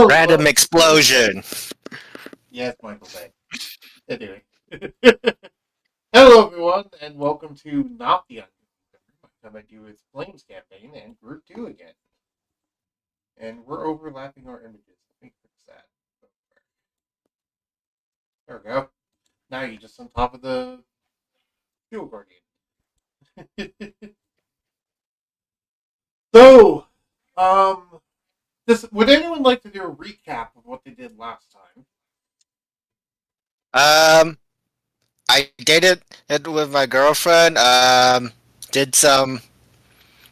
Random explosion. Yes, Michael Bay. Anyway. Hello, everyone, and welcome to Not the Unknown. Coming at you with Flames Campaign and Group 2 again. And we're overlapping our images. Let me fix that. There we go. Now you're just on top of the Fuel Guardian. so, would anyone like to do a recap of what they did last time? Um, I dated it with my girlfriend. Did some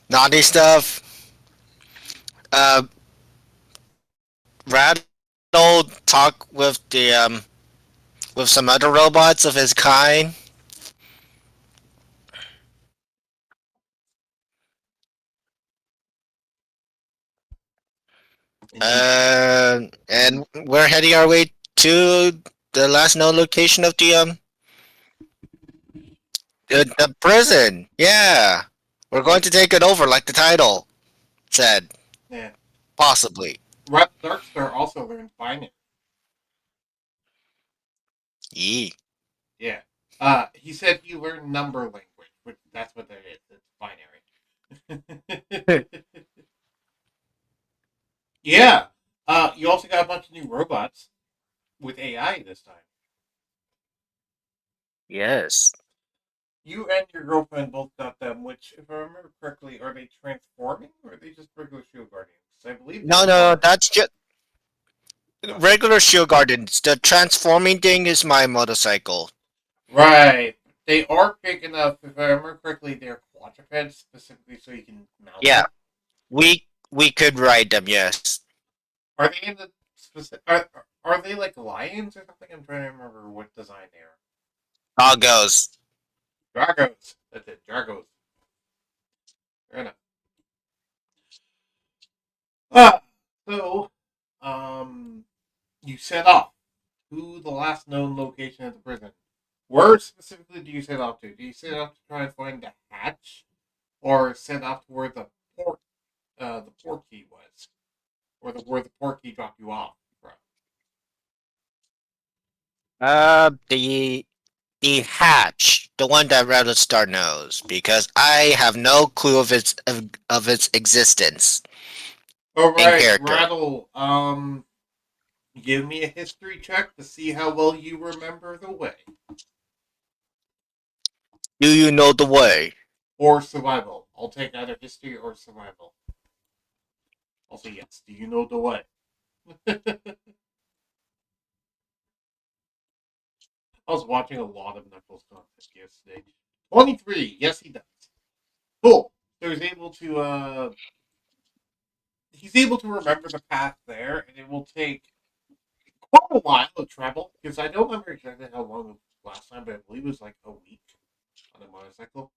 naughty stuff. Rattled talk with some other robots of his kind. Indeed. And we're heading our way to the last known location of the prison. Yeah, we're going Right. to take it over, like the title said. Yeah. Possibly. Darkstar also learned binary. Yee. Yeah. He said he learned number language, which that's what that is. It's binary. yeah. You also got a bunch of new robots with AI this time. Yes. You and your girlfriend both got them, which, if I remember correctly, are they transforming or are they just regular shield guardians? 'Cause I believe they No, no, are. that's just Okay. regular shield gardens. The transforming thing is my motorcycle. Right. They are big enough, if I remember correctly, they're quadrupeds, specifically so you can mount Yeah, them. we could ride them. Yes. Are they in the specific? Are they like lions or something? I'm trying to remember what design they are. Doggos. Dragos. That's it. Dragos. Fair enough. Ah, so, um, you set off to the last known location of the prison. Where specifically do you set off to? Do you set off to try and find the hatch, or set off to where the port key was, or where the port key dropped you off from? The hatch, the one that Rattlestar knows, because I have no clue of its existence All in right, character. Rattle. Give me a history check to see how well you remember the way. Do you know the way? Or survival. I'll take either history or survival. I'll say yes. Do you know the way? I was watching a lot of Knuckles content yesterday. 23. Yes, he does. Cool. So he's able to remember the path there, and it will take quite a while to travel because I don't remember exactly how long it was last time, but I believe it was like a week on a motorcycle.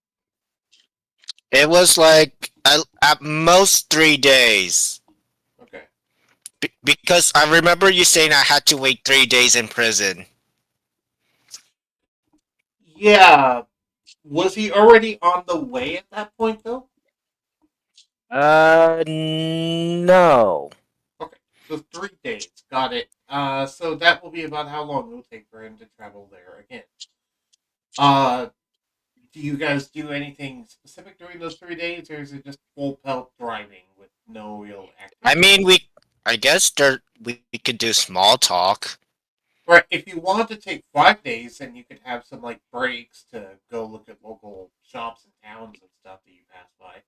It was like at most 3 days. Okay. Because I remember you saying I had to wait 3 days in prison. Yeah. Was he already on the way at that point, though? No. Okay, so 3 days. Got it. So that will be about how long it will take for him to travel there again. Uh, do you guys do anything specific during those 3 days, or is it just full pelt driving with no real I activity? mean, I guess we could do small talk. Right. If you want to take 5 days, then you could have some like breaks to go look at local shops and towns and stuff that you pass by.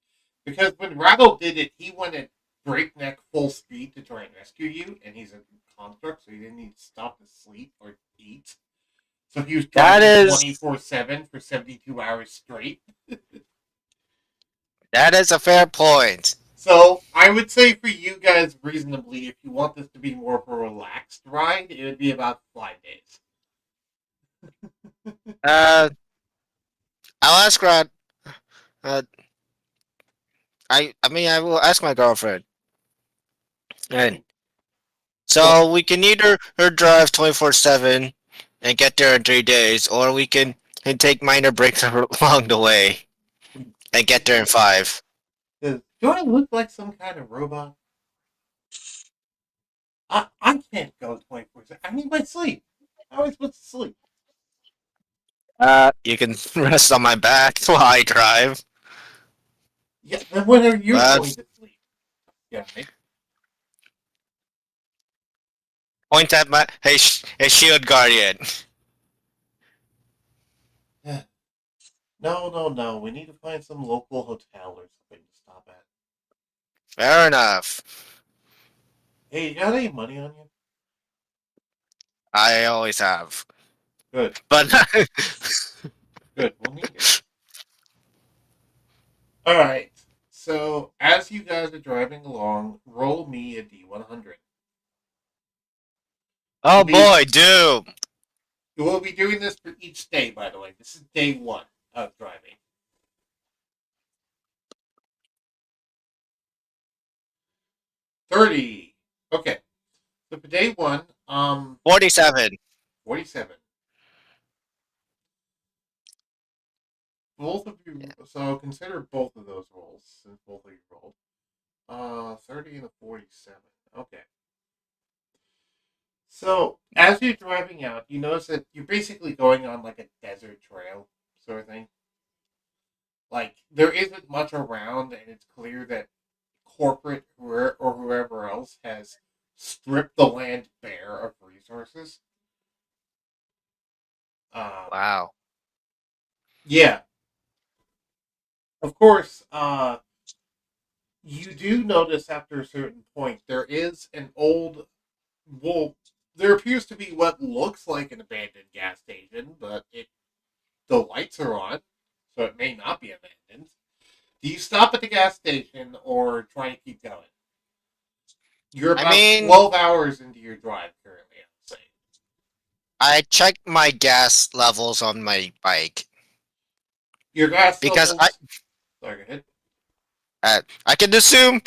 Because when Rattle did it, he went at breakneck full speed to try and rescue you, and he's a construct, so he didn't need to stop to sleep or eat. So he was That driving is 24/7 for 72 hours straight. that is a fair point. So I would say for you guys, reasonably, if you want this to be more of a relaxed ride, it would be about 5 days. Uh, I'll ask Rod. Uh, I mean, I will ask my girlfriend. And Well, so we can either her drive 24/7 and get there in 3 days, or we can take minor breaks along the way and get there in five. do I look like some kind of robot? I can't go 24/7. I need my sleep. How am I supposed to sleep? You can rest on my back while I drive. Yeah, then when are you But going to sleep? Guy? point at my hey shield guardian. No, no, no. We need to find some local hotel or something to stop at. Fair enough. Hey, you got any money on you? I always have. Good, But good. We'll need it. All right. So as you guys are driving along, roll me a D100. oh We'll be boy, Doom. we'll be doing this for each day. By the way, this is day one of driving. 30. Okay. So for day one, 47. 47. Both of you. So consider both of those rolls since both of you rolled. 30 and a 47. Okay. So as you're driving out, you notice that you're basically going on like a desert trail sort of thing. Like there isn't much around, and it's clear that corporate or whoever else has stripped the land bare of resources. Um, Wow. yeah, of course. You do notice after a certain point there is an old well, there appears to be what looks like an abandoned gas station, but the lights are on, so it may not be abandoned. Do you stop at the gas station or try to keep going? You're I about mean, 12 hours into your drive currently, I would say. I checked my gas levels on my bike Your gas because I levels. Sorry, go ahead. I can assume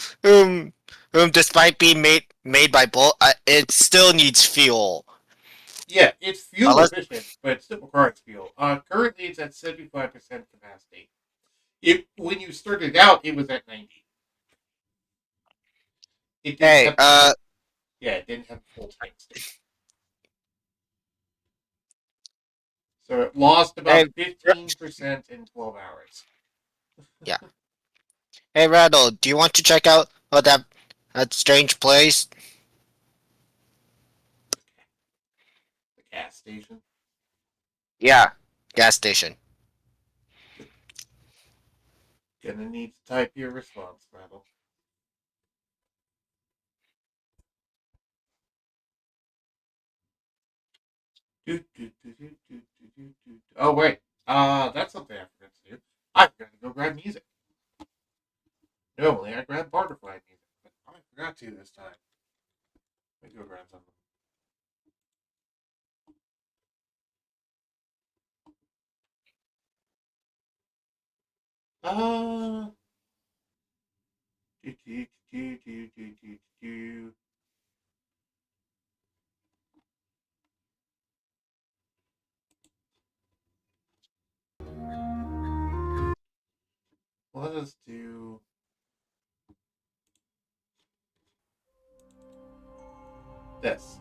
despite being made by Bolt, it still needs fuel. Yeah, it's fuel Unless efficient, but it still requires fuel. Currently, it's at 75% capacity. It when you started out, it was at 90. It didn't hey, have yeah, it didn't have a full tank state, so it lost hey, about 15% in 12 hours. yeah. Hey, Rattle, do you want to check out that strange place? The gas station. Yeah, gas station. Gonna need to type your response, Rattle. Oh wait, that's something I forgot to do. I forgot to go grab music. Normally I grab butterfly music, but I forgot to this time. Let me go grab something. Uh, do, do, do, do, do, do, do. Let us do this.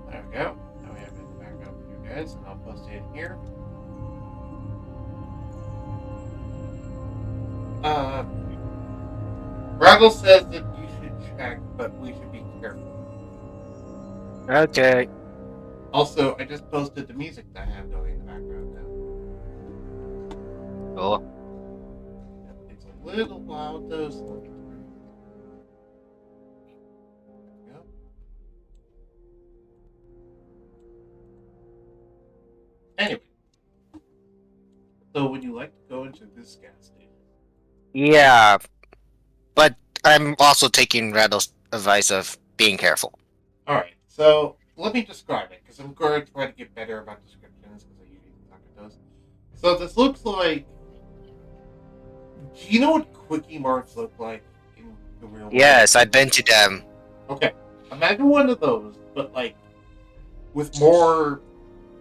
There we go. Now we have it in the background for you guys, and I'll post it in here. Uh, Rattle says that you should check, but we should be careful. Okay. Also, I just posted the music that I have going in the background now. Cool. It's a little loud though, so let me turn it. There we go. Anyway, so would you like to go into this gas station? Yeah, but I'm also taking Rattle's advice of being careful. Alright, so let me describe it, because I'm going to try to get better about descriptions, because I usually suck at those. So this looks like. Do you know what quickie marts look like in the real world? Yes, I've been to them. Okay, imagine one of those, but like with more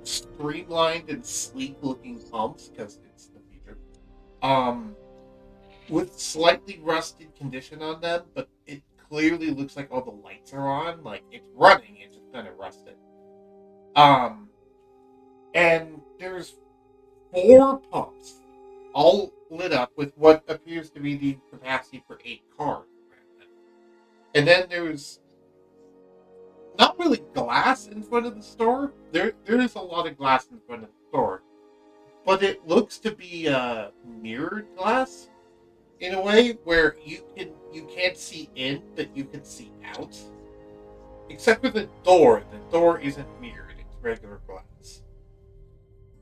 streamlined and sleek looking pumps, because it's the future. Um, with slightly rusted condition on them, but it clearly looks like all the lights are on. Like it's running, it's just kind of rusted. Um, and there's four pumps, all lit up with what appears to be the capacity for 8 cars. And then there's not really glass in front of the store. There is a lot of glass in front of the store, but it looks to be mirrored glass in a way where you can't see in, but you can see out. Except for the door. The door isn't mirrored, it's regular glass.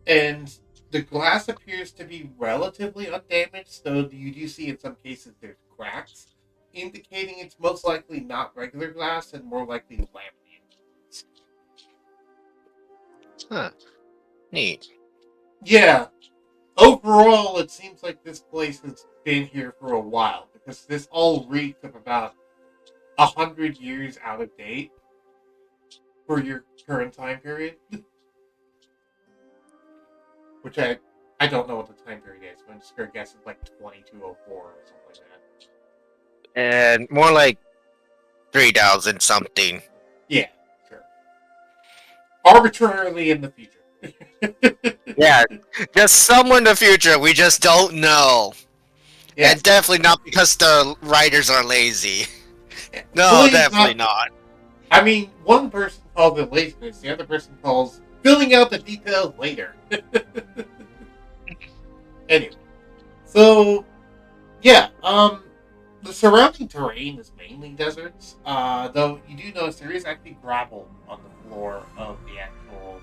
And the glass appears to be relatively undamaged, though you do see in some cases there's cracks, indicating it's most likely not regular glass and more likely laminated. Huh. Neat. Yeah, overall, it seems like this place has been here for a while because this all reeks of about 100 years out of date for your current time period. Which I don't know what the time period is, but I'm just gonna guess it's like 2204 or something like that. And more like 3,000 something. Yeah, sure. Arbitrarily in the future. Yeah, just somewhere in the future. We just don't know. Yes. And definitely not because the writers are lazy. No, Please definitely not. not. I mean, one person calls it laziness, the other person calls filling out the details later. Anyway, so yeah, the surrounding terrain is mainly deserts. Though you do notice there is actually gravel on the floor of the actual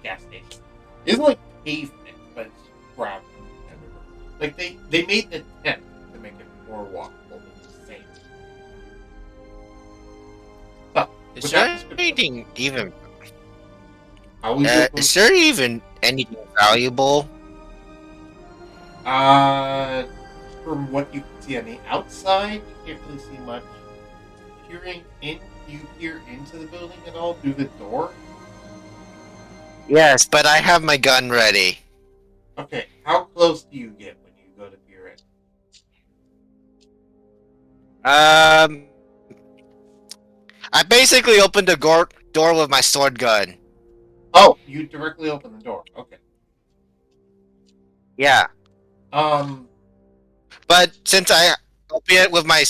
gas station. It isn't like pavement, but it's gravel everywhere. Like they made an attempt to make it more walkable than the same. So, Is with there that description, anything even? how will you Is there even anything valuable? Uh, from what you can see on the outside, you can't really see much. Peering in, you peer into the building at all through the door? Yes, but I have my gun ready. Okay, how close do you get when you go to peer in? Um, I basically opened the door with my sword gun. Oh, you directly open the door. Okay. Yeah, Um, but since I open it with my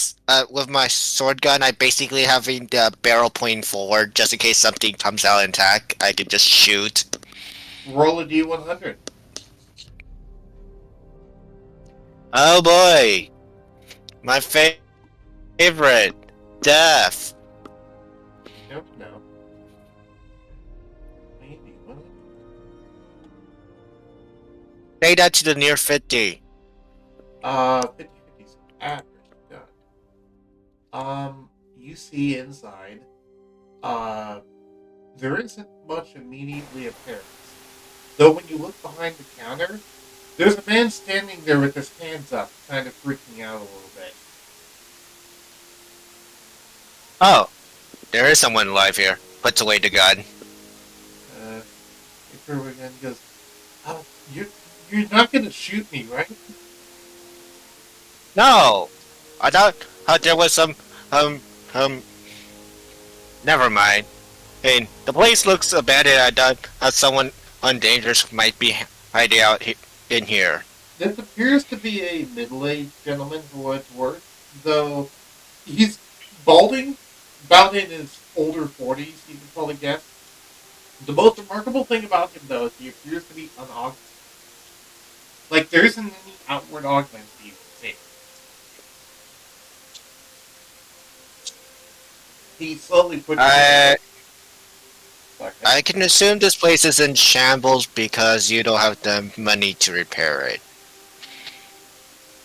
sword gun, I basically having the barrel pointing forward just in case something comes out and attack. I could just shoot. roll a d100. Oh boy, my favorite, death. Nope, no. Maybe 100. Say that to the near 50. 50 is average. Done. You see inside, uh, there isn't much immediately apparent. Though when you look behind the counter, there's a man standing there with his hands up, kind of freaking out a little bit. Oh, there is someone alive here. Puts away the gun. If we again goes, oh, you're not gonna shoot me, right? No, I thought there was some um um. Never mind. I mean, the place looks abandoned. I thought someone dangerous might be hiding out in here. This appears to be a middle-aged gentleman for what it's worth, though he's balding, about in his older 40s, you could probably guess. The most remarkable thing about him, though, is he appears to be unaugmented. Like, there isn't any outward augment that you can see. He slowly puts I Okay. I can assume this place is in shambles because you don't have the money to repair it.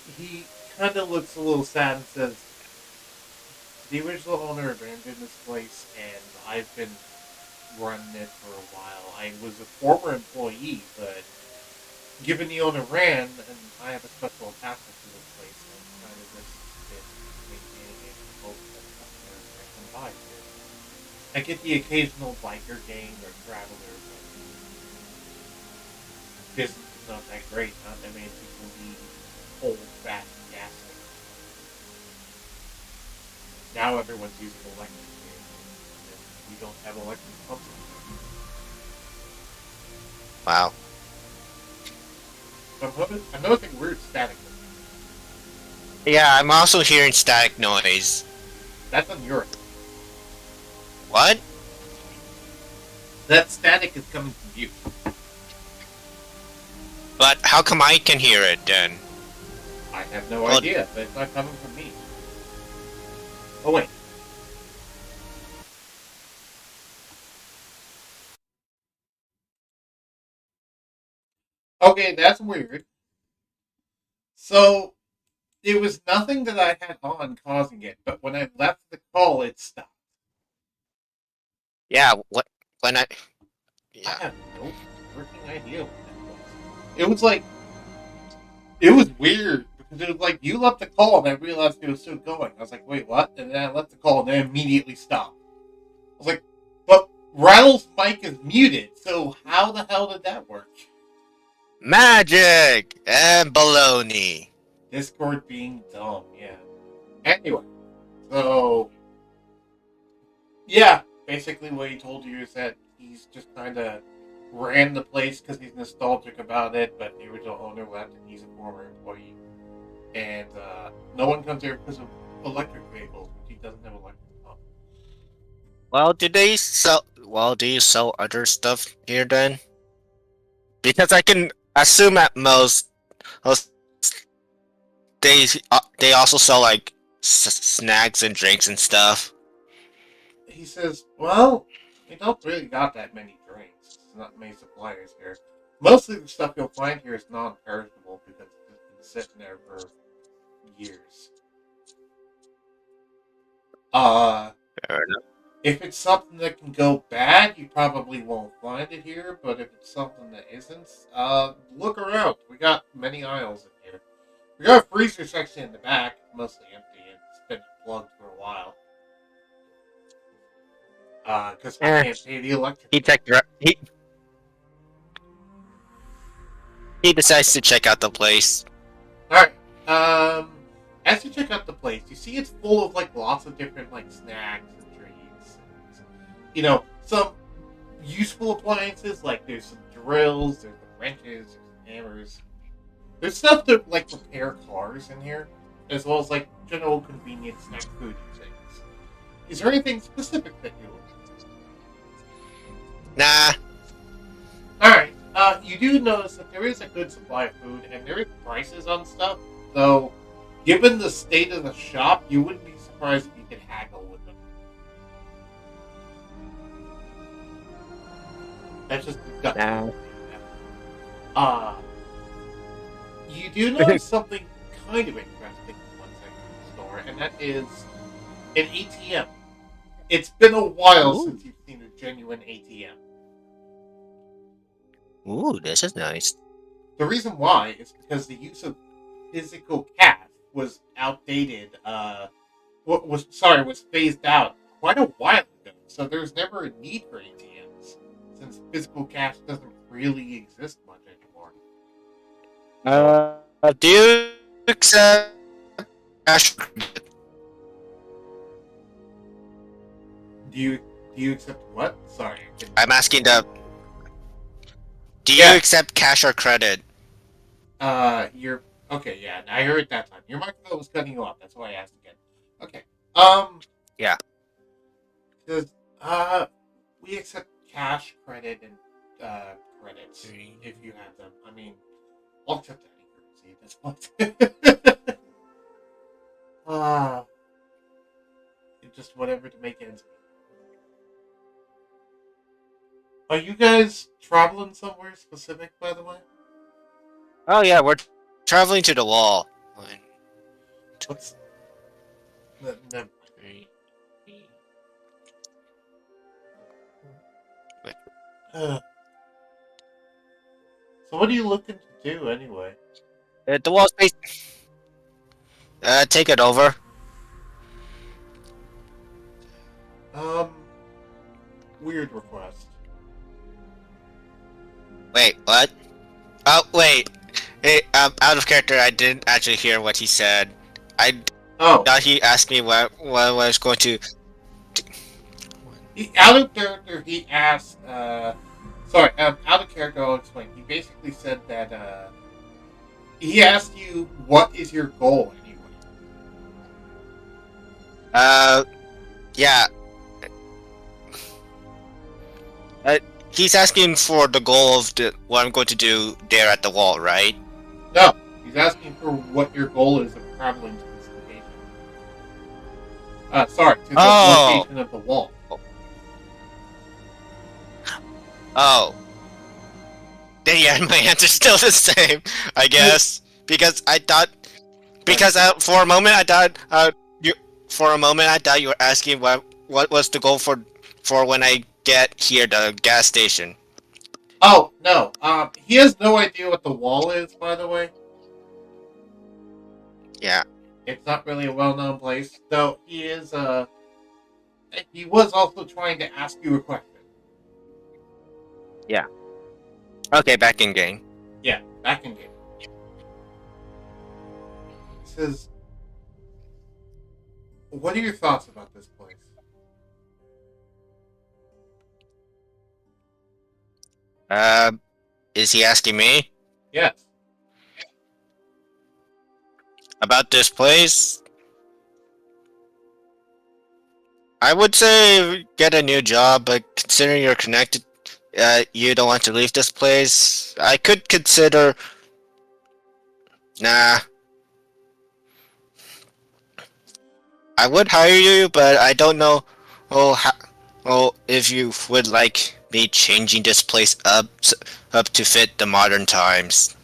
He kind of looks a little sad and says, the original owner abandoned this place, and I've been running it for a while. I was a former employee, but given the owner ran, and I have a special attachment to this place, I'm kind of just been maintaining it in hope that customers might come by here. I get the occasional biker gang or traveler, but business is not that great. Not that many people need old, fat gas stations. Now everyone's using electric vehicles, and we don't have electric pumps anymore. Wow. I'm noticing weird static. Yeah, I'm also hearing static noise. That's on your end. What? That static is coming from you. But how come I can hear it then? I have no Well, idea, but it's not coming from me. Oh wait. Okay, that's weird. So it was nothing that I had on causing it, but when I left the call, it stopped. yeah, what when I I yeah. have no freaking idea what that was. It was like it was weird because it was like you left the call and I realized it was still going. I was like, wait, what? And then I left the call and then immediately stopped. I was like, but Rattle's mic is muted, so how the hell did that work? Magic and baloney. Discord being dumb, yeah. Anyway, so yeah, basically what he told you is that he's just kind of ran the place because he's nostalgic about it, but the original owner left and he's a former employee. And no one comes here because of electric vehicles, which he doesn't have electric pump. Well, do you sell other stuff here then? Because I can assume at most they also sell like snacks and drinks and stuff. He says, well, we don't really got that many drinks. There's not many suppliers here. Mostly the stuff you'll find here is non-perishable because it's been sitting there for years. Uh, Fair enough. if it's something that can go bad, you probably won't find it here. But if it's something that isn't, look around. We got many aisles in here. We got a freezer section in the back, mostly empty, and it's been plugged for a while. Because I Eh, can't pay the electric he bill. checked. He decides to check out the place. Alright. As you check out the place, you see it's full of like lots of different like snacks and treats. And, some useful appliances, like there's some drills, there's some wrenches, there's some hammers. There's stuff to like repair cars in here, as well as like general convenience snack food and things. Is there anything specific that you're looking Nah. for? Alright. You do notice that there is a good supply of food and there is prices on stuff, though given the state of the shop, you wouldn't be surprised if you could haggle with them. That's just the gut. Nah. You do notice something kind of interesting in one section of the store, and that is an ATM. It's been a while Ooh. since you've seen a genuine ATM. Ooh, this is nice. The reason why is because the use of physical cash was outdated. Was phased out quite a while ago. So there's never a need for ATMs since physical cash doesn't really exist much anymore. Do you accept cash? Do you accept what? Sorry. I'm asking the. Do you Yeah. accept cash or credit? You're okay. Yeah, I heard it that time. Your microphone was cutting you off. That's why I asked again. Okay. Yeah. Does we accept cash, credit, and credits if you have them. I mean, I'll accept any currency at this point. uh, just whatever to make ends meet. Are you guys traveling somewhere specific, by the way? Oh yeah, we're traveling to the wall. What's never mind. So what are you looking to do anyway? The wall space. Take it over. Um, weird request. Wait, what? Oh wait. Hey, out of character. I didn't actually hear what he said. Oh, Now he asked me what I was going to. out of character, he asked. Sorry, out of character, I'll explain. He basically said that he asked you, "What is your goal anyway?" Uh, yeah. Uh, he's asking for the goal of what I'm going to do there at the wall, right? No, he's asking for what your goal is of traveling to this location. Sorry, to the Oh, location of the wall. oh. Then yeah, my answer's still the same, I Well, guess, because I thought sorry. because for a moment I thought you for a moment I thought you were asking what was the goal for when I get here the gas station. Oh no, he has no idea what the wall is. By the way, Yeah. it's not really a well-known place. Though he is. He was also trying to ask you a question. Yeah. Okay, back in game. Yeah, back in game. He says, "What are your thoughts about this place?" Uh, is he asking me Yes. about this place? I would say get a new job, but considering you're connected, you don't want to leave this place. I could consider. Nah, I would hire you, but I don't know. If you would like me changing this place up to fit the modern times.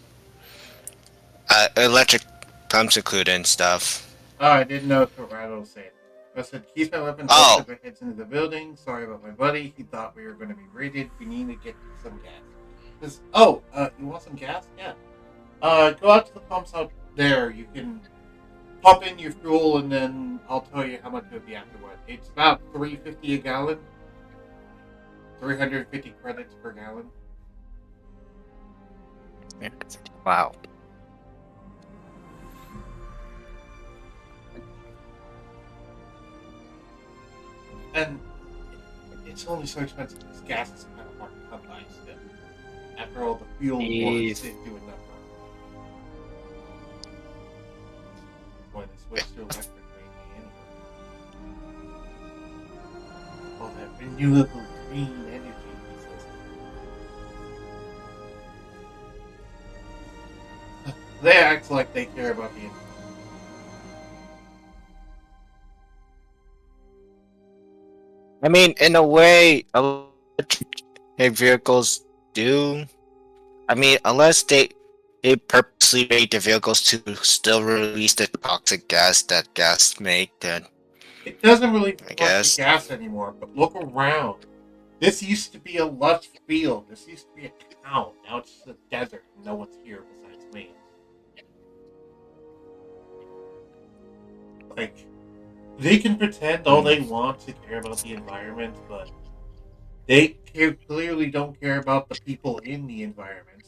Electric pumps included and stuff. Oh, I didn't know what Rattle was saying. I said, "Keep my weapons Oh, holstered, my heads into the building. Sorry about my buddy. He thought we were going to be raided. We need to get some gas." Says, "Oh, you want some gas? Yeah. Go out to the pumps out there. You can pump in your fuel, and then I'll tell you how much it would be afterward. It's about $3.50 a gallon. 350 credits per gallon." wow. And it's only so expensive because gas is kind of hard to come by still. After all the fuel wars Jeez. did do enough. Why they switched to electric mainly anyway. All that renewable green energy, he says. They act like they care about the environment. I mean, in a way, electric vehicles do. I mean, unless they purposely made the vehicles to still release the toxic gas that gas make, then It doesn't really I flush the guess. gas anymore, but look around. This used to be a lush field. This used to be a town. Now it's just a desert. No one's here besides me. Like, they can pretend all they want to care about the environment, but clearly don't care about the people in the environment.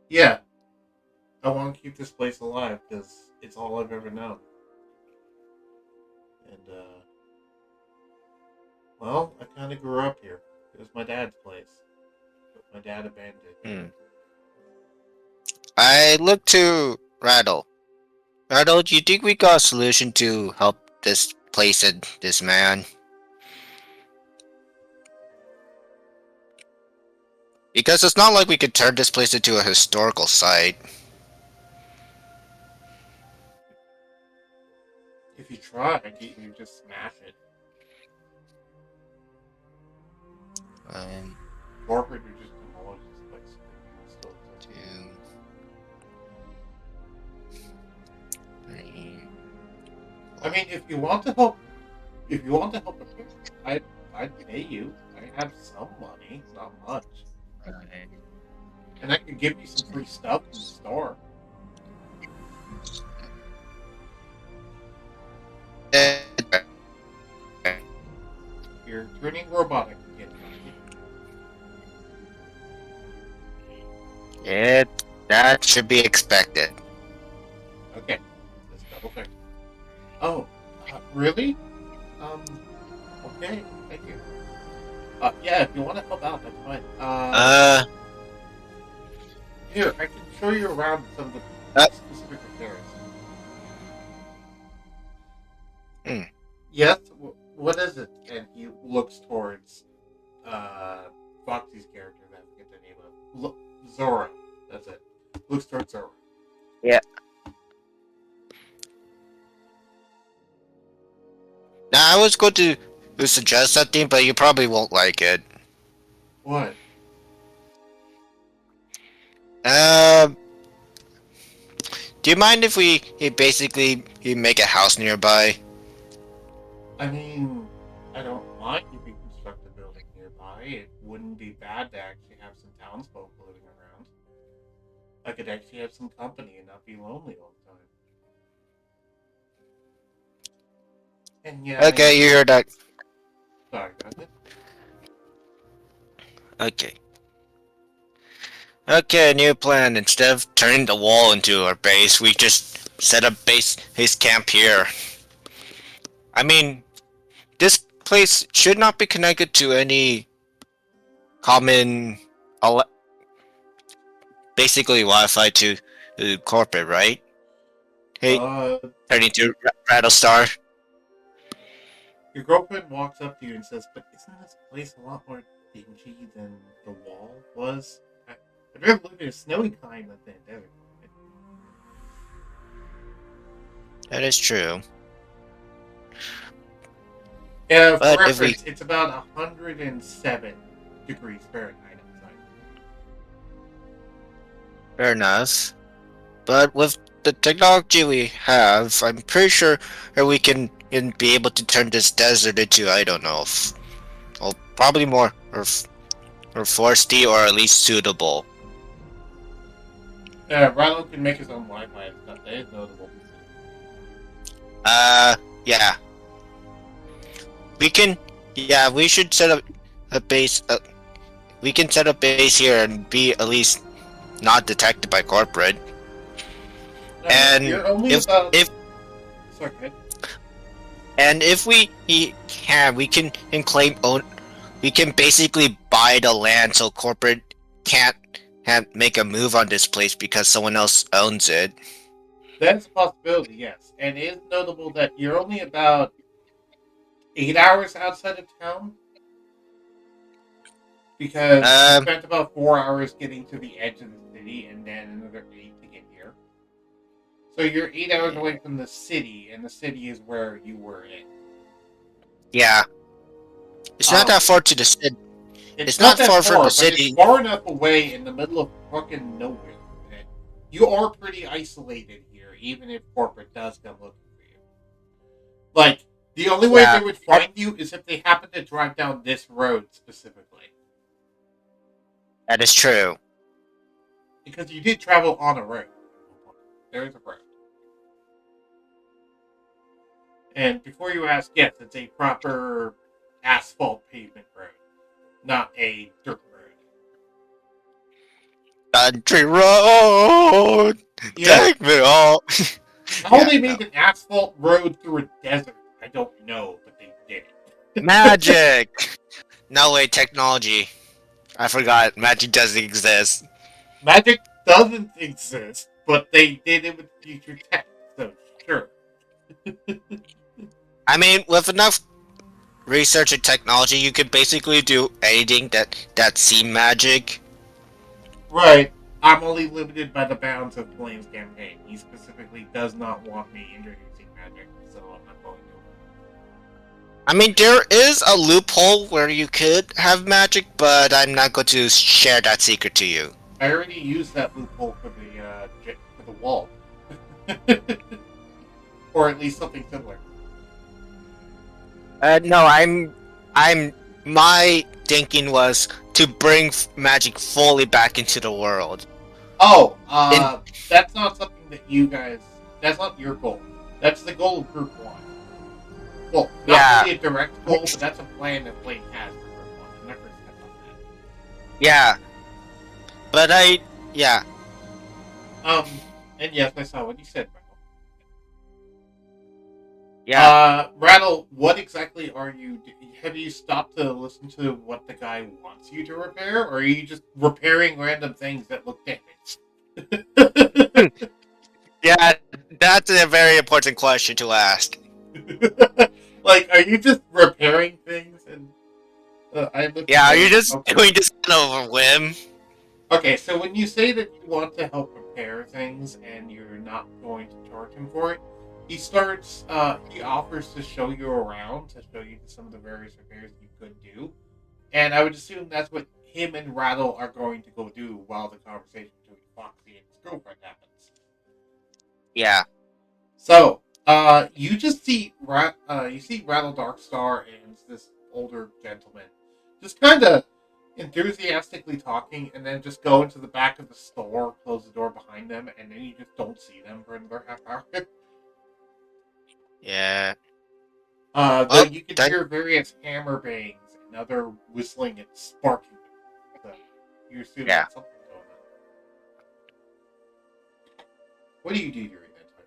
Yeah, I want to keep this place alive because it's all I've ever known. And, well, I kind of grew up here. It was my dad's place, but my dad abandoned it. Hmm. I look to Rattle. Rattle, do you think we got a solution to help this place and this man? Because it's not like we could turn this place into a historical site. If you try, you just smash it. Um, Corporate would just demolish this place. It still exists. 2, 3. I mean, if you want to help the people, I'd pay you. I have some money, not much, and I could give you some free stuff from the store. You're turning robotic again, Mikey. It that should be expected. Okay, let's double check. Oh, really? Um, okay, thank you. Yeah, if you want to help out, that's fine. Uh, Here, I can show you around some of the uh specific repairs. hmm. Yes, what is it? And he looks towards Foxy's character that I forget the name of. Zora. That's it. Looks towards Zora. Yeah. Now I was going to suggest something, but you probably won't like it. What? Um, do you mind if we basically make a house nearby? I mean, I don't mind if you construct a building nearby. It wouldn't be bad to actually have some townsfolk living around. I could actually have some company and not be lonely all the time. And yeah, I Okay, am. you heard that. Sorry, go ahead. Okay. Okay, new plan. Instead of turning the wall into our base, we just set up base camp here. I mean, this place should not be connected to any common, ele- basically Wi-Fi to corporate, right? Hey, Uh, turning to Rattlestar. your girlfriend walks up to you and says, "But isn't this place a lot more dingy than the wall was? I'd rather live in a snowy climate than a desert climate." That is true. Yeah, for But if we, reference, it's about 107 degrees Fahrenheit outside. fair enough. But with the technology we have, I'm pretty sure that we can be able to turn this desert into, I don't know, well, probably more or foresty or at least suitable. Rilo can make his own Wi-Fi and stuff. That is notable. Uh, yeah, we can. Yeah, we should set up a base. We can set up base here and be at least not detected by corporate. And You're only if about. if Sorry, go ahead. and if we can claim own. We can basically buy the land so corporate can't make a move on this place because someone else owns it. That's a possibility, yes. And it is notable that you're only about 8 hours outside of town because you Um, spent about 4 hours getting to the edge of the city and then another 8 to get here. So you're 8 hours away from the city, and the city is where you were in. yeah, it's not that far to the city. It's It's not not that far from far, the but it's city. far enough away in the middle of fucking nowhere. That you are pretty isolated here, even if corporate does come looking for you. Like, the only way Yeah, they would find you is if they happen to drive down this road specifically. that is true. Because you did travel on a road. There is a road. And before you ask, yes, it's a proper asphalt pavement road, not a dirt road. Country road, Yeah. take me home. How Yeah, they no. made an asphalt road through a desert, I don't know, but they did it. Magic. No way, technology. I forgot. Magic doesn't exist. Magic doesn't exist, but they did it with future tech, so sure. I mean, with enough research and technology, you could basically do anything that seem magic. Right. I'm only limited by the bounds of Blaine's campaign. He specifically does not want me introducing magic, so I'm not going to. I mean, there is a loophole where you could have magic, but I'm not going to share that secret to you. I already used that loophole for the wall, or at least something similar. No, my thinking was to bring magic fully back into the world. Oh, In, that's not something that you guys. That's not your goal. That's the goal of Group One. Well, not yeah, really a direct goal, but that's a plan that Blaine has for Group One. I'm not going to step on that. yeah, but Yeah, Um, and yes, I saw what you said, Rattle. yeah. Rattle, what exactly are you? Have you stopped to listen to what the guy wants you to repair, or are you just repairing random things that look damaged? Yeah, that's a very important question to ask. Like, are you just repairing things? And I'm Yeah, looking are you at. just Okay. doing this kind of a whim? Okay, so when you say that you want to help repair things and you're not going to charge him for it, he offers to show you around, to show you some of the various repairs you could do. And I would assume that's what him and Rattle are going to go do while the conversation between Foxy and his girlfriend happens. Yeah, So, you just see you see Rattle Darkstar and this older gentleman just kind of enthusiastically talking, and then just go into the back of the store, close the door behind them, and then you just don't see them for another half hour. yeah. Though Well, you can that hear various hammer bangs and other whistling and sparking. So you assume yeah. that something's going on. What do you do during that time?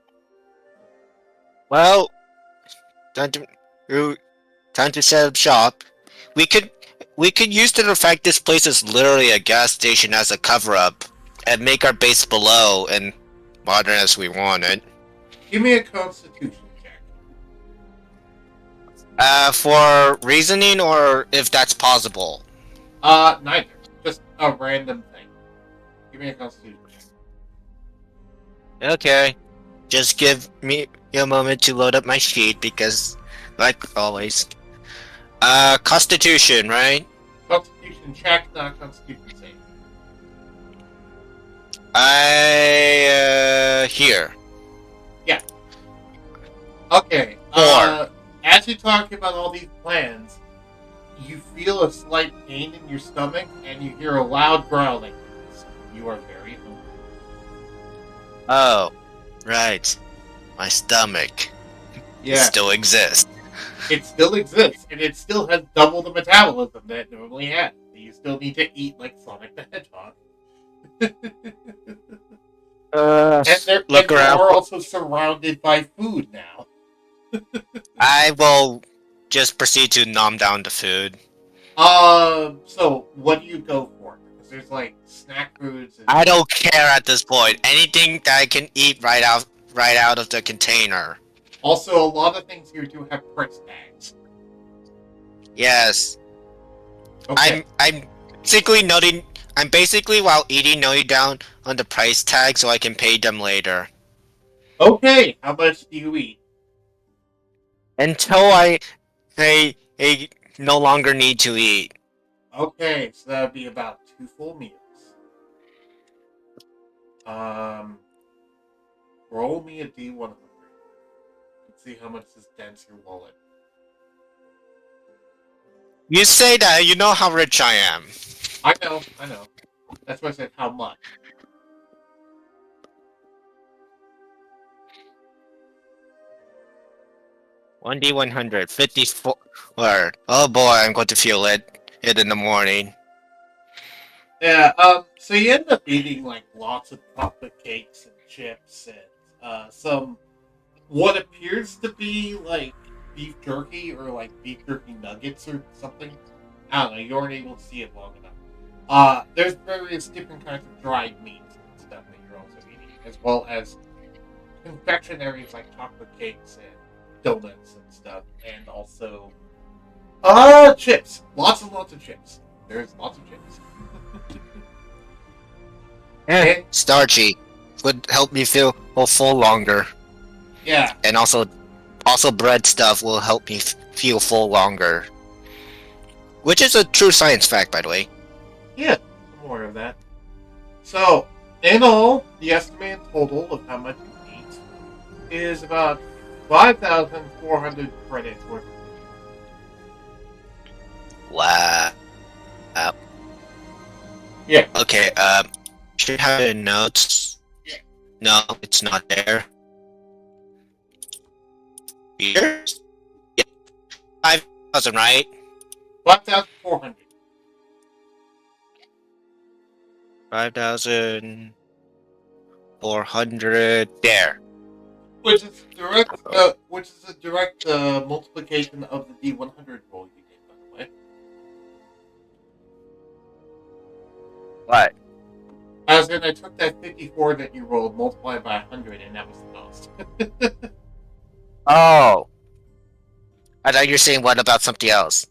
Well, time to you- time to set up shop. We could we could use the fact this place is literally a gas station as a cover up, and make our base below and modern as we want it. Give me a Constitution check. For reasoning or if that's possible. Neither. Just a random thing. Give me a Constitution check. Okay. Just give me a moment to load up my sheet because, like always. Constitution, right? Constitution check, not Constitution save. Here. Yeah. Okay. 4. As you talk about all these plans, you feel a slight pain in your stomach, and you hear a loud growling. You are very hungry. Oh, right. My stomach. It Yeah. still exists. It still exists, and it still has double the metabolism that it normally has. You still need to eat like Sonic the Hedgehog. Uh, And look you around. are also surrounded by food now. I will just proceed to nom down the food. So what do you go for? Because there's like snack foods and I don't care at this point. Anything that I can eat right out of the container. also a lot of things here do have price tags. Yes. Okay. I'm basically noting I'm basically while eating noting down on the price tag so I can pay them later. Okay. How much do you eat? Until I no longer need to eat. Okay, so that would be about 2 full meals. Um, roll me a D100 and see how much this dents your wallet. You say that you know how rich I am. I know, I know. That's why I said how much. 1D100, 54. Oh boy, I'm going to feel it in the morning. Yeah, so you end up eating like lots of chocolate cakes and chips and some what appears to be like beef jerky or like beef jerky nuggets or something. I don't know, you weren't able to see it long enough. There's various different kinds of dried meats and stuff that you're also eating, as well as confectionaries like chocolate cakes and donuts and stuff, and also chips. Lots and lots of chips. There's lots of chips. And Starchy would help me feel full longer, yeah, and also bread stuff will help me feel full longer, which is a true science fact, by the way. yeah, I'm aware of that. So, in all, the estimated total of how much you eat is about 5,400 credits worth of food. Wow. Yeah. Okay. Should have it in notes. Yeah. No, it's not there. Here. Yeah. 5,000, right? 5,400. 5,400. There. Which is a direct multiplication of the D100 roll you did, by the way. What? As in, I took that 54 that you rolled, multiplied by 100, and that was the most. Oh. I thought you were saying what about something else?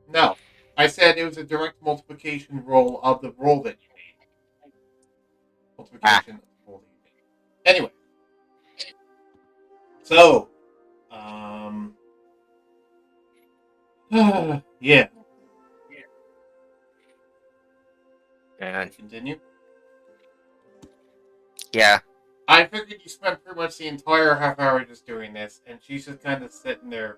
No, I said it was a direct multiplication roll of the roll that you made. Ah. Multiplication of the roll that you made. Anyway, so, yeah. Man. Continue. Yeah. I figured you spent pretty much the entire half hour just doing this, and she's just kind of sitting there,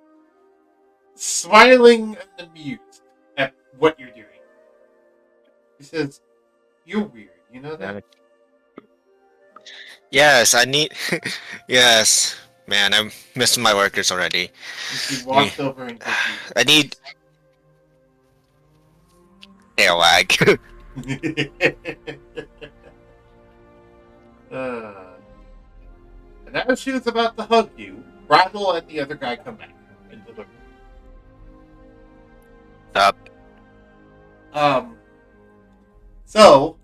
smiling and amused at what you're doing. She says, "You're weird, you know that?" Yes, I need. Yes. Man, I'm missing my workers already. And she Yeah. walks over and gives I need. Tail wag. you. And as she was about to hug you, Rattle and the other guy come back into the room. Up. So,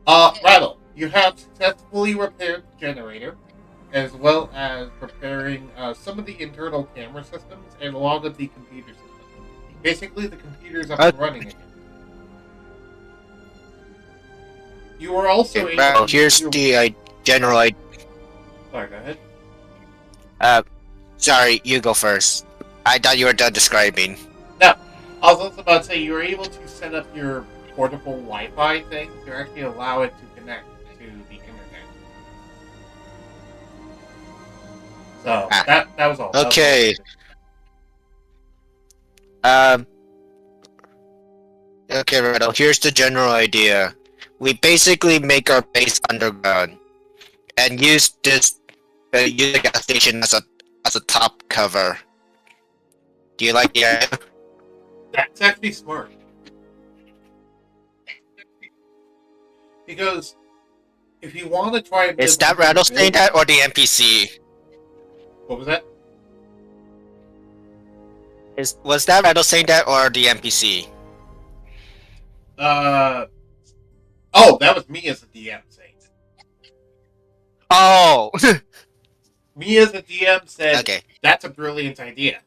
Rattle, you have successfully repaired the generator, as well as repairing some of the internal camera systems and a lot of the computer systems. Basically, the computer's up and running again. You were also able Well, to here's use the general idea. Sorry, go ahead. Sorry, you go first. I thought you were done describing. No, I was also about to say you were able to set up your portable Wi-Fi thing to actually allow it to connect to the internet. So that was all. Okay. Okay, Riddle. Here's the general idea. We basically make our base underground and use use the gas station as a top cover. Do you like the idea? That's actually smart. Because if you want to try and Is that Rattle saying that or the NPC? What was that? Was that Rattle saying that or the NPC? Oh, that was me as a DM saying it. Oh! Me as a DM said, Okay. That's a brilliant idea.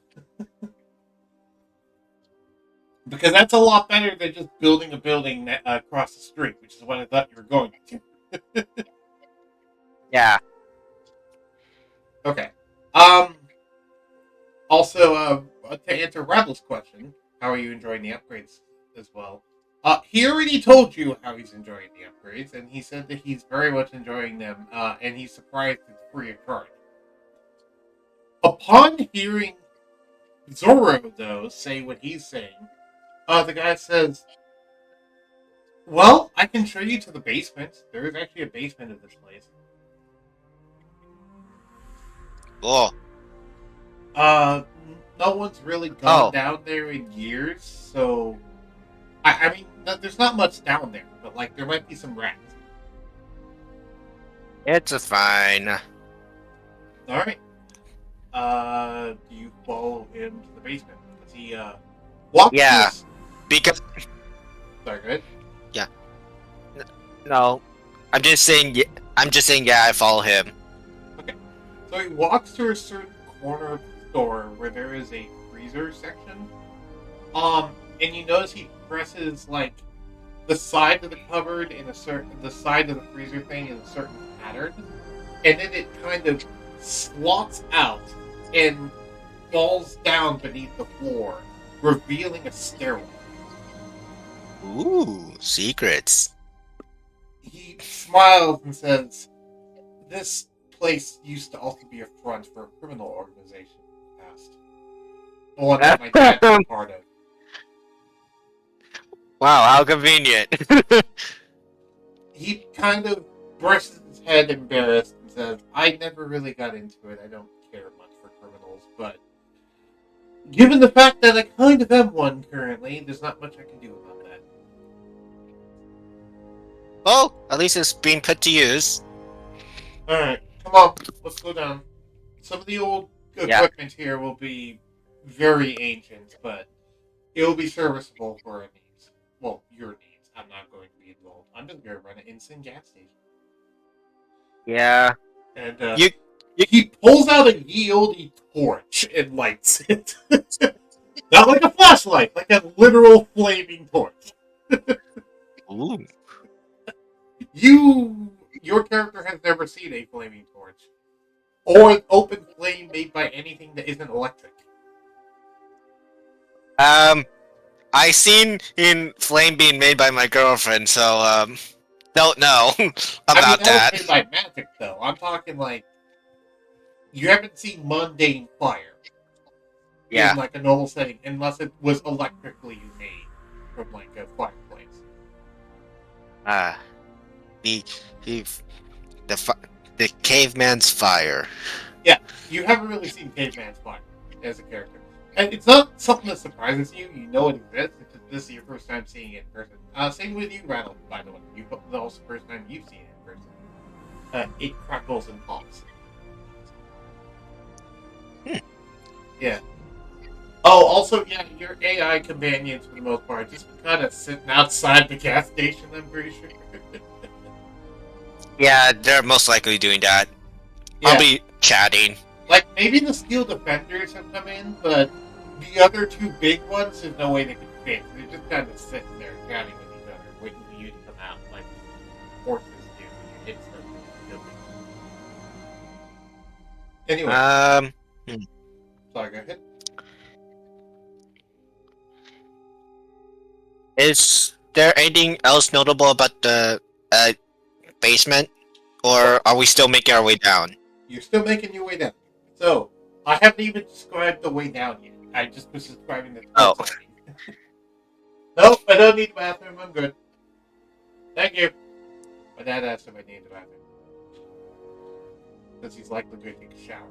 Because that's a lot better than just building a building across the street, which is what I thought you were going to. Yeah. Okay. Also, to answer Rattle's question, how are you enjoying the upgrades as well? He already told you how he's enjoying the upgrades, and he said that he's very much enjoying them, and he's surprised it's free of charge. Upon hearing Zorro, though, say what he's saying, the guy says, "Well, I can show you to the basement. There is actually a basement of this place." Oh. No one's really gone down there in years, so I mean, there's not much down there, but like there might be some rats. It's fine. All right. Do you follow him to the basement? Does he walk? Yeah. Because. Sorry, go ahead. Yeah. No. I'm just saying. Yeah. I follow him. Okay. So he walks to a certain corner of the store where there is a freezer section. And you notice he presses like the side of the cupboard in the side of the freezer thing in a certain pattern, and then it kind of slots out and falls down beneath the floor, revealing a stairwell. Ooh, secrets. He smiles and says, "This place used to also be a front for a criminal organization in the past. The one that my dad was part of." Wow, how convenient. He kind of brushes his head embarrassed and says, "I never really got into it. I don't care much for criminals, but given the fact that I kind of am one currently, there's not much I can do about that." Oh, at least it's being put to use. Alright, come on, let's go down. Some of the old Yeah. equipment here will be very ancient, but it will be serviceable for our needs. Well, your needs. I'm not going to be involved. I'm just going to run an instant gas station. Yeah. And You. You. he pulls out a ye olde torch and lights it. Not like a flashlight, like a literal flaming torch. Ooh. Your character has never seen a flaming torch or an open flame made by anything that isn't electric. Um. I seen in flame being made by my girlfriend, so don't know I mean, about that was that. made by magic, though. I'm talking like you haven't seen mundane fire in Yeah. like a normal setting unless it was electrically made from like a fireplace. Uh. He. He. The. The caveman's fire. Yeah, you haven't really seen Caveman's fire as a character. And it's not something that surprises you. You know it exists. It's just this is your first time seeing it in person. Same with you, Rattle, by the way. That was the first time you've seen it in person. It crackles and pops. Hmm. Yeah. Oh, also, yeah, your AI companions, for the most part, just kind of sitting outside the gas station, I'm pretty sure. Yeah, they're most likely doing that. I'll Yeah. be chatting. Like, maybe the Steel Defenders have come in, but the other two big ones, there's no way they can fit. They're just kind of sitting there chatting with each other, waiting for you to come out, like horses do when you hit something. Anyway, Hmm. sorry, go ahead. Is there anything else notable about the uh, basement, Well, or are we still making our way down? you're still making your way down. So, I haven't even described the way down yet. I just was describing the Oh, torch lighting. Nope, I don't need the bathroom. I'm good. Thank you. My dad asked if I needed the bathroom because he's likely going to take a shower.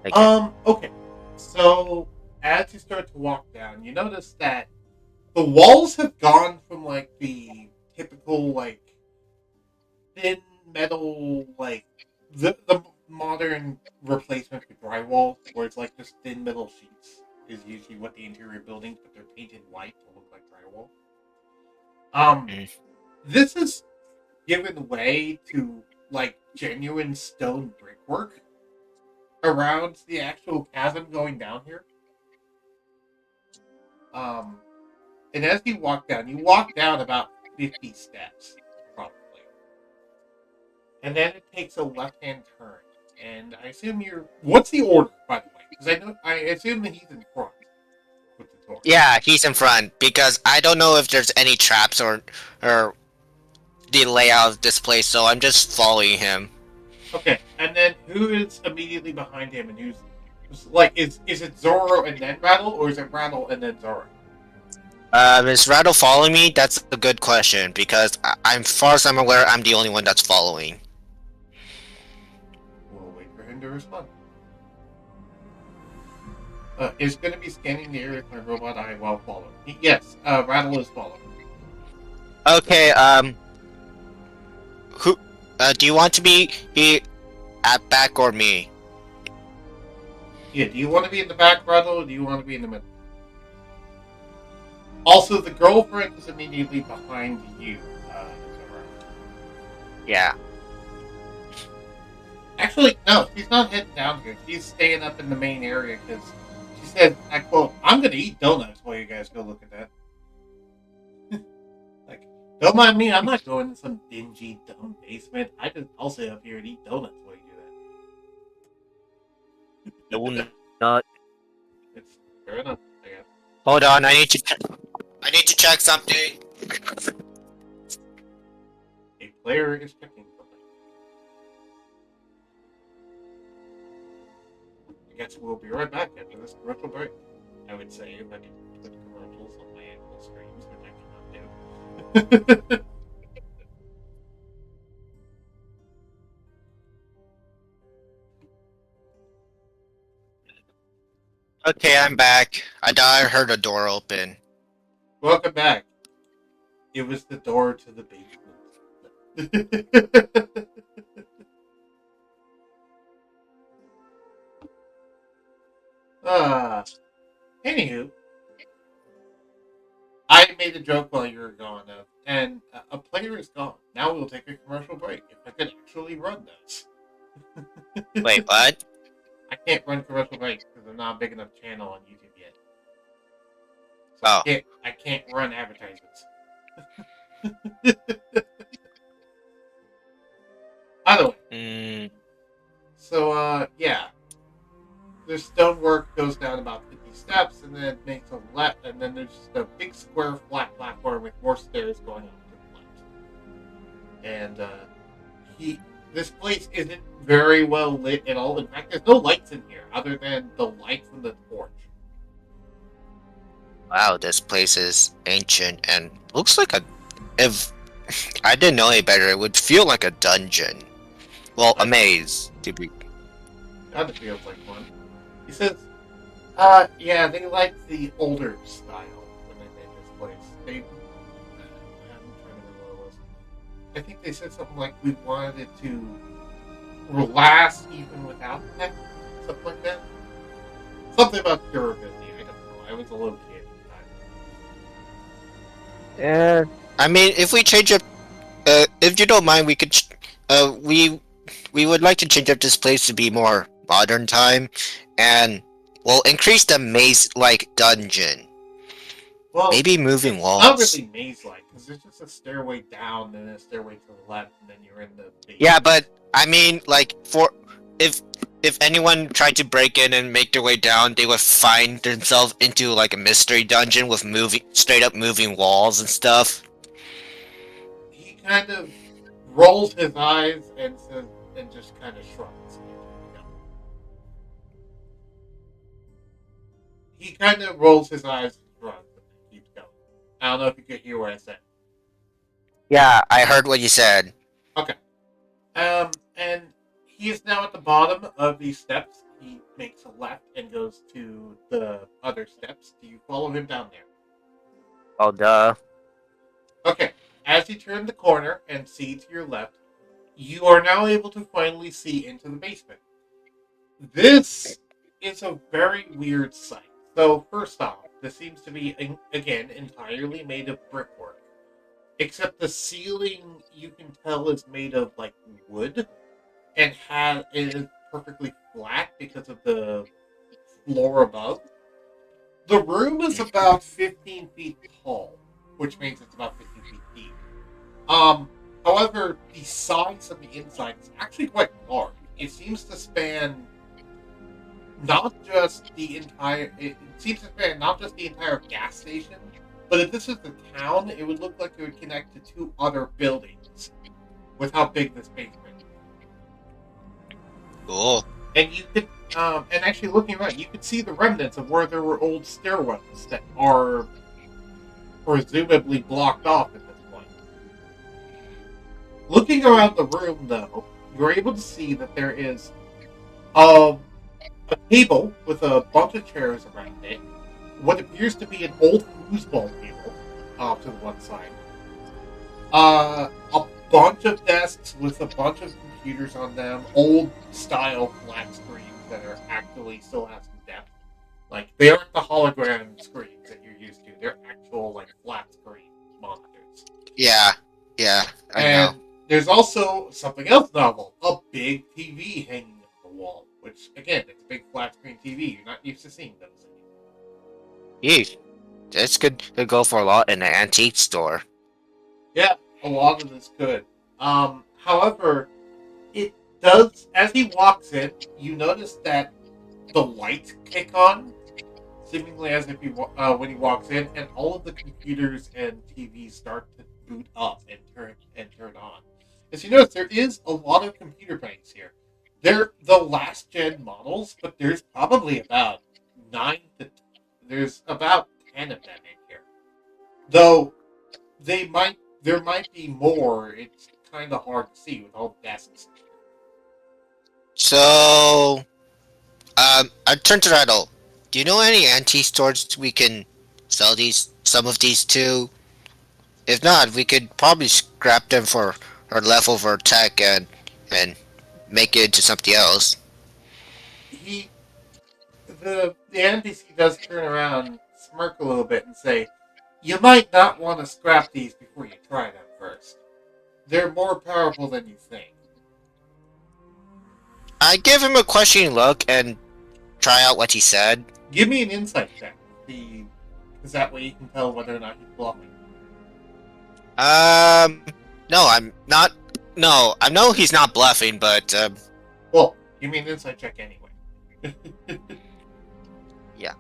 okay. Okay. So as you start to walk down, you notice that the walls have gone from like the typical like thin metal like the modern replacement for drywall, where it's like just thin metal sheets is usually what the interior buildings, but they're painted white to look like drywall. Um, Mm. this has given way to like genuine stone brickwork around the actual chasm going down here. Um, and as you walk down about 50 steps, probably. And then it takes a left hand turn. And I assume you're. What's the order, by the way? Because I assume that he's in front with the torch. Yeah, he's in front because I don't know if there's any traps or the layout of this place, so I'm just following him. Okay, and then who is immediately behind him and who's like is it Zoro and then Rattle, or is it Rattle and then Zoro? Is Rattle following me? That's a good question because I'm far as I'm aware, I'm the only one that's following. We'll wait for him to respond. Is going to be scanning the area with my robot eye while following. Yes, Rattle is following. Okay. Who? Do you want to be at back or me? Yeah, do you want to be in the back, Rattle, or do you want to be in the middle? Also, the girlfriend is immediately behind you, Zoro. Yeah. Actually, no, she's not heading down here. She's staying up in the main area because she said, I quote, I'm going to eat donuts while you guys go look at that. Like, don't mind me, I'm not going to some dingy, dumb basement. I'll stay up here and eat donuts while you do No, that. not. It's fair enough, I guess. Hold on. I need to check something. A player is checking something. I guess we'll be right back after this commercial break. I would say if I could put commercials on my actual streams, which I cannot do. Okay, I'm back. I thought I heard a door open. Welcome back. It was the door to the basement. uh, Anywho, I made a joke while you were gone, and a player is gone. Now we'll take a commercial break. If I could actually run this. Wait, what? I can't run commercial breaks because I'm not a big enough channel on YouTube yet. So Oh. I can't run advertisements. Either way. So yeah. The stonework goes down about 50 steps and then makes a left, and then there's just a big square flat platform with more stairs going up to the left. And this place isn't very well lit at all. In fact, there's no lights in here other than the light from the torch. Wow, this place is ancient and looks like a. If I didn't know any better, it would feel like a dungeon. Well, a maze to be. Kind of feels like one. He says, yeah, they like the older style when they made this place. I'm trying to remember what it was. I think they said something like we wanted it to last even without tech, something like that. Something about durability. I don't know. I was a little kid at the time. Yeah. I mean, if we change up, if you don't mind, we could, we would like to change up this place to be more modern time, and well, increase the maze-like dungeon. Well, maybe moving it's walls. not really maze-like because there's just a stairway down and a stairway to the left, and then you're in the basement. Yeah, but I mean, like for if anyone tried to break in and make their way down, they would find themselves into like a mystery dungeon with straight up moving walls and stuff. He kind of rolls his eyes and says, and just kind of shrugs. He kind of rolls his eyes and shrugs and keeps going. I don't know if you could hear what I said. Yeah, I heard what you said. Okay. And he is now at the bottom of these steps. He makes a left and goes to the other steps. Do you follow him down there? Oh, duh. Okay. As you turn the corner and see to your left, you are now able to finally see into the basement. This is a very weird sight. So, first off, this seems to be, again, entirely made of brickwork. Except the ceiling, you can tell, is made of, like, wood. And is perfectly flat because of the floor above. The room is about 15 feet tall, which means it's about 15 feet deep. However, the size of the inside is actually quite large. It seems to span not just the entire. It seems to span not just the entire gas station, but if this is the town, it would look like it would connect to two other buildings with how big this basement is. Cool. And you could, and actually looking around, you could see the remnants of where there were old stairwells that are presumably blocked off at this point. Looking around the room, though, you're able to see that there is a table with a bunch of chairs around it. What appears to be an old foosball table off to the one side. A bunch of desks with a bunch of computers on them, old style flat screens that are actually still have some depth. Like, they aren't the hologram screens that you're used to. They're actual, like, flat screen monitors. Yeah, I know. There's also something else novel, a big TV hanging on the wall, which, again, it's a big flat screen TV. You're not used to seeing those anymore. Yeesh. This could go for a lot in an antique store. Yeah, a lot of this could. However, it does, as he walks in, you notice that the lights kick on, seemingly as if when he walks in, and all of the computers and TVs start to boot up and turn on. As you notice, there is a lot of computer banks here. They're the last gen models, but there's probably about 10 of them in here. Though there might be more. It's kind of hard to see with all the desks. So, I turn to Rattle. Do you know any antique stores we can sell some of these to? If not, we could probably scrap them for our leftover tech and make it into something else. He the NPC does turn around, smirk a little bit, and say, "You might not want to scrap these before you try them first. They're more powerful than you think." I give him a questioning look and try out what he said. Give me an insight check, because that way you can tell whether or not he's bluffing. Um, no, I'm not. No, I know he's not bluffing, but Well, give me an insight check anyway. yeah.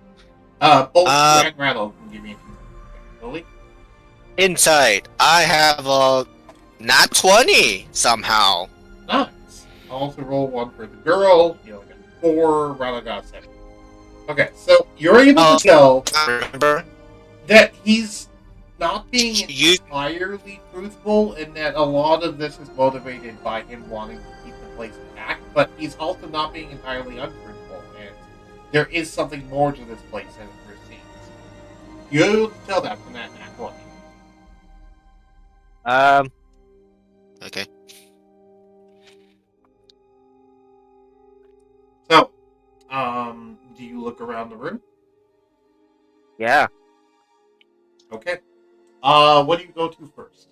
Both you Um, and Rattle can give me an insight check. Lily? Insight. I have a not 20 somehow. Nice. I'll also roll one for the girl. You got 4, Rattle got 7. Okay, so you're able to tell Remember? that he's not being You entirely truthful and that a lot of this is motivated by him wanting to keep the place intact, but he's also not being entirely untruthful, and there is something more to this place than it first seems. You're able to tell that from that nat 20. um. Okay. So, do you look around the room? Yeah. Okay. What do you go to first?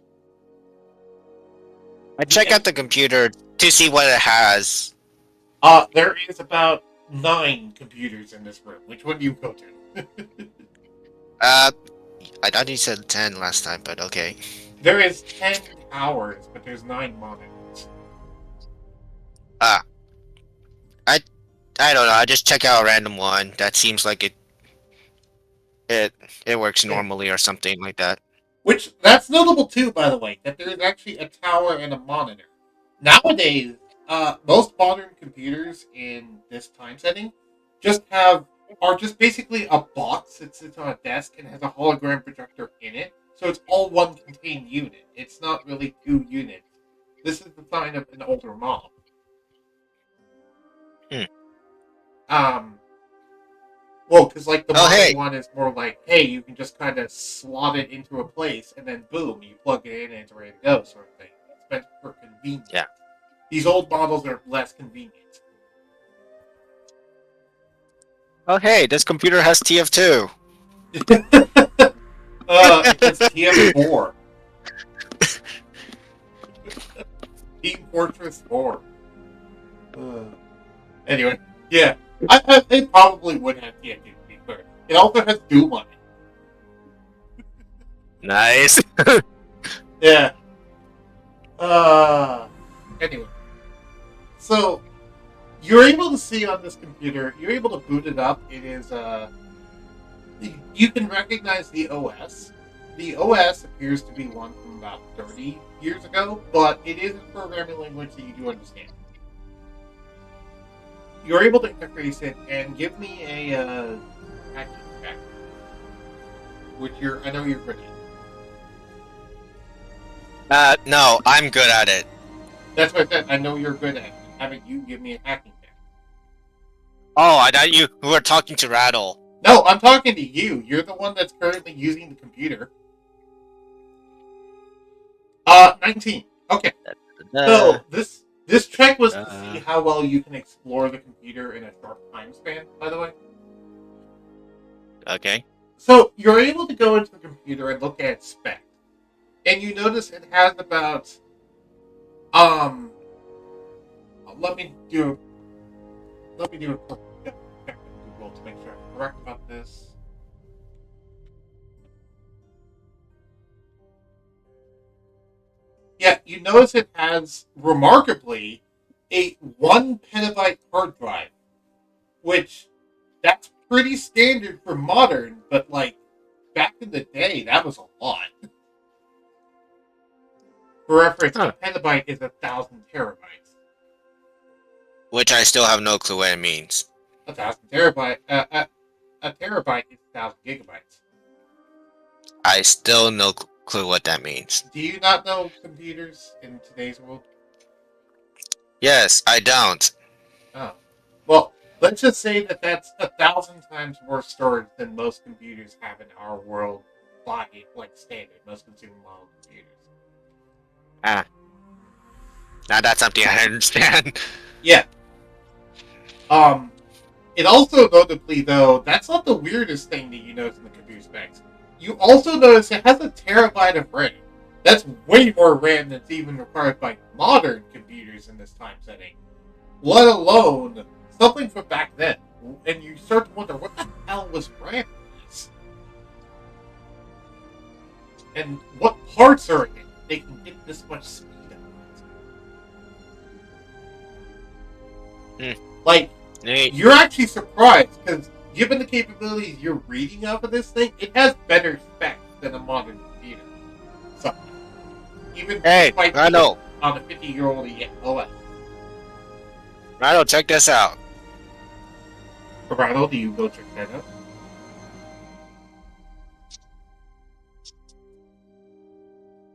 I check out the computer to see what it has. There is about 9 computers in this room. Which one do you go to? Uh, I thought you said 10 last time, but okay. There is 10 towers, but there's 9 monitors. Ah, I I don't know. I just check out a random one that seems like it it works Yeah. normally or something like that. Which, that's notable too, by the way, that there is actually a tower and a monitor. Nowadays, most modern computers in this time setting are just basically a box that sits on a desk and has a hologram projector in it. So it's all one contained unit. It's not really 2 units. This is the sign of an older model. Hmm. Um, Well, because like the Oh modern hey, one is more like, hey, you can just kind of slot it into a place and then boom, you plug it in and it's ready to go, sort of thing. It's meant for convenience. yeah. These old models are less convenient. Oh hey, this computer has TF2. It has TF4, Team Fortress 4. Anyway, yeah, it probably would have TF2 to be fair. It also has Doom on it. Nice. Yeah. Anyway, so you're able to see on this computer. You're able to boot it up. It is you can recognize the OS. The OS appears to be one from about 30 years ago, but it is a programming language that you do understand. You're able to interface it and give me a hacking check, which I know you're good at. No, I'm good at it. That's what I said. I know you're good at it. Having you give me a hacking check. Oh, I thought you were talking to Rattle. No, I'm talking to you. You're the one that's currently using the computer. 19. Okay. So this check was to see how well you can explore the computer in a short time span, by the way. Okay. So you're able to go into the computer and look at its spec. And you notice it has about let me do a quick check in Google to make sure I'm correct about this. Yeah, you notice it has, remarkably, a 1 petabyte hard drive, which that's pretty standard for modern, but like back in the day, that was a lot. For reference, Huh. a petabyte is 1,000 terabytes. Which I still have no clue what it means. 1,000 terabyte, a terabyte is 1,000 gigabytes. I still no clue what that means. Do you not know computers in today's world? Yes, I don't. Oh, well, let's just say that that's 1,000 times more storage than most computers have in our world by like standard most consumer model computers. Ah, now that's something I understand. Yeah. Um. It also notably though that's not the weirdest thing that you notice in the computer specs. You also notice it has a terabyte of RAM. That's way more RAM than's even required by modern computers in this time setting. Let alone something from back then. And you start to wonder what the hell was RAM in this? And what parts are in it they can get this much speed out of it? Hmm. Like, Neat. you're actually surprised because given the capabilities you're reading off of this thing, it has better specs than a modern computer. So, even Hey, despite being Randall, on a 50-year-old OS. Randall, check this out. Corrado, do you go check that out?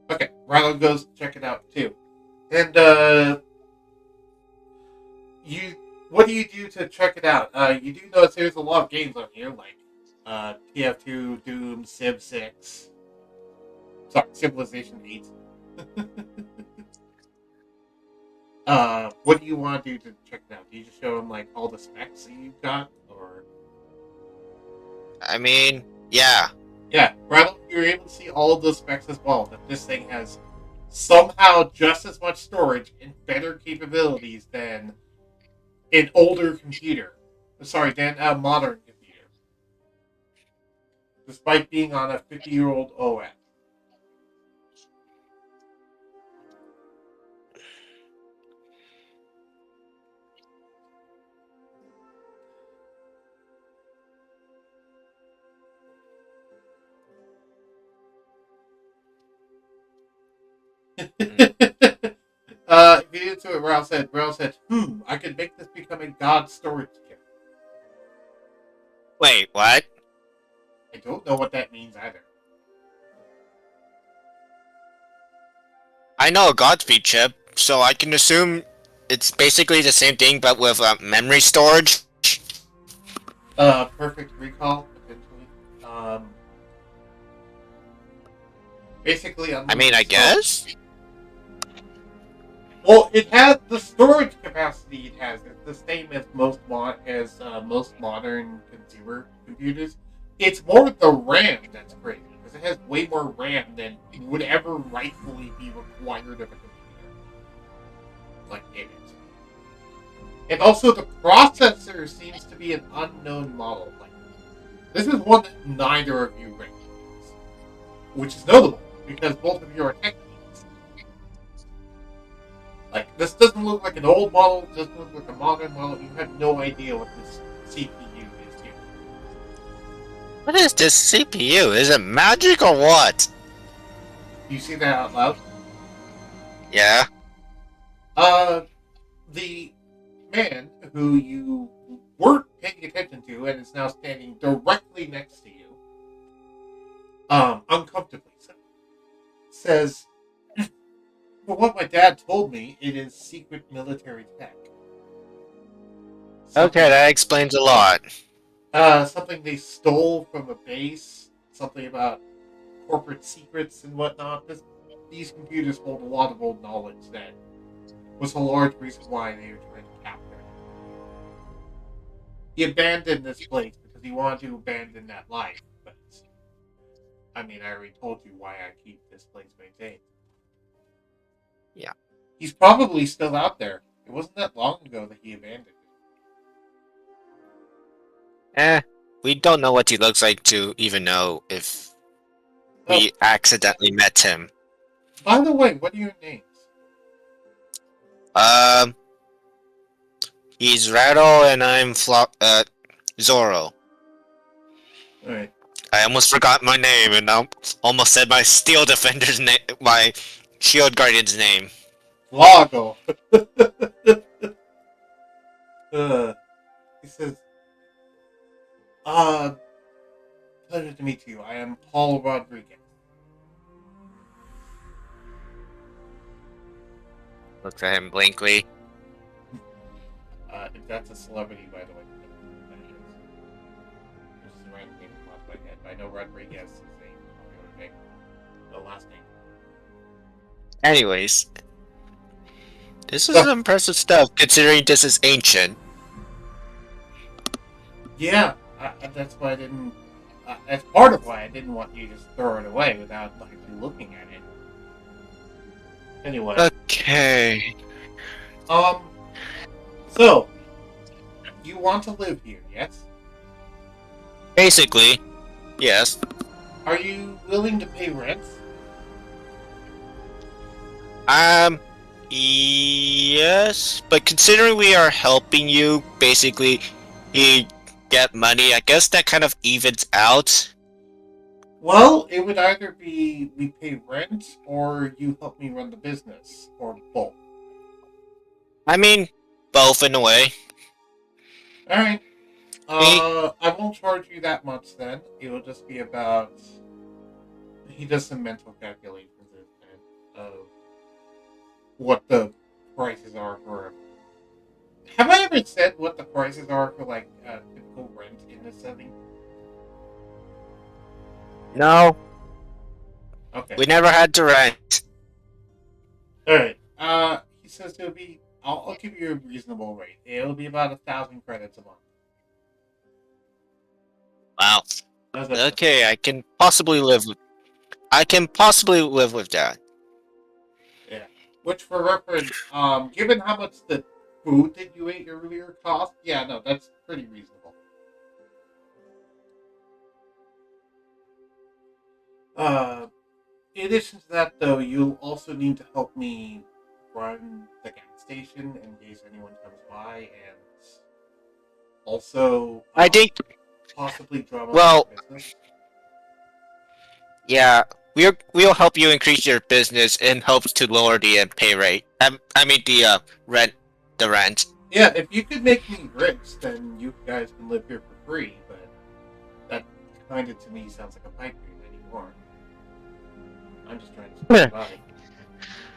Okay, Rilo goes check it out too. And you, what do you do to check it out? You do notice there's a lot of games on here, like TF2, Doom, Civ 6. Sorry, Civilization 8. What do you want to do to check it out? Do you just show them like all the specs that you've got, or? I mean, yeah. Yeah, Rilo, you're able to see all of those specs as well. That this thing has somehow just as much storage and better capabilities than an older computer. Sorry, than a modern computer. Despite being on a 50-year-old OS. Hmm. If you get into it, Rao said, I could make this become a god storage chip. Wait, what? I don't know what that means either. I know a Godspeed chip, so I can assume it's basically the same thing, but with memory storage. Perfect recall, potentially. Um, Basically, I mean, I unlimited guess. storage. Well, it has the storage capacity. It has it's the same as most modern consumer computers. It's more the RAM that's crazy because it has way more RAM than would ever rightfully be required of a computer like it is. And also, the processor seems to be an unknown model. Like this is one that neither of you recognize, which is notable because both of you are tech geeks. Like, this doesn't look like an old model, it doesn't look like a modern model. You have no idea what this CPU is doing. What is this CPU? Is it magic or what? Do you see that out loud? Yeah. Uh, the man who you weren't paying attention to and is now standing directly next to you, uncomfortably so, says, "For what my dad told me, it is secret military tech. Okay, Something that explains a lot. something they stole from a base, something about corporate secrets and whatnot. These computers hold a lot of old knowledge that was a large reason why they were trying to capture it. He abandoned this place because he wanted to abandon that life. But I mean, I already told you why I keep this place maintained. Yeah. He's probably still out there. It wasn't that long ago that he abandoned it. We don't know what he looks like to even know if Oh, we accidentally met him. by the way, what are your names? Um, he's Rattle and I'm Zoro. All right, I almost forgot my name and I almost said my Steel Defender's name, my Shield Guardian's name. Lago. uh, he says, "Uh, pleasure to meet you. I am Paul Rodriguez." Looks at him blankly. If that's a celebrity, by the way, that is. This is a random name that popped in my head. I know Rodriguez is a popular name. The last name. Anyways, this is So, impressive stuff considering this is ancient. yeah, that's why I didn't. That's part of why I didn't want you to just throw it away without actually looking at it. Anyway, Okay. um, so you want to live here, yes? Basically, yes. Are you willing to pay rent? Um, yes, but considering we are helping you, basically, you get money. I guess that kind of evens out. Well, it would either be we pay rent or you help me run the business, or both. I mean, both in a way. All right. Me, I won't charge you that much then. It will just be about. He does some mental calculations of what the prices are for. Have I ever said what the prices are for like typical rent in this setting? no, Okay. we never had to rent. All right. He says it'll be. I'll give you a reasonable rate. It'll be about 1,000 credits a month. Wow. How's that sound? Okay, I can possibly live. I can possibly live with that. Yeah. Which, for reference, given how much the food that you ate earlier cost, yeah, no, that's pretty reasonable. Uh, in addition to that, though, you'll also need to help me run the gas station in case anyone comes by, and also I think. possibly drum up Well, some business. yeah, we'll help you increase your business in hopes to lower the pay rate. I mean the rent, the rent. Yeah, if you could make me rich, then you guys can live here for free, but that kind of, to me, sounds like a pipe dream anymore. I'm just trying to survive.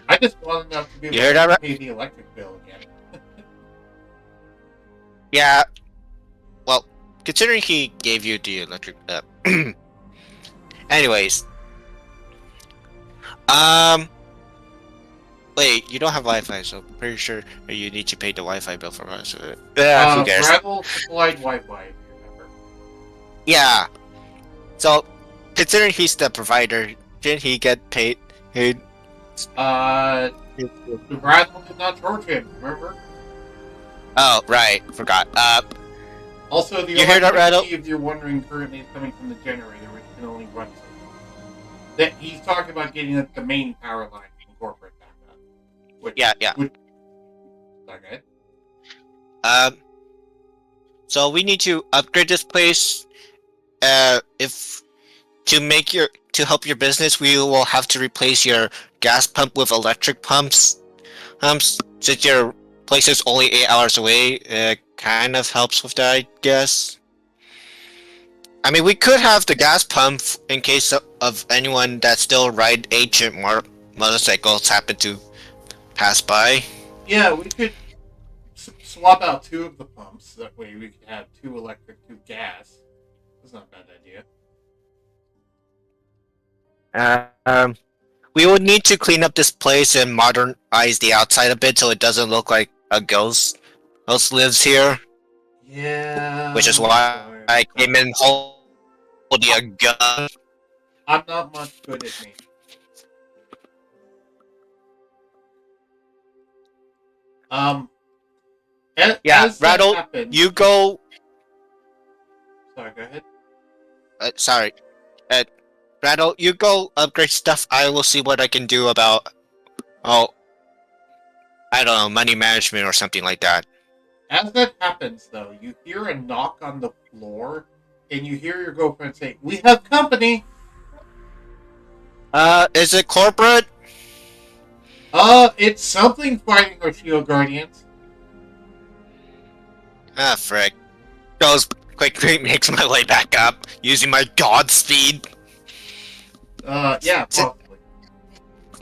I just want enough to be You able heard that to right? pay the electric bill again. Yeah. Well, considering he gave you the electric. Anyways, um, wait, you don't have Wi-Fi, so I'm pretty sure you need to pay the Wi-Fi bill for us. Yeah, who cares? Bravo supplied Wi-Fi, if you remember. Yeah. So, considering he's the provider, didn't he get paid? The Bravo did not charge him, remember? Oh, right, forgot. Also, the You hear that, Rattle? electricity, if you're wondering, currently is coming from the generator, which can only run so long. That he's talking about getting the main power line from corporate back up. Which, Yeah. okay. Um, so we need to upgrade this place. If to help your business, we will have to replace your gas pump with electric pumps. Since your place is only 8 hours away, it kind of helps with that, I guess. I mean, we could have the gas pump in case of anyone that still ride ancient motorcycles happen to pass by. Yeah, we could swap out 2 of the pumps. That way we could have 2 electric, 2 gas. That's not a bad idea. We would need to clean up this place and modernize the outside a bit so it doesn't look like a ghost lives here. Yeah. Which is why I came in holding a gun. I'm not much good at me. As that Rattle, happens, you go. Sorry, go ahead. Sorry. Rattle, you go upgrade stuff. I will see what I can do about. Oh, I don't know, money management or something like that. As that happens, though, you hear a knock on the floor, and you hear your girlfriend say, "We have company." Is it corporate? It's something fighting our shield guardians. Ah, frick. Goes quickly, makes my way back up using my god speed. Yeah, possibly.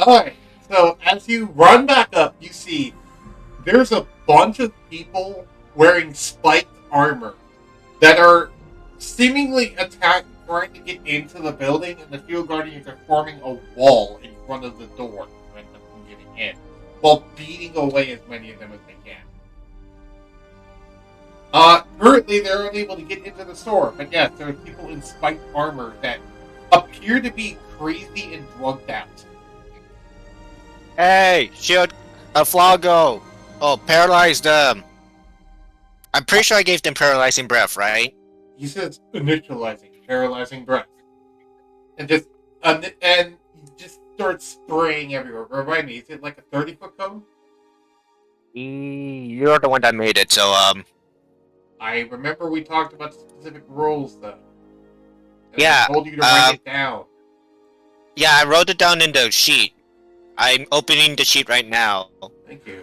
Alright, so as you run back up, you see there's a bunch of people wearing spiked armor that are seemingly trying to get into the building, and the Shield Guardians are forming a wall in front of the door to prevent them from getting in, while beating away as many of them as they can. Currently, they're unable to get into the store, but yes, there are people in spiked armor that appear to be crazy and drugged out. Hey, shield, a Flago. Oh, paralyze them. I'm pretty sure I gave them paralyzing breath, right? He says initializing, paralyzing breath, and just starts spraying everywhere. Remind me, is it like a 30-foot cone? You're the one that made it, so I remember we talked about specific rules, though. And yeah. I told you to write it down. Yeah, I wrote it down in the sheet. I'm opening the sheet right now. Thank you.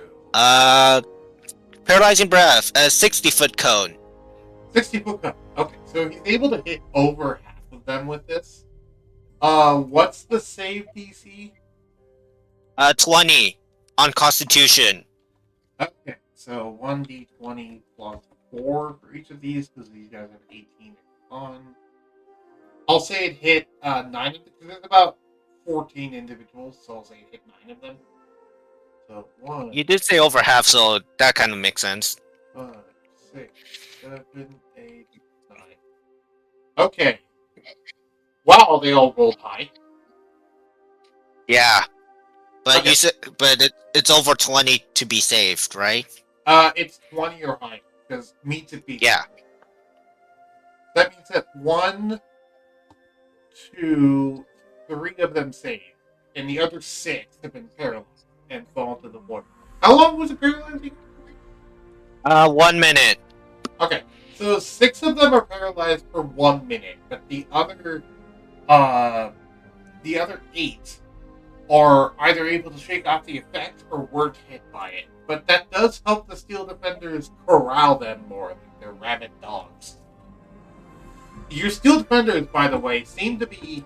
Paralyzing breath, a 60-foot cone. 60-foot cone. Okay, so he's able to hit over half of them with this. What's the save DC? 20 on Constitution. Okay, so 1d20 plus 4 for each of these, because these guys have 18 on. I'll say it hit 9 of them, because there's about 14 individuals, so I'll say it hit 9 of them. So 1, You did say over half, so that kind of makes sense. 5, 6, 7, 8, 9. Okay. Wow, they all rolled high. Yeah, but Okay. you said, it's over 20 to be saved, right? It's 20 or higher, because meets it beats. Yeah. That means that 1, 2, 3 of them saved, and the other 6 have been paralyzed and fall to the water. How long was it paralyzing? 1 minute. Okay, so 6 of them are paralyzed for 1 minute, but the other 8 are either able to shake off the effect or weren't hit by it. But that does help the Steel Defenders corral them more, like they're rabid dogs. Your Steel Defenders, by the way, seem to be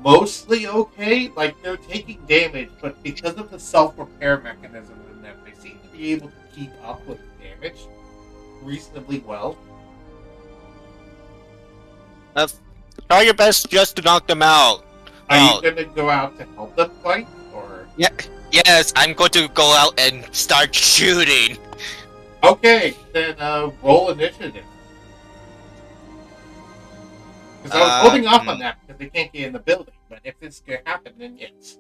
mostly okay. Like, they're taking damage, but because of the self-repair mechanism in them, they seem to be able to keep up with the damage reasonably well. Try your best just to knock them out. Are you going to go out to help them fight, or? Yeah. Yes, I'm going to go out and start shooting. Okay, then roll initiative. Because I was holding off on that because they can't get in the building. But if this could happen, then yes.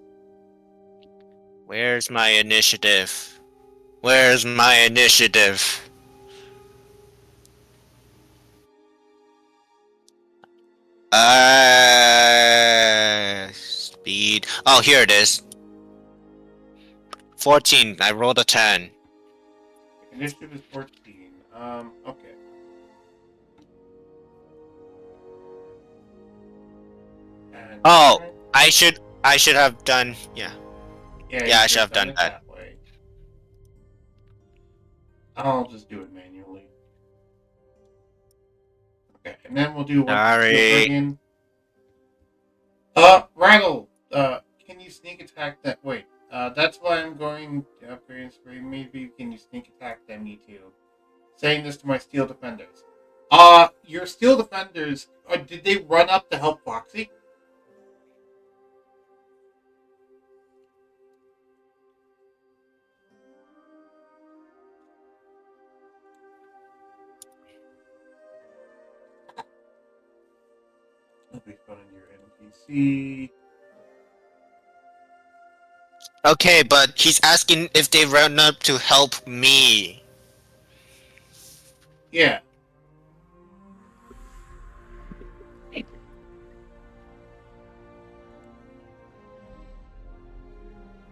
Where's my initiative? Where's my initiative? Speed. Oh, here it is. 14. I rolled a 10. Initiative is 14. Okay. And Oh, I should have done. Yeah, I should have done that. Way. I'll just do it manually. Okay, and then we'll do one. Sorry. Rattle. Can you sneak attack that? Wait. That's why I'm going to upgrade spray. Maybe can you sneak attack them? Me too. Saying this to my Steel Defenders. Your Steel Defenders. Did they run up to help Foxy? Let me find your NPC. Okay, but he's asking if they run up to help me. Yeah.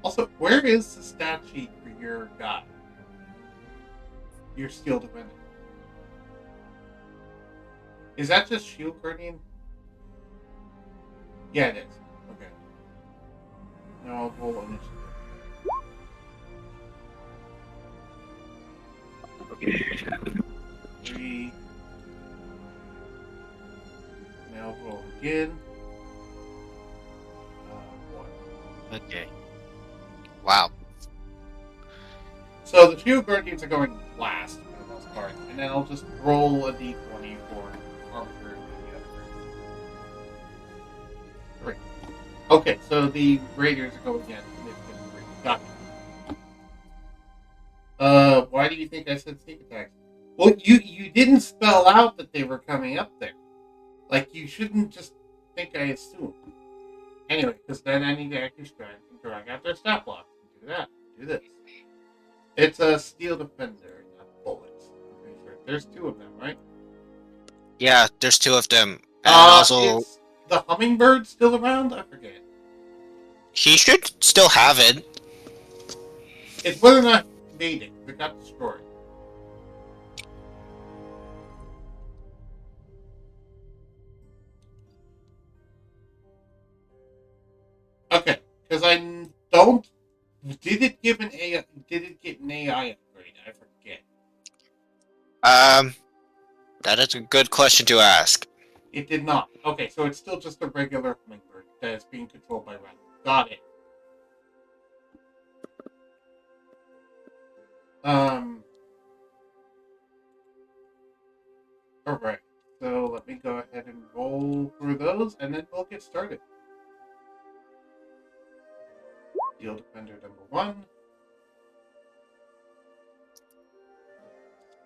Also, where is the stat sheet for your guy? Your Steel Defender. Is that just Shield Guardian? Yeah, it is. Okay. Now I'll roll initiative. Okay. 3. Now roll again. 1. Okay. Wow. So the Shield Guardians are going last for the most part, and then I'll just roll a d20 for arbitrary. Okay, so the raiders are going at significant rate. Gotcha. Why do you think I said sneak attacks? Well, you didn't spell out that they were coming up there. Like, you shouldn't just think I assumed. Anyway, because then I need to actually drag out their stat block. Do that. Do this. It's a steel defender, not bullets. I'm pretty sure. There's two of them, right? Yeah, there's two of them, and also Is the hummingbird still around? I forget. he should still have it. It's whether or not he made it. It got destroyed. Okay, because I don't. Did it give an AI? Did it get an AI upgrade? I forget. Um, that is a good question to ask. It did not. Okay, so it's still just a regular hummingbird that is being controlled by Ren. Got it. Um. All right. So let me go ahead and roll through those, and then we'll get started. Steel defender number one.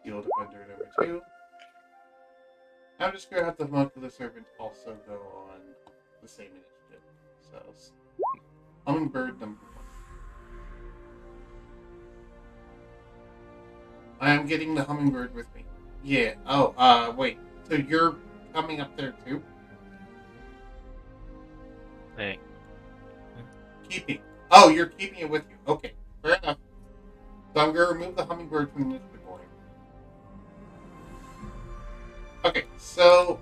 Steel defender number two. I'm just gonna have the homuncular servant also go on the same initiative. So hummingbird number one. I am getting the hummingbird with me. Yeah. Oh, wait. So you're coming up there too? Hey. Keeping. Oh, you're keeping it with you. Okay. Fair enough. So I'm gonna remove the hummingbird from the initiative order. Okay, so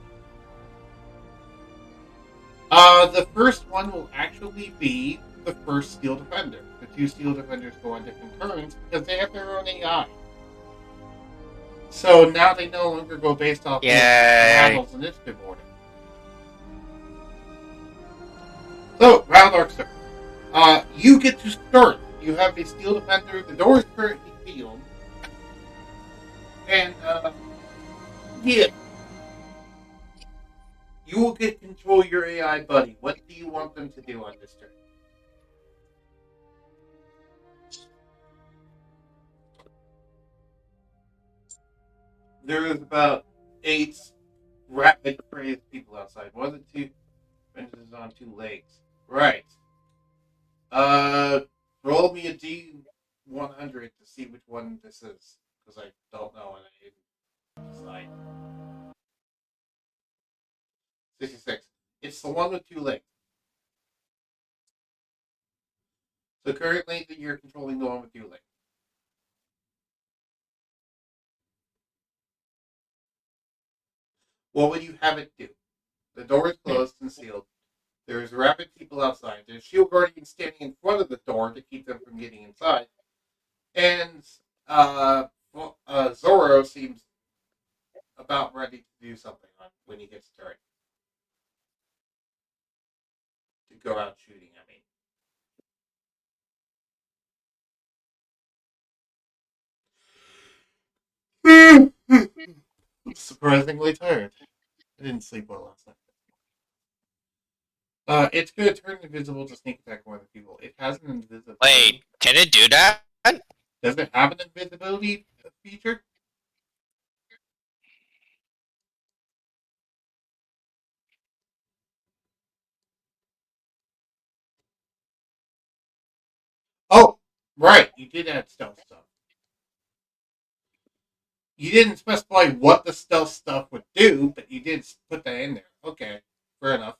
the first one will actually be the first steel defender. The two steel defenders go on different turns because they have their own AI. So now they no longer go based off of Yay! Randall's initiative order. So, Randall, you get to start. You have a steel defender. The door is currently sealed. And, yeah. You will get control of your AI buddy. What do you want them to do on this turn? There is about 8 rapid crazed people outside. One of the two is on 2 legs. Right. Uh, roll me a D100 to see which one this is. Because I don't know and I didn't decide. 66. It's the one with 2 legs. So currently you're controlling the one with 2 legs. What would you have it do? The door is closed and sealed. There's rapid people outside. There's shield guardians standing in front of the door to keep them from getting inside. And Zoro seems about ready to do something when he gets turned. To go out shooting, I mean. Surprisingly tired. I didn't sleep well last night. It's going to turn invisible to sneak attack one of the people. It has an Wait, invisibility. can it do that? Does it have an invisibility feature? Oh, right. You did add stealth stuff. You didn't specify what the stealth stuff would do, but you did put that in there. Okay, fair enough.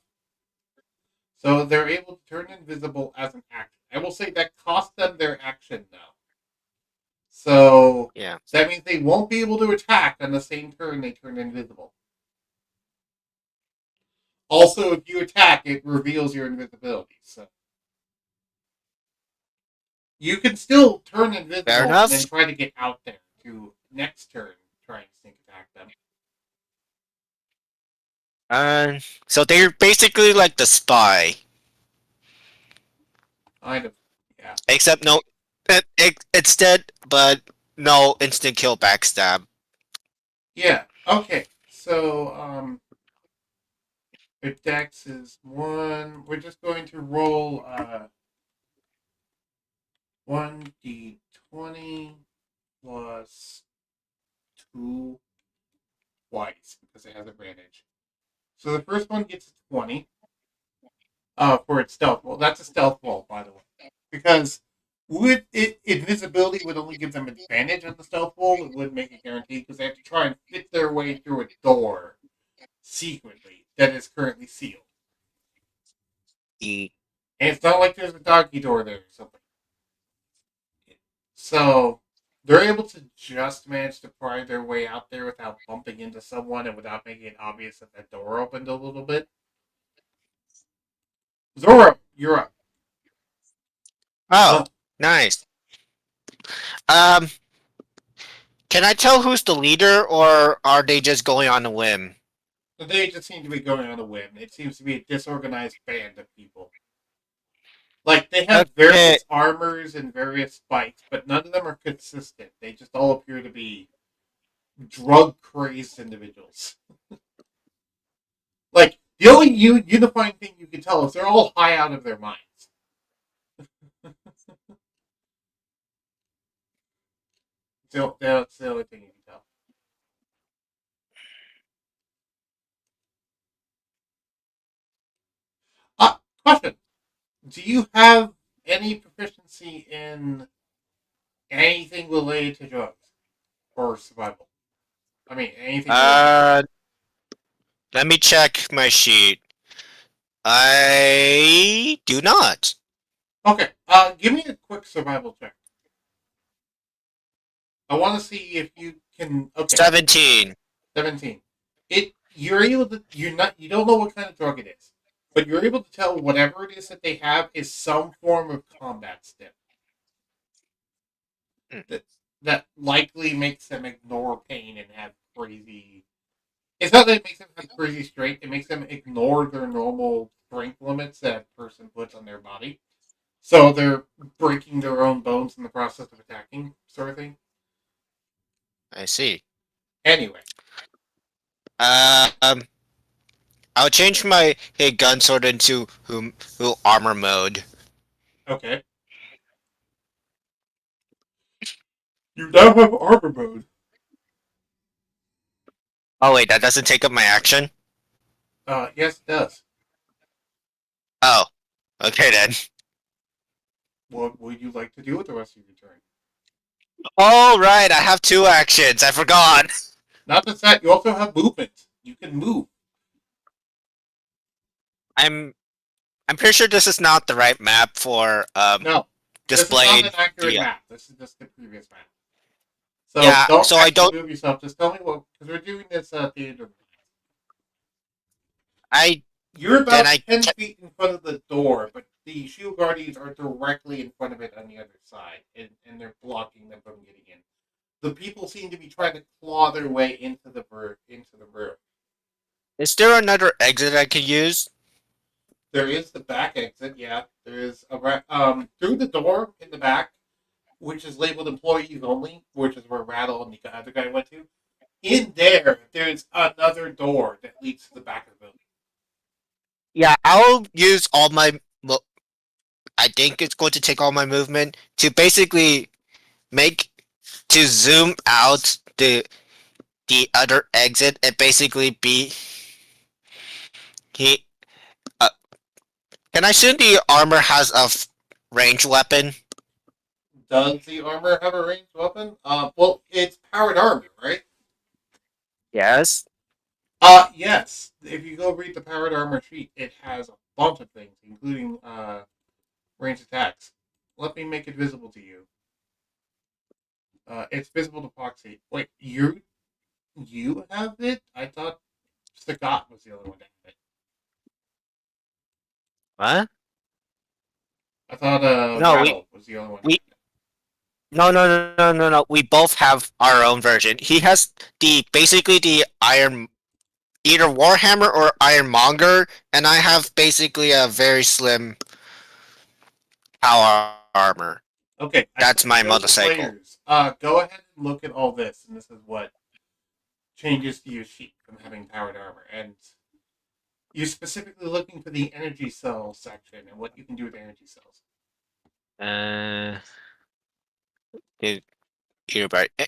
So they're able to turn invisible as an action. I will say that cost them their action now. So Yeah. that means they won't be able to attack on the same turn they turn invisible. Also, if you attack, it reveals your invisibility. So you can still turn Fair invisible and then enough. try to get out there to next turn try and sneak attack them. So they're basically like the spy, Kind of. Yeah. except no, instead, but no instant kill backstab. Yeah. Okay. So Their dex is 1. We're just going to roll 1d20 plus 2 twice because it has advantage. So the first one gets a 20 for its stealth roll. That's a stealth roll, by the way. Because would it invisibility would only give them advantage on the stealth roll, it wouldn't make it guaranteed because they have to try and fit their way through a door secretly that is currently sealed. E- And it's not like there's a doggy door there or something. So they're able to just manage to pry their way out there without bumping into someone and without making it obvious that that door opened a little bit. Zoro, you're up. Oh, nice. Um, can I tell who's the leader, or are they just going on a whim? They just seem to be going on a whim. It seems to be a disorganized band of people. Like, they have Okay, various armors and various spikes, but none of them are consistent. They just all appear to be drug crazed individuals. Like, the only unifying thing you can tell is they're all high out of their minds. So that's the only thing you can tell. Question. Do you have any proficiency in anything related to drugs or survival? I mean, anything related to drugs. uh, let me check my sheet. I do not. Okay, give me a quick survival check. I want to see if you can. Okay, 17. 17. You're able to. You don't know what kind of drug it is, but you're able to tell whatever it is that they have is some form of combat stim Hmm, that that likely makes them ignore pain and have crazy. It's not that it makes them have crazy strength. It makes them ignore their normal strength limits that a person puts on their body. So they're breaking their own bones in the process of attacking, sort of thing. I see. Anyway, Um, I'll change my gun sword into who armor mode. okay. You now have armor mode. Oh wait, that doesn't take up my action. Yes, it does. Oh, okay then. What would you like to do with the rest of your turn? All right, I have two actions. I forgot. Not just that, you also have movement. You can move. I'm I'm pretty sure this is not the right map for No, this is not displaying an accurate the. map. This is just the previous map. So Yeah, don't so I actually don't. move yourself. Just tell me what, because we're doing this theater. I You're then about I 10 feet in front of the door, but the shield guardians are directly in front of it on the other side, and they're blocking them from getting in. The people seem to be trying to claw their way into the room. Is there another exit I could use? There is the back exit, yeah. There is through the door in the back, which is labeled employees only, which is where Rattle and the other guy went to. In there's another door that leads to the back of the building. Yeah, I'll use all my. Well, I think it's going to take all my movement to basically make to zoom out the other exit and basically be he. Uh, can I assume the armor has a range weapon? Does the armor have a ranged weapon? Well, it's powered armor, right? Yes. Yes. If you go read the powered armor sheet, it has a bunch of things, including ranged attacks. Let me make it visible to you. It's visible to Foxy. Wait, you have it? I thought Sagat was the only one that had it. What? I thought No, Rattle was the only one that we had it. no. We both have our own version. He has the basically the iron either Warhammer or Ironmonger, and I have basically a very slim power armor. Okay, I That's can't my show the motorcycle. players. Go ahead and look at all this, and this is what changes to your sheet from having powered armor. And You're specifically looking for the energy cell section and what you can do with energy cells. Uh,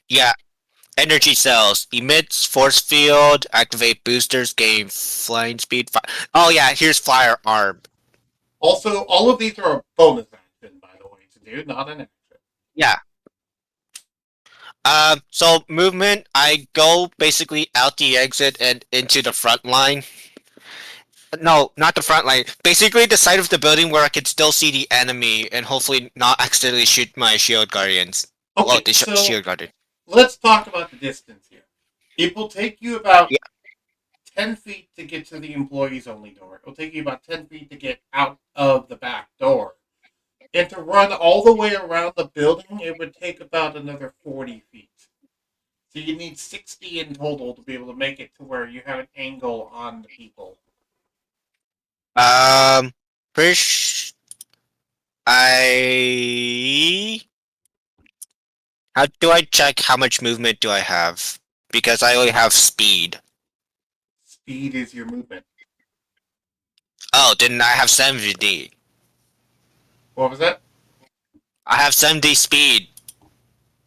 yeah, energy cells emits force field, activate boosters, gain flying speed. Oh yeah, here's firearm. Also, all of these are a bonus action, by the way, to do, not an action. Yeah. So movement, I go basically out the exit and into the front line. No, not the front line. Basically, the side of the building where I can still see the enemy and hopefully not accidentally shoot my shield guardians. Well, Okay, the so shield guardian. let's talk about the distance here. It will take you about Yeah. 10 feet to get to the employees only door. It'll take you about 10 feet to get out of the back door. And to run all the way around the building, it would take about another 40 feet. So you need 60 in total to be able to make it to where you have an angle on the people. Um, Prish, I. How do I check how much movement do I have? Because I only have speed. Speed is your movement. Oh, didn't I have 70? What was that? I have 70 speed.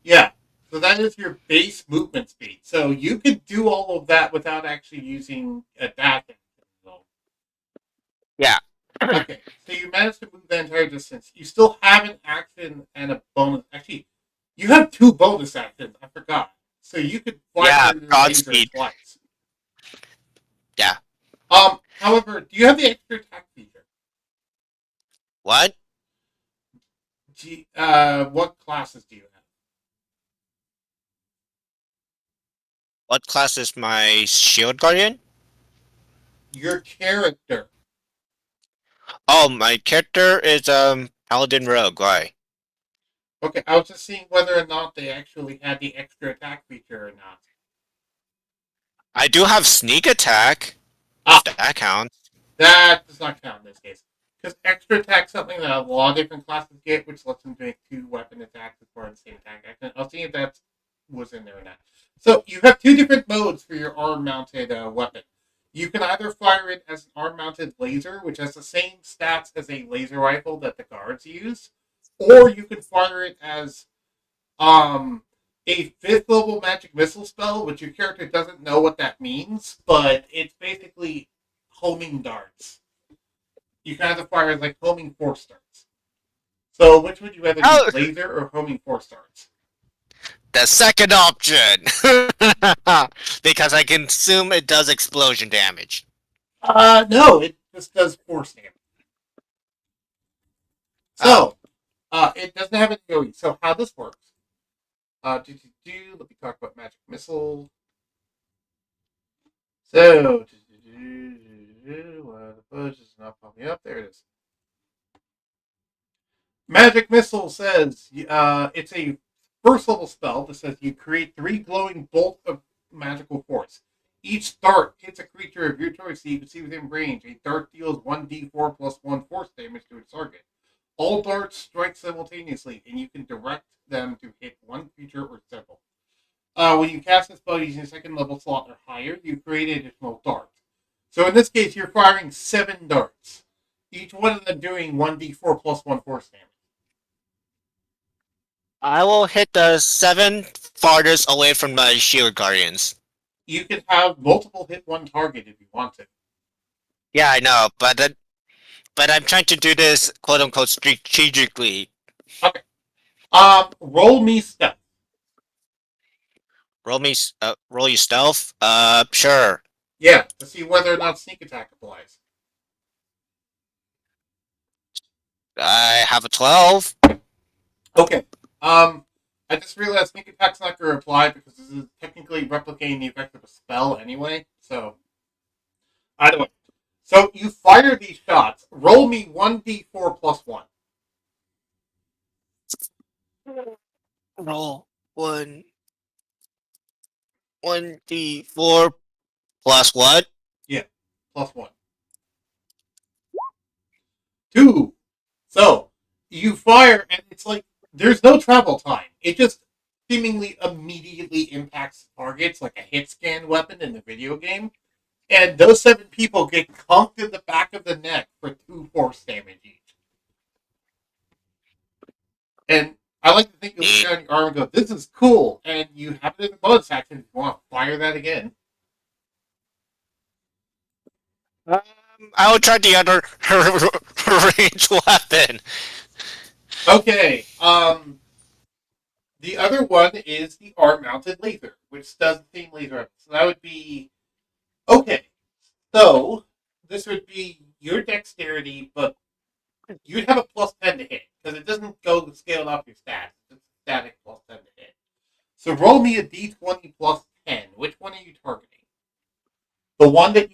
Yeah. So that is your base movement speed. So you could do all of that without actually using a dash action. Yeah. Okay, so you managed to move the entire distance. You still have an action and a bonus. Actually, you have two bonus actions. I forgot. So you could Yeah, fire your laser Godspeed. twice. Yeah. However, do you have the extra attack feature? What? What classes do you have? What class is my shield guardian? Your character. Oh, my character is Paladin Rogue. Why? Okay, I was just seeing whether or not they actually had the extra attack feature or not. I do have sneak attack, if Ah, that counts. that does not count in this case. Because extra attack is something that a lot of different classes get, which lets them make two weapon attacks as part of the same attack action. I'll see if that was in there or not. So you have two different modes for your arm mounted weapon. You can either fire it as an arm mounted laser, which has the same stats as a laser rifle that the guards use, or you can fire it as um, a fifth level magic missile spell, which your character doesn't know what that means, but it's basically homing darts. You can either fire like homing force darts. So which would you rather do, Oh, laser or homing force darts? the second option. Because I can assume it does explosion damage. No, it just does force damage. Oh, So, it doesn't have an AoE. So how this works? Let me talk about magic missile. So, the fudge is not popping up. There it is. Magic Missile says it's a first level spell that says you create three glowing bolts of magical force. Each dart hits a creature of your choice so you can see within range. A dart deals 1d4 plus 1 force damage to its target. All darts strike simultaneously, and you can direct them to hit one creature or several. When you cast this spell using a second level slot or higher, you create an additional dart. So in this case, you're firing 7 darts, each one of them doing 1d4 plus 1 force damage. I will hit the 7 farthest away from my shield guardians. You can have multiple hit one target if you want to. Yeah, I know, but I'm trying to do this quote unquote strategically. Okay. Roll me stealth. Roll your stealth. Sure. Yeah, to see whether or not sneak attack applies. I have a 12. Okay. I just realized sneak attack's not going to apply because this is technically replicating the effect of a spell anyway. So, either way. So you fire these shots. Roll me 1d4 plus 1. Roll one 1d4 plus what? Yeah, plus 1. 2. So you fire, and it's like there's no travel time. It just seemingly immediately impacts targets like a hit scan weapon in the video game. And those 7 people get conked in the back of the neck for 2 force damage each. And I like to think you look Neat. down your arm and go, "This is cool," and you have it in the bonus action if you want to fire that again. Um, I will try the other range weapon. Okay. The other one is the arm-mounted laser, which does the same laser. So that would be okay. So this would be your dexterity, but you'd have a +10 to hit because it doesn't go scaled off your stats. It's static +10 to hit. So roll me a d20 +10. Which one are you targeting? The one that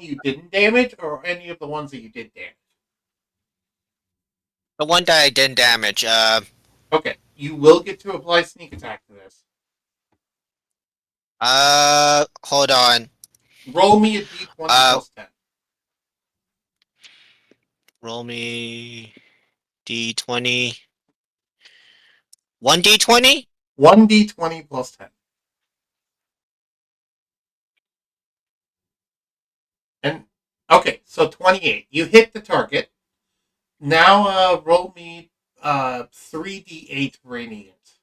you didn't damage, or any of the ones that you did damage? The one that I didn't damage. Okay, you will get to apply sneak attack to this. Hold on. Roll me a d20 Uh, +10. roll me d20. 1d20? 1d20 +10. And okay, so 28. You hit the target. Now roll me 3d8 radiant.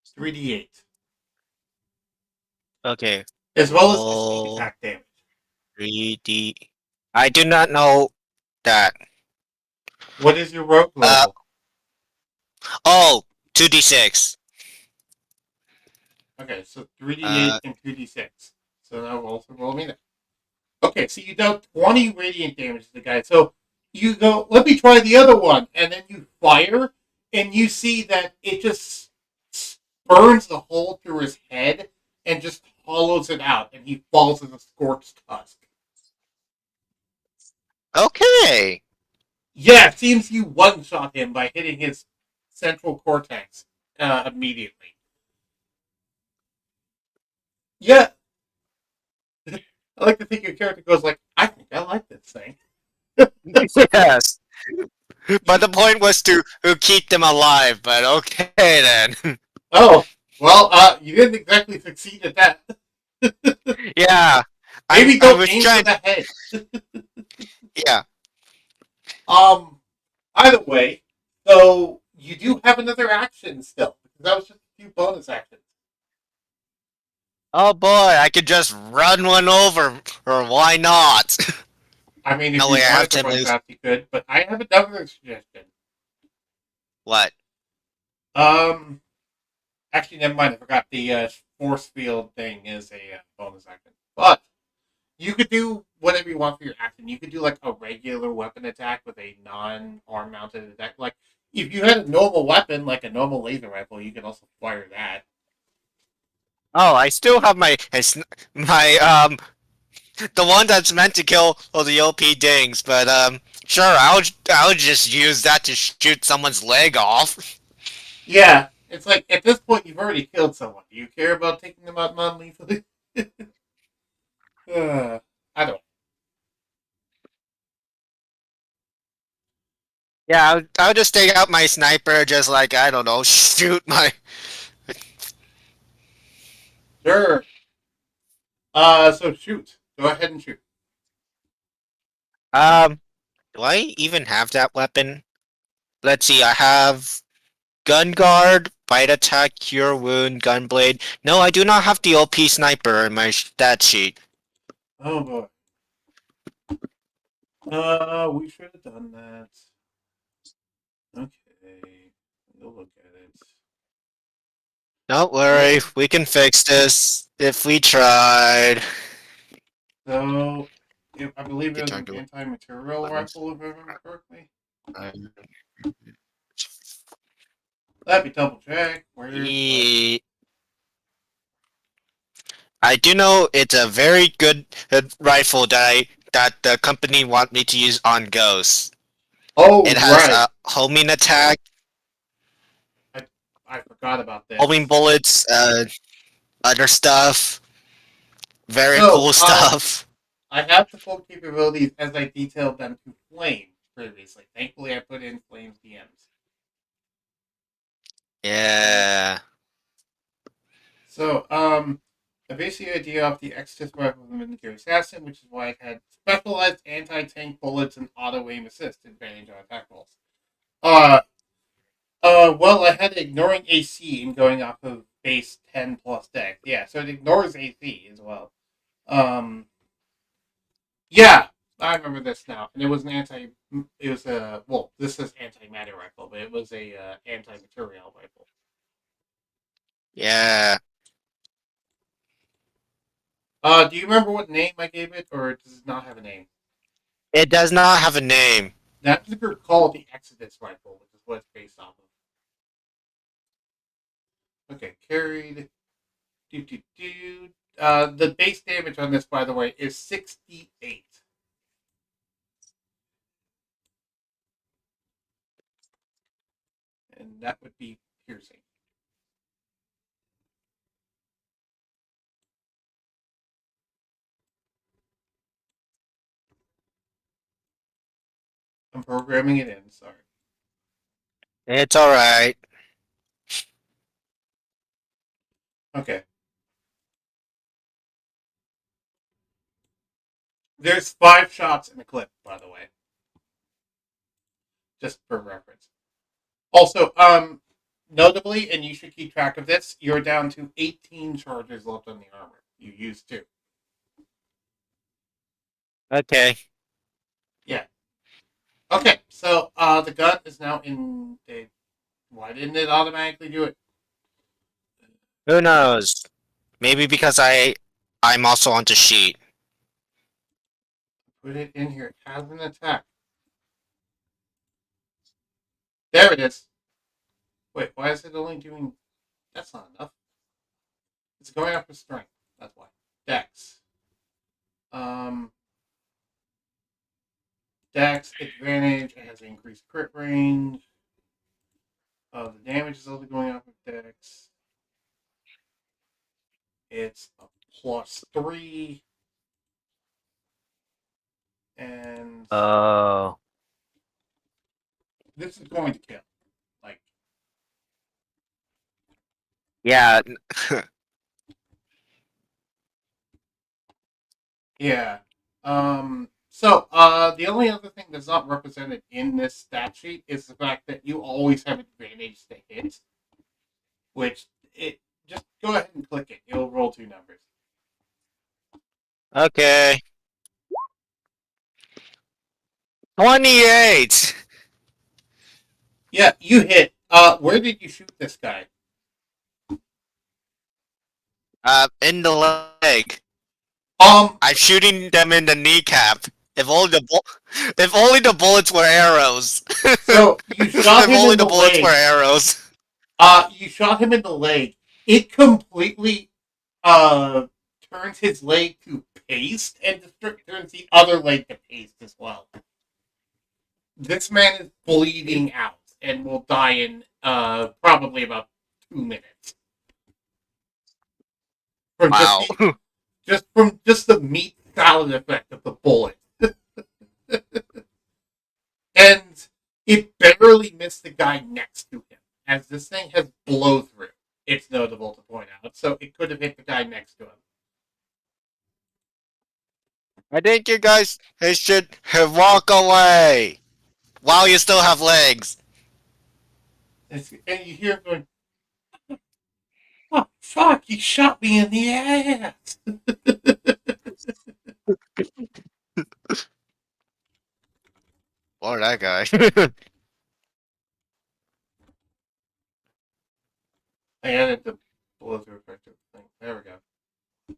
3d8. Okay. As well as my sneak Roll attack damage. 3D. I do not know that. What is your rogue Uh, level? oh, 2d6. Okay, so 3d8 Uh, and 2d6. So now also roll me that. Okay, so you dealt 20 radiant damage to the guy. So you go, let me try the other one. And then you fire, and you see that it just burns the hole through his head and just hollows it out, and he falls as a scorched husk. okay. Yeah, it seems you one shot him by hitting his central cortex immediately. Yeah, I like to think your character goes like, I think I like this thing. Yes. But You, the point was to keep them alive, but okay then. oh, well, you didn't exactly succeed at that. Yeah. Maybe I don't was aim for trying the head. yeah. Um, either way, so you do have another action still. Because that was just a few bonus actions. Oh boy, I could just run one over, or why not? I mean, if No you way, I have wanted to 10 run moves. fast, you could. But I have another suggestion. What? Um, Actually, never mind. I forgot the force field thing is a bonus action. But you could do whatever you want for your action. You could do like a regular weapon attack with a non-arm mounted attack. Like if you had a normal weapon, like a normal laser rifle, you could also fire that. Oh, I still have my the one that's meant to kill all the OP dings, but sure, I'll just use that to shoot someone's leg off. Yeah, it's like at this point you've already killed someone. Do you care about taking them out non-lethally? I don't. Yeah, I'll just take out my sniper, just like I don't know, shoot my Sure. So shoot. Go ahead and shoot. um. Do I even have that weapon? Let's see. I have gun guard, bite attack, cure wound, gunblade. No, I do not have the OP sniper in my stat sheet. Oh boy. We should have done that. Okay. We'll look at it. Don't Alright. worry, we can fix this if we tried. So, I believe it was Guitar an duel. anti-material rifle, if I remember correctly. Um, Let me double check. Where's my. I do know it's a very good rifle that the company want me to use on ghosts. Oh, It has right. a homing attack, I, I forgot about homing this. bullets, other stuff, very So, cool stuff. I have the full capabilities as I detailed them to Flame previously. Thankfully, I put in Flame's DMs. Uh, Yeah. so, The basic idea of the Exodus rifle of the military assassin, which is why it had specialized anti-tank bullets and auto-aim assist advantage on attack rolls. Uh, well, I had ignoring AC and going off of base 10 plus deck. Yeah, so it ignores AC as well. Um, yeah, I remember this now. And it was an anti. It was a well. This is anti-matter rifle, but it was a anti-material rifle. Yeah. Do you remember what name I gave it, or does it not have a name? It does not have a name. That particular called the Exodus rifle, which is what it's based off of. Okay, carried. Do do do. The base damage on this, by the way, is 68. And that would be piercing. I'm programming it in, sorry. It's alright. Okay. There's 5 shots in the clip, by the way. Just for reference. Also, notably, and you should keep track of this, you're down to 18 charges left on the armor. You used 2. Okay. Yeah. Okay, so the gun is now in. Why didn't it automatically do it? Who knows? Maybe because I'm also on the sheet. Put it in here. It has an attack. There it is. Wait, why is it only doing? That's not enough. It's going after strength. That's why. Dex. Um, Dex advantage. It has increased crit range. The damage is also going up with Dex. It's a +3. And Oh. this is going to kill. Like, Yeah. yeah. The only other thing that's not represented in this stat sheet is the fact that you always have advantage to hit, which it just go ahead and click it. It'll roll 2 numbers. Okay. 28. Yeah, you hit. Where did you shoot this guy? In the leg. Um, I'm shooting them in the kneecap. If only the bullets were arrows. so you shot If him only in the the bullets were leg. arrows. You shot him in the leg. It completely uh turns his leg to paste and turns the other leg to paste as well. This man is bleeding out and will die in probably about 2 minutes from Wow. just the meat salad effect of the bullet. And it barely missed the guy next to him, as this thing has blow through. It's notable to point out, so it could have hit the guy next to him. I think you guys should walk away while you still have legs. And you hear him going, "Oh fuck! He shot me in the ass." Or that guy. I added the blow through effect of the thing. There we go. So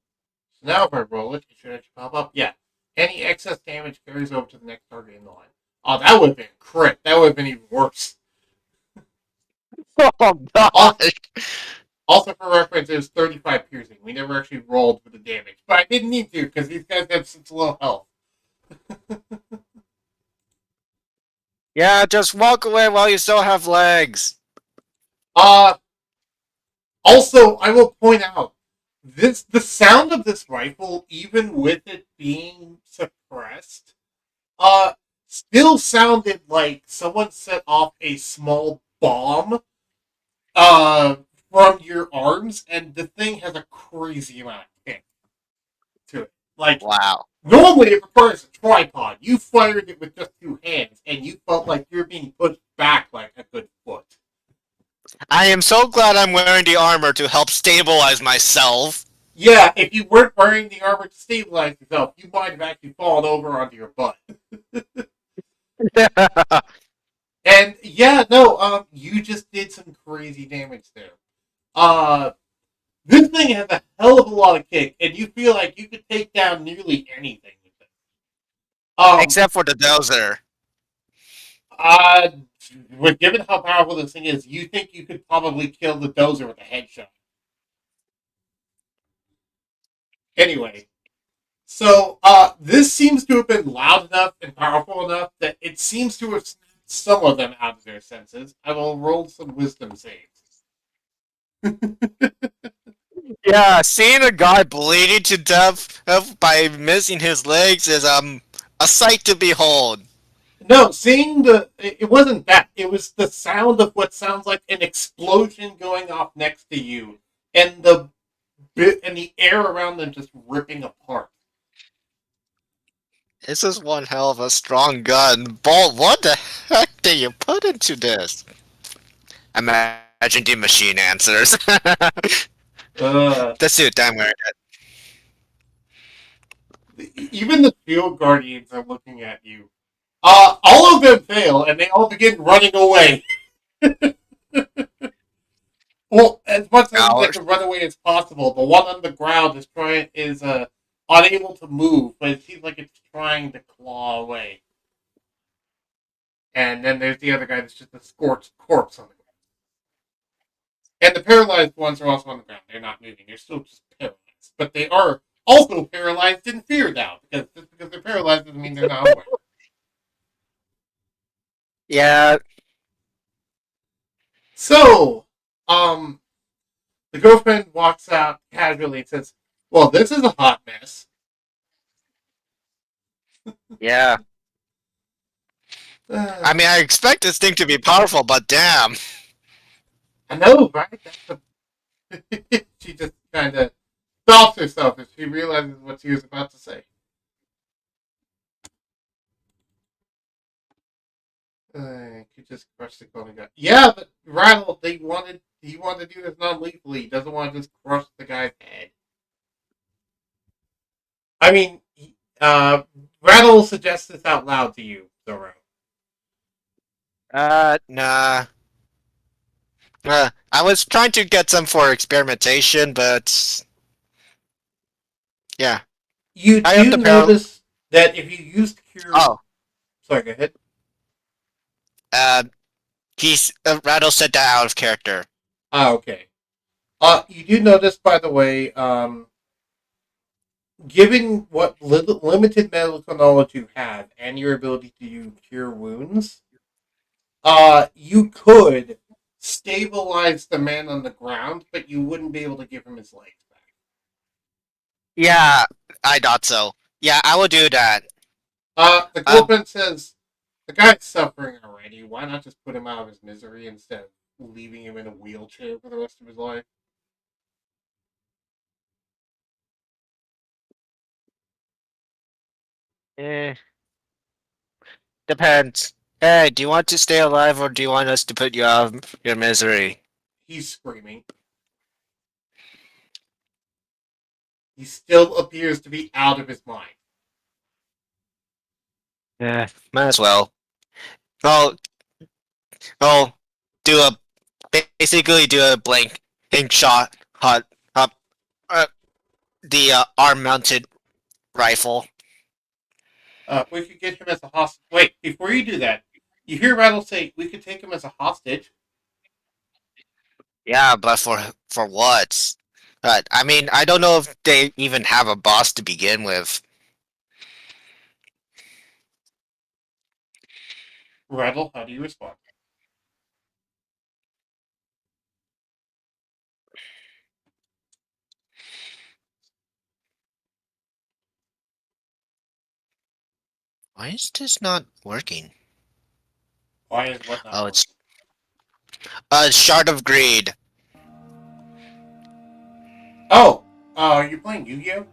now if I roll it, it should actually pop up. Yeah. Any excess damage carries over to the next target in the line. Oh, that would have been crit. That would have been even worse. Oh gosh. Also, for reference, it was 35 piercing. We never actually rolled for the damage. But I didn't need to, because these guys have such low health. Yeah, just walk away while you still have legs. Uh, Also, I will point out, the sound of this rifle, even with it being suppressed, uh, still sounded like someone set off a small bomb uh from your arms, and the thing has a crazy amount of Like, Wow. normally it requires a tripod. You fired it with just two hands, and you felt like you're being pushed back like a good foot. I am so glad I'm wearing the armor to help stabilize myself. Yeah, if you weren't wearing the armor to stabilize yourself, you might have actually fallen over onto your butt. And yeah, no, you just did some crazy damage there. Uh, this thing has a hell of a lot of kick, and you feel like you could take down nearly anything with it. Um, Except for the dozer. uh, but given how powerful this thing is, you think you could probably kill the dozer with a headshot. Anyway, so this seems to have been loud enough and powerful enough that it seems to have snapped some of them out of their senses. I will roll some wisdom saves. Yeah, seeing a guy bleeding to death by missing his legs is a sight to behold. No, seeing it wasn't that. It was the sound of what sounds like an explosion going off next to you, and the air around them just ripping apart. This is one hell of a strong gun. Bolt, what the heck did you put into this? Imagine the machine answers. Uh, The suit I'm wearing. Even the field guardians are looking at you. All of them fail, and they all begin running away. Well, as much as they Now, can run away as possible, the one on the ground is unable to move, but it seems like it's trying to claw away. And then there's the other guy that's just a scorched corpse on the ground. And the paralyzed ones are also on the ground. They're not moving. They're still just paralyzed. But they are also paralyzed in fear now. Because just because they're paralyzed doesn't mean they're not aware. yeah, So, um, the girlfriend walks out casually and says, "Well, this is a hot mess." yeah. I mean, I expect this thing to be powerful, but damn. I know, right? She just kind of stops herself as she realizes what she was about to say. Could just crush the golden guy. Yeah, but Rattle, he wanted to do this non-lethally. He doesn't want to just crush the guy's head. I mean, Rattle suggests this out loud to you, Zoro. Nah. I was trying to get some for experimentation, but yeah. You I have do the paral. notice that if you used cure, Oh, sorry, go ahead. uh, he's Rattle said that out of character. Ah, okay. You do notice, by the way, given what limited medical knowledge you have and your ability to cure wounds, you could stabilize the man on the ground, but you wouldn't be able to give him his legs back. Yeah, I thought so. Yeah, I will do that. The Uh, girlfriend says, the guy's suffering already. Why not just put him out of his misery instead of leaving him in a wheelchair for the rest of his life? eh, depends. Hey, do you want to stay alive or do you want us to put you out of your misery? He's screaming. He still appears to be out of his mind. Yeah, might as well. Oh, oh, do a basically do a blank pink shot, hot, up, the arm-mounted rifle. We could get him as a hostage. Wait, before you do that, you hear Rattle say, we could take him as a hostage. Yeah, but for what? I mean, I don't know if they even have a boss to begin with. Rattle, how do you respond? Why is this not working? Why is what not Oh, it's working? a shard of greed. Oh, are you playing Yu-Gi-Oh?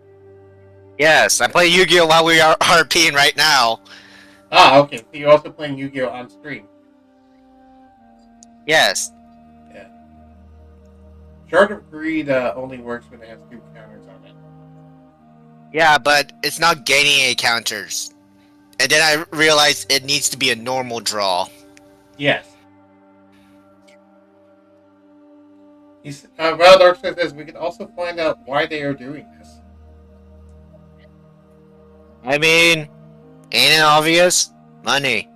Yes, I'm playing Yu-Gi-Oh while we are RPing right now. Ah, okay. So you're also playing Yu-Gi-Oh on stream. Yes. Yeah. Shard of Greed only works when it has 2 counters on it. Yeah, but it's not gaining any counters. And then I realized it needs to be a normal draw. Yes. Well, Darkseid says we can also find out why they are doing this. I mean, ain't it obvious? Money.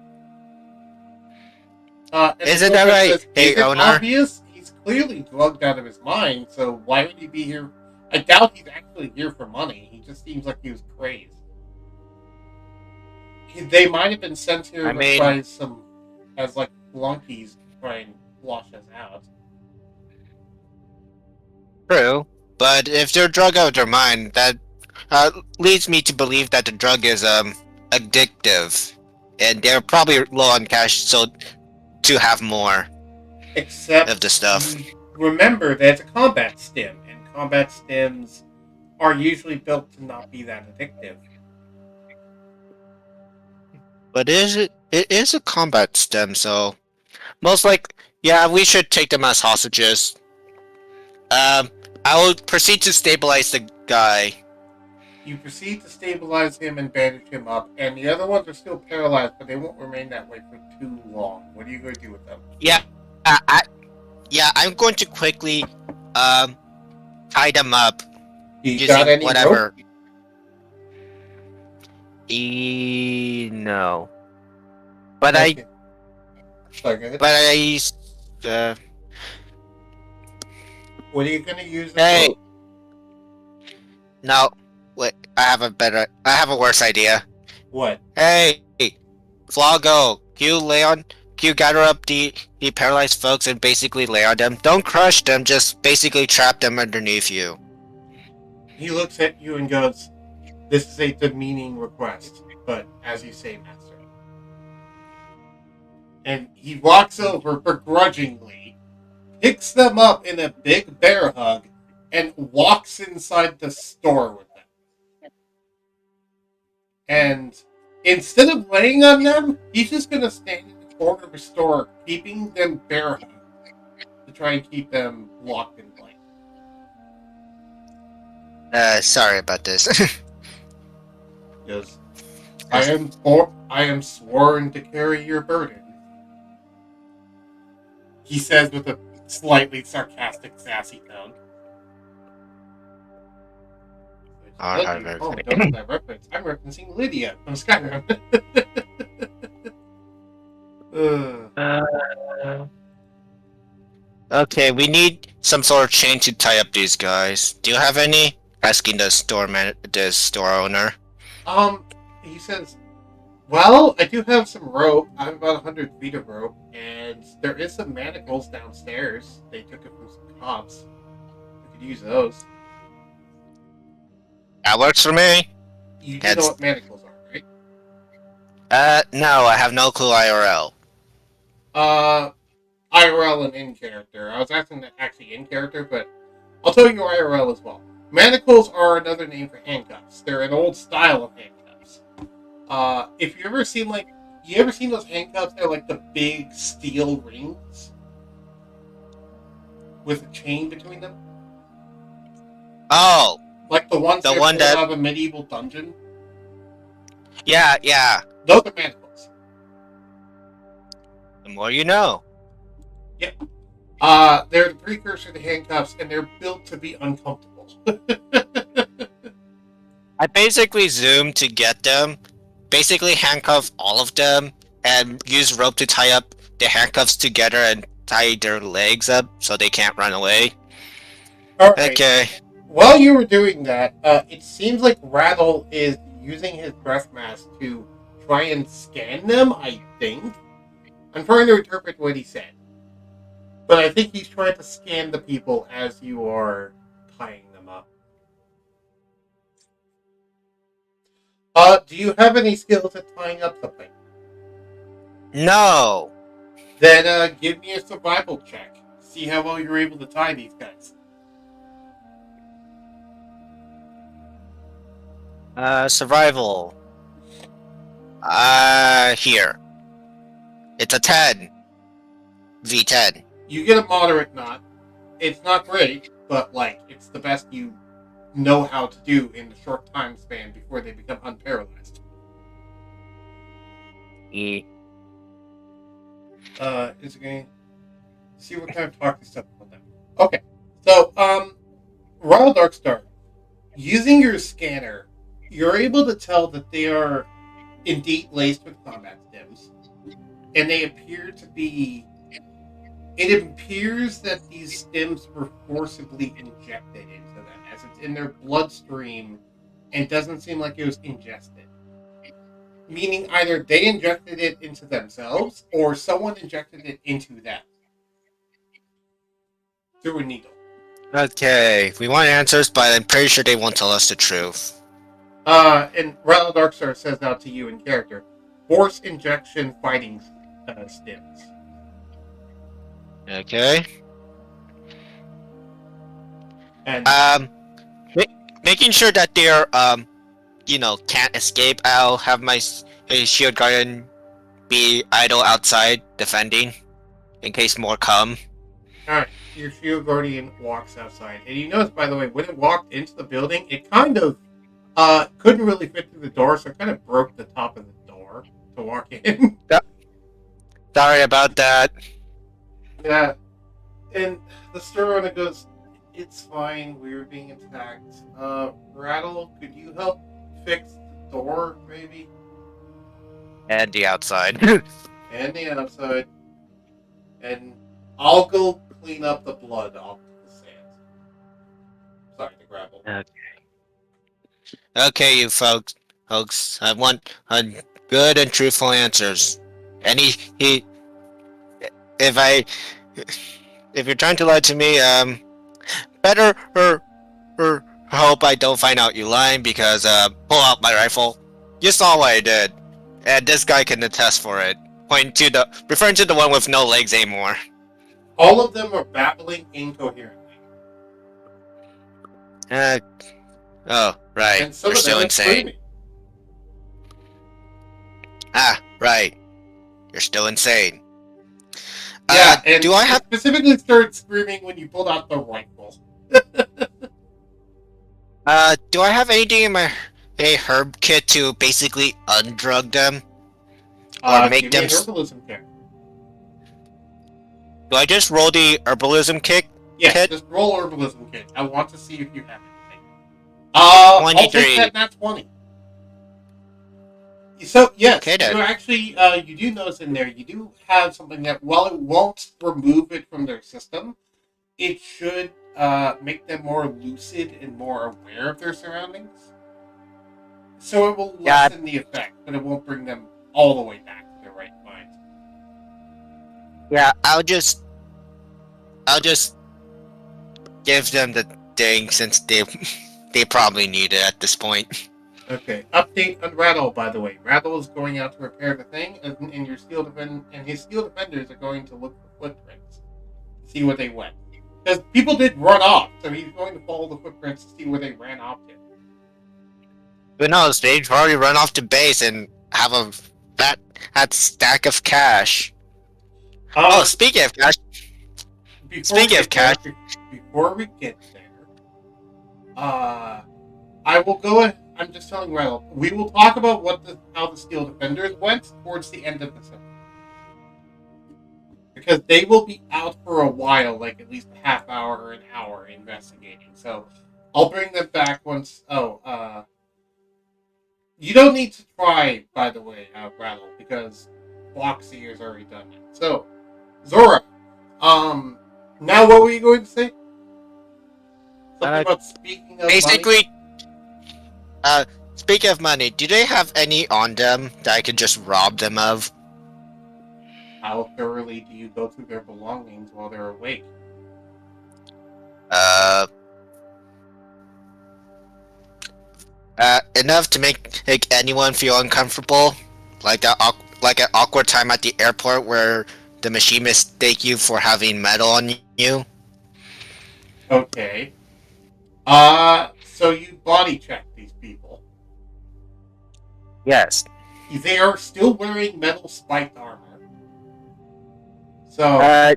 And the Isn't that Smokeman right, says, is hey it owner? obvious? He's clearly drugged out of his mind, so why would he be here? I doubt he's actually here for money. He just seems like he was crazed. They might have been sent here I to mean, try some, as like flunkies, to try and wash us out. true. But if they're drug out of their mind, that leads me to believe that the drug is addictive, and they're probably low on cash, so to have more of Except the stuff. you remember that it's a combat stim, and combat stims are usually built to not be that addictive. But is it? It is a combat stem, so most like, yeah, we should take them as hostages. Um, I will proceed to stabilize the guy. You proceed to stabilize him and bandage him up, and the other ones are still paralyzed, but they won't remain that way for too long. What are you going to do with them? Yeah, I'm going to quickly um tie them up You got using any rope? whatever. No, but Okay. Sorry, go ahead. I uh, What are you going to use as hey, rope? no, wait, I have a worse idea. What? Hey, Flago, can you gather up the paralyzed folks and basically lay on them? Don't crush them, just basically trap them underneath you. He looks at you and goes, "This is a demeaning request, but as you say, master." And he walks over begrudgingly, picks them up in a big bear hug, and walks inside the store with them. And instead of laying on them, he's just going to stand in the corner of the store, keeping them bear hugged to try and keep them locked in place. Sorry about this. Because I am sworn to carry your burden, he says with a slightly sarcastic, sassy tone. Alright, Oh, okay. don't know that reference. I'm referencing Lydia from Skyrim. Okay, we need some sort of chain to tie up these guys. Do you have any? Asking the store owner. He says, well, I do have some rope. I have about 100 feet of rope, and there is some manacles downstairs. They took it from some cops. We could use those. That works for me. You do know what manacles are, right? No, I have no clue IRL. IRL and in character. I was asking that actually in character, but I'll tell you IRL as well. Manacles are another name for handcuffs. They're an old style of handcuffs. If you ever seen those handcuffs? They're like the big steel rings with a chain between them. Oh, Like the ones the that one that. out of a medieval dungeon. Yeah. Those are manacles. The more you know. Yep. They're the precursor to handcuffs, and they're built to be uncomfortable. I basically zoomed to get them, basically handcuff all of them, and use rope to tie up the handcuffs together and tie their legs up so they can't run away. All right. Okay. While you were doing that, it seems like Rattle is using his breath mask to try and scan them, I think. I'm trying to interpret what he said. But I think he's trying to scan the people as you are tying them up. Do you have any skills at tying up something? No. Then give me a survival check. See how well you're able to tie these guys. Survival. Here. It's a 10. V10. You get a moderate knot. It's not great, but like it's the best you know how to do in the short time span before they become unparalyzed. E. Is it going to see what kind of talking stuff about them? Okay, so Royal Darkstar, using your scanner, you're able to tell that they are indeed laced with combat stims, and they appear to be. It appears that these stims were forcibly injected into them, as it's in their bloodstream, and doesn't seem like it was ingested. Meaning either they injected it into themselves, or someone injected it into them through a needle. Okay, we want answers, but I'm pretty sure they won't tell us the truth. And Rattle Darkstar says now to you in character, force injection fighting stims. Okay. And Making sure that they're can't escape. I'll have my shield guardian be idle outside defending in case more come. alright, your shield guardian walks outside. And you notice, by the way, when it walked into the building, it kind of couldn't really fit through the door, so it kind of broke the top of the door to walk in. Sorry about that. Yeah. And the Storona goes, it's fine, we were being attacked. Rattle, could you help fix the door, maybe? And the outside. And the outside. And I'll go clean up the blood off the sand. Sorry, the gravel. Okay, you folks. I want good and truthful answers. Any he if I if you're trying to lie to me, better or hope I don't find out you lying because pull out my rifle. You saw what I did, and this guy can attest for it. Referring to the one with no legs anymore. All of them are babbling incoherently. Oh right, And some you're of them still are insane. screaming. Right, you're still insane. Yeah, and do I have specifically started screaming when you pulled out the rifle. do I have anything in my herb kit to basically undrug them or make Give me them? an herbalism check. Do I just roll the herbalism kit? Yes, just roll herbalism kit. I want to see if you have anything. 23. I'll take that nat 20. So, yes, Okay, then. you actually, you do notice in there, you do have something that, while it won't remove it from their system, it should make them more lucid and more aware of their surroundings. So it will lessen the effect, but it won't bring them all the way back to their right mind. Yeah, I'll just give them the thing since they probably need it at this point. Okay. Update on Rattle, by the way. Rattle is going out to repair the thing, and your his steel defenders are going to look for footprints, see where they went. Because people did run off, so he's going to follow the footprints to see where they ran off to. But no, they've already run off to base and have a fat stack of cash. Speaking of cash. Before we get there, I will go ahead. I'm just telling Rattle. We will talk about how the Steel Defenders went towards the end of the session. Because they will be out for a while, like at least a half hour or an hour investigating. So I'll bring them back once. You don't need to try, by the way, Rattle, because Foxy has already done that. So, Zora, now what were you going to say? Something about speaking of basically, money? Speaking of money, do they have any on them that I could just rob them of? How thoroughly do you go through their belongings while they're awake? Enough to make anyone feel uncomfortable, like an awkward time at the airport where the machine mistake you for having metal on you. Okay. So you body check these people. Yes. They are still wearing metal spiked armor. So Uh,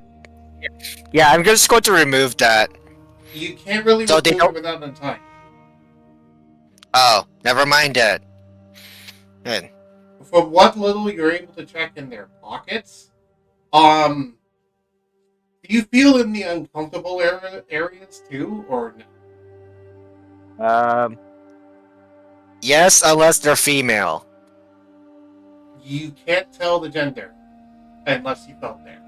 yeah, I'm just going to remove that. you can't really So they remove it don't. without untying. Oh, never mind that. Good. From what little you're able to check in their pockets, um, do you feel in the uncomfortable areas too, or no? Um, yes, unless they're female. You can't tell the gender unless you felt there.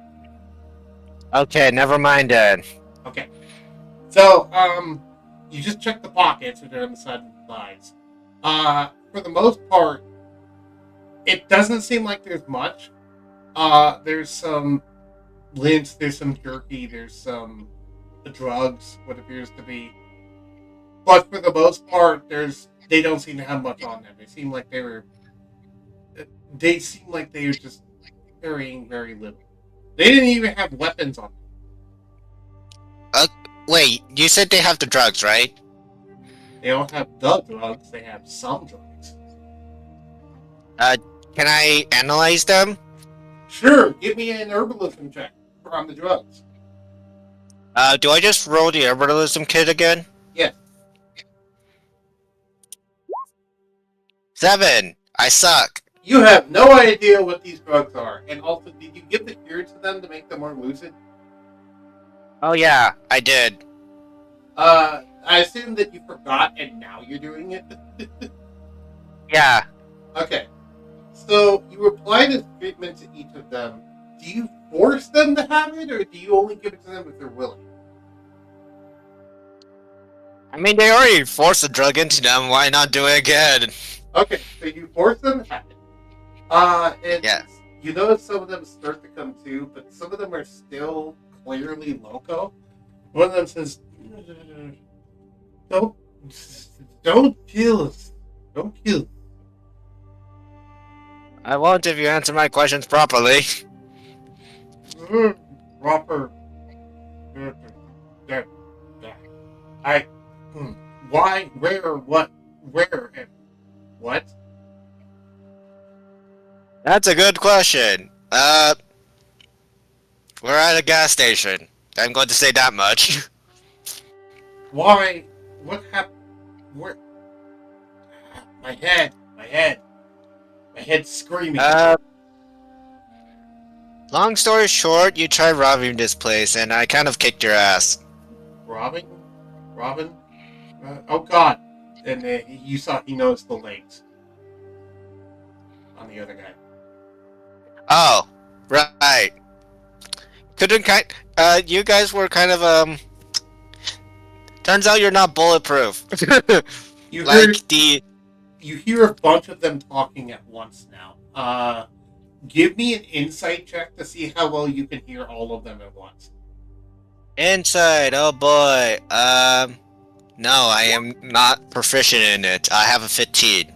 Okay, never mind that. Okay. So, you just check the pockets, which are on the side and sides. For the most part, it doesn't seem like there's much. There's some lint, there's some jerky, there's some drugs, what appears to be. But for the most part, they don't seem to have much on them. They seem like they were just carrying very little. They didn't even have weapons on them. Uh, wait, you said they have the drugs, right? They don't have the drugs. They have some drugs. Uh, can I analyze them? Sure, give me an herbalism check on the drugs. Do I just roll the herbalism kit again? Yes. 7. I suck. You have no idea what these drugs are. And also, did you give the cure to them to make them more lucid? Oh yeah, I did. I assume that you forgot and now you're doing it. Yeah. Okay. So, you apply this treatment to each of them. Do you force them to have it, or do you only give it to them if they're willing? I mean, they already forced the drug into them. Why not do it again? Okay, so you force them to have it. And Yeah. you notice some of them start to come to, but some of them are still clearly loco. One of them says, "Don't, don't kill us. Don't kill us." I won't if you answer my questions properly. Proper. I. Why? Where? What? Where? And what? That's a good question. We're at a gas station. I'm going to say that much. Why? What happened? Where? My head. My head. My head's screaming. Uh, long story short, you tried robbing this place, and I kind of kicked your ass. Robin? Robin? Oh God! And you saw he noticed the legs on the other guy. Oh, right. Couldn't kind. You guys were kind of Turns out you're not bulletproof. You hear Like the. you hear a bunch of them talking at once now. Give me an insight check to see how well you can hear all of them at once. Inside, oh boy. No, I am not proficient in it. I have a 15.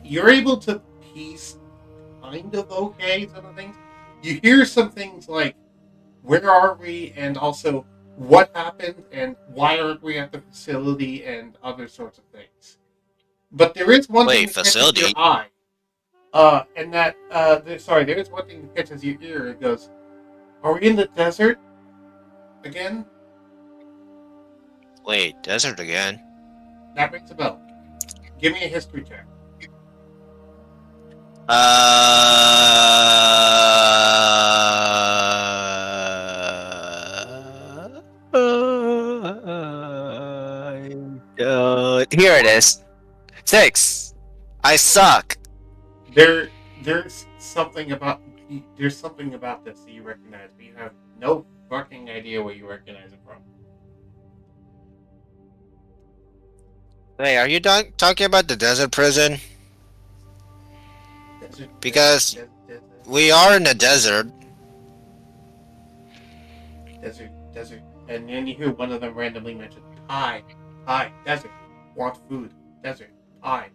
You're able to piece kind of okay some of the things. You hear some things like, "Where are we?" and also, "What happened?" and "Why aren't we at the facility?" and other sorts of things. But there is one thing Wait, that catches your facility? eye. And that there is one thing that catches your ear. It goes, "Are we in the desert again?" Wait, desert again? That rings a bell. Give me a history check. Here it is. 6. I suck. There, there's something about this that you recognize, but you have no fucking idea where you recognize it from. Wait, are you talking about the desert prison? Desert, Because desert, we are in the desert. desert, and then you hear one of them randomly mention pie, desert, want food, desert, pie.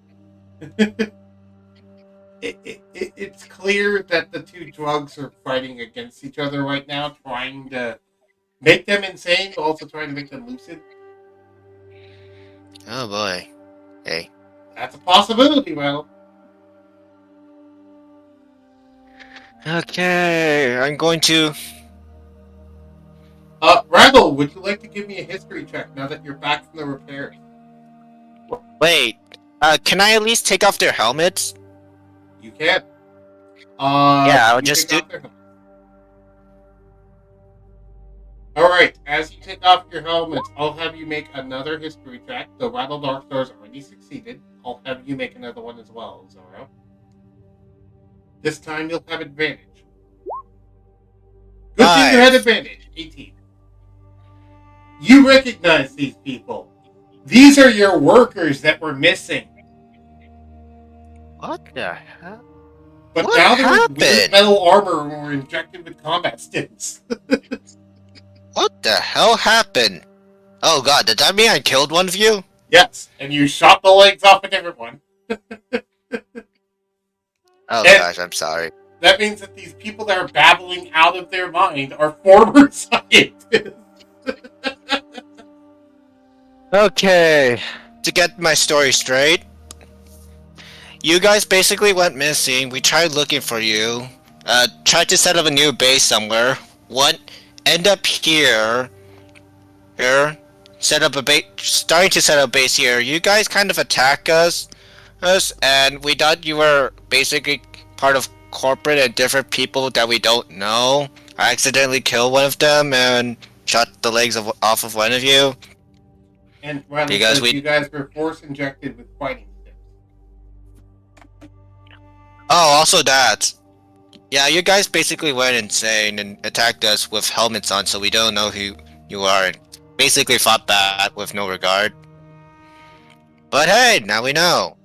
It's clear that the two drugs are fighting against each other right now, trying to make them insane, but also trying to make them lucid. Oh boy. Hey. That's a possibility, Well. Okay, I'm going to. Randall, would you like to give me a history check now that you're back from the repairs? Wait. Can I at least take off their helmets? You can. Yeah, I'll You just take do. off their helmets. Alright, as you take off your helmets, I'll have you make another history check. The Rattle Dark Star's already succeeded. I'll have you make another one as well, Zoro. This time you'll have advantage. Good thing you had 5. advantage. 18. You recognize these people. These are your workers that were missing. What the hell? But What now they're in weird happened? metal armor and were injected with combat sticks. What the hell happened? Oh god, did that mean I killed one of you? Yes, and you shot the legs off a different one. Oh And gosh, I'm sorry. that means that these people that are babbling out of their mind are former scientists. Okay, to get my story straight, you guys basically went missing. We tried looking for you. Tried to set up a new base somewhere. What? End up here. Here. Set up a base. Starting to set up a base here. You guys kind of attack us, and we thought you were basically part of corporate and different people that we don't know. I accidentally killed one of them and shot the legs off of one of you And Riley because says we. you guys were force injected with fighting sticks. Oh, also that. Yeah, you guys basically went insane and attacked us with helmets on, so we don't know who you are, and basically fought back with no regard. But hey, now we know.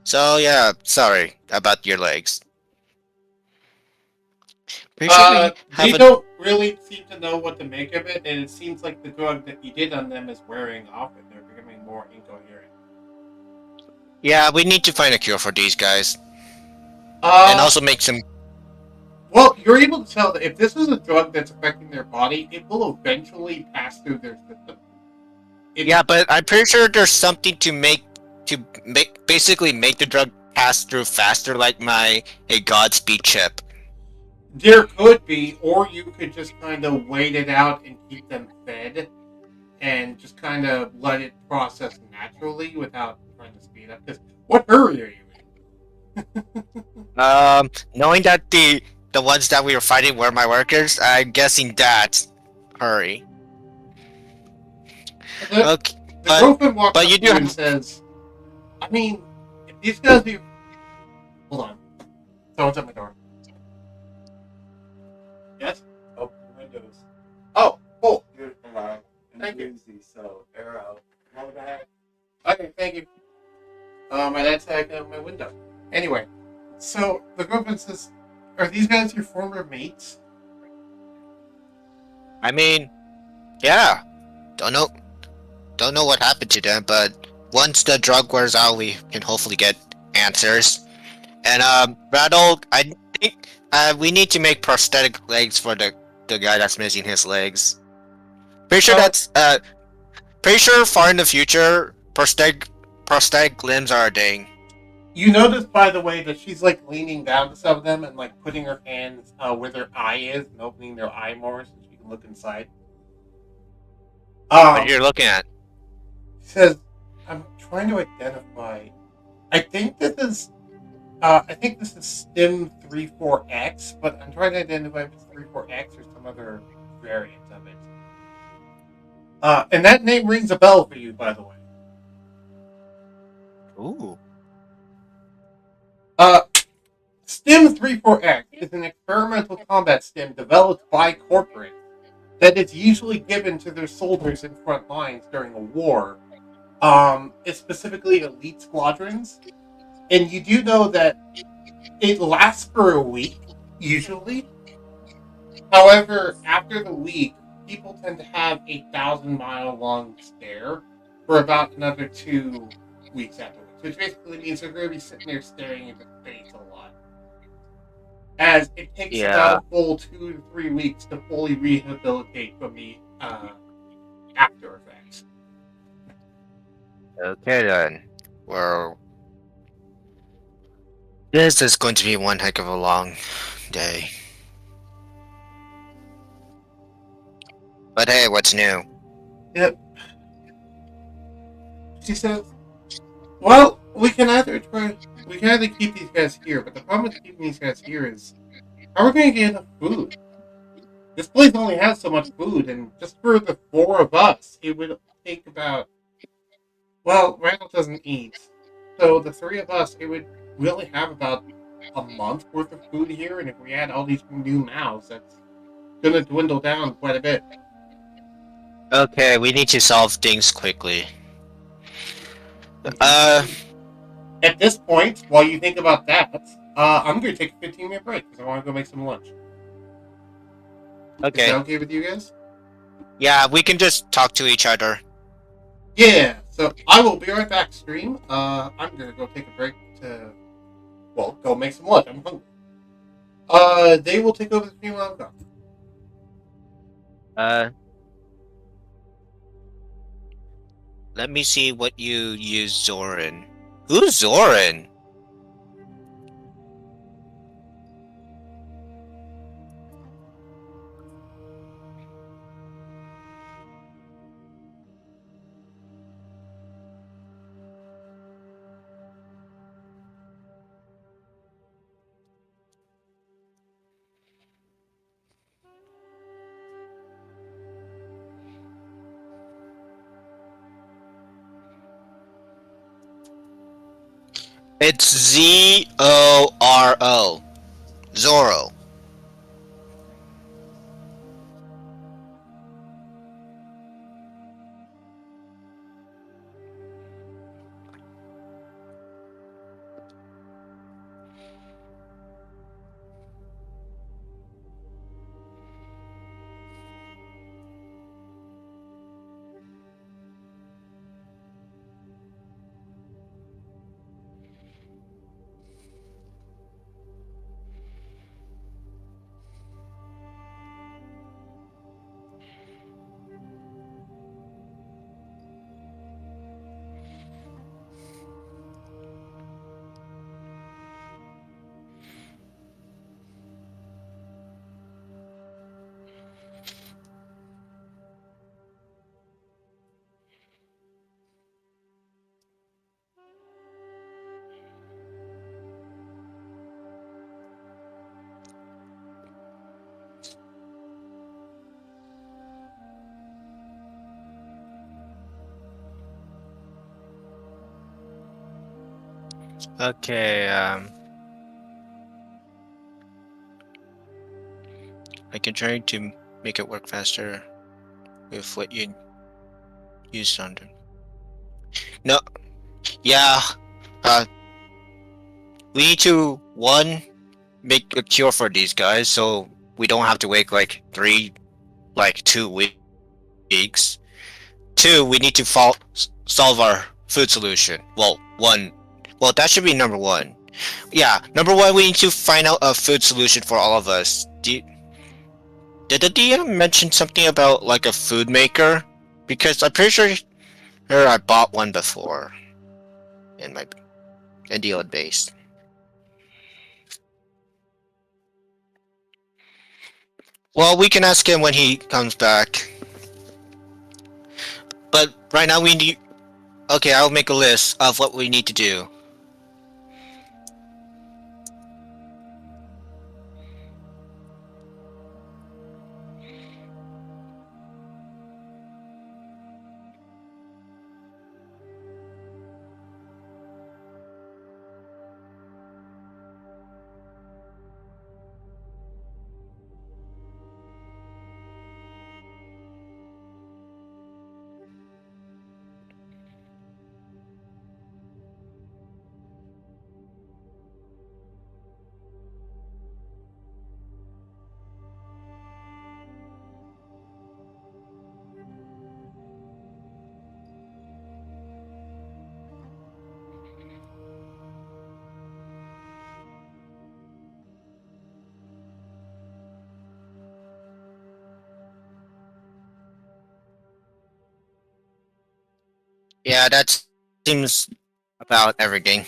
So yeah, sorry about your legs. Pretty sure we They have a. don't really seem to know what to make of it, and it seems like the drug that you did on them is wearing off, and they're becoming more incoherent. Yeah, we need to find a cure for these guys, and Uh, also make some. well, you're able to tell that if this is a drug that's affecting their body, it will eventually pass through their system. Yeah, but I'm pretty sure there's something to make basically make the drug pass through faster, like my a Godspeed chip. There could be, or you could just kind of wait it out and keep them fed, and just kind of let it process naturally without trying to speed up. Because what hurry are you Knowing that the ones that we were fighting were my workers, I'm guessing that. Hurry. in? Okay, The girlfriend walks but up you to do you and have. says, "I mean, if these guys do, hold on, someone's at my door. Yes. Open the windows. Oh, cool. Good allowed. And Thank you. breezy, so air out. How the heck? Okay, thank you. My dad's tagged out my window. Anyway, so the girlfriend says, "Are these guys your former mates?" I mean, yeah. Don't know. Don't know what happened to them, but once the drug wears out, we can hopefully get answers. And Rattle, I think we need to make prosthetic legs for the guy that's missing his legs. Pretty sure Oh, that's pretty sure far in the future, prosthetic limbs are a thing. you notice, by the way, that she's like leaning down to some of them and like putting her hands where their eye is and opening their eye more so she can look inside. What you're looking at? She says, "I'm trying to identify. I think this is Stim 34X, but I'm trying to identify if it's 34X or some other variant of it. And that name rings a bell for you, by the way. Ooh. Uh, Stim 34X is an experimental combat stim developed by corporate that is usually given to their soldiers in front lines during a war. It's specifically elite squadrons. And you do know that it lasts for a week, usually. However, after the week, people tend to have a 1,000-mile long stare for about another 2 weeks afterwards, which basically means they're going to be sitting there staring into space a lot. As it takes about Yeah. a full 2 to 3 weeks to fully rehabilitate from the after effects. Okay then. Well, This is going to be one heck of a long day. But hey, what's new? Yep. She says, "Well, we can either keep these guys here, but the problem with keeping these guys here is how are we going to get enough food? This place only has so much food, and just for the four of us, it would take about. Well, Randall doesn't eat, so the three of us, it would really have about a month worth of food here, and if we add all these new mouths, that's going to dwindle down quite a bit." Okay, we need to solve things quickly. Okay. Uh, At this point, while you think about that, I'm going to take a 15-minute break because I want to go make some lunch. Is that okay. okay with you guys? Yeah, we can just talk to each other. Yeah. So I will be right back, stream. I'm going to go take a break to, well, go make some lunch. I'm hungry. They will take over the stream while I'm gone. Uh, let me see what you use Zoran. Who's Zoran? It's Zoro. Zoro. Okay, I can try to make it work faster with what you used on them. No, yeah, uh, we need to, one, make a cure for these guys so we don't have to wait like 2 weeks. Two, we need to solve our food solution. Well, that should be number one. Yeah, number one, we need to find out a food solution for all of us. Did the DM mention something about like a food maker? Because I'm pretty sure I bought one before in my deal base. Well, we can ask him when he comes back. But right now we need. Okay, I'll make a list of what we need to do. Yeah, that seems about everything.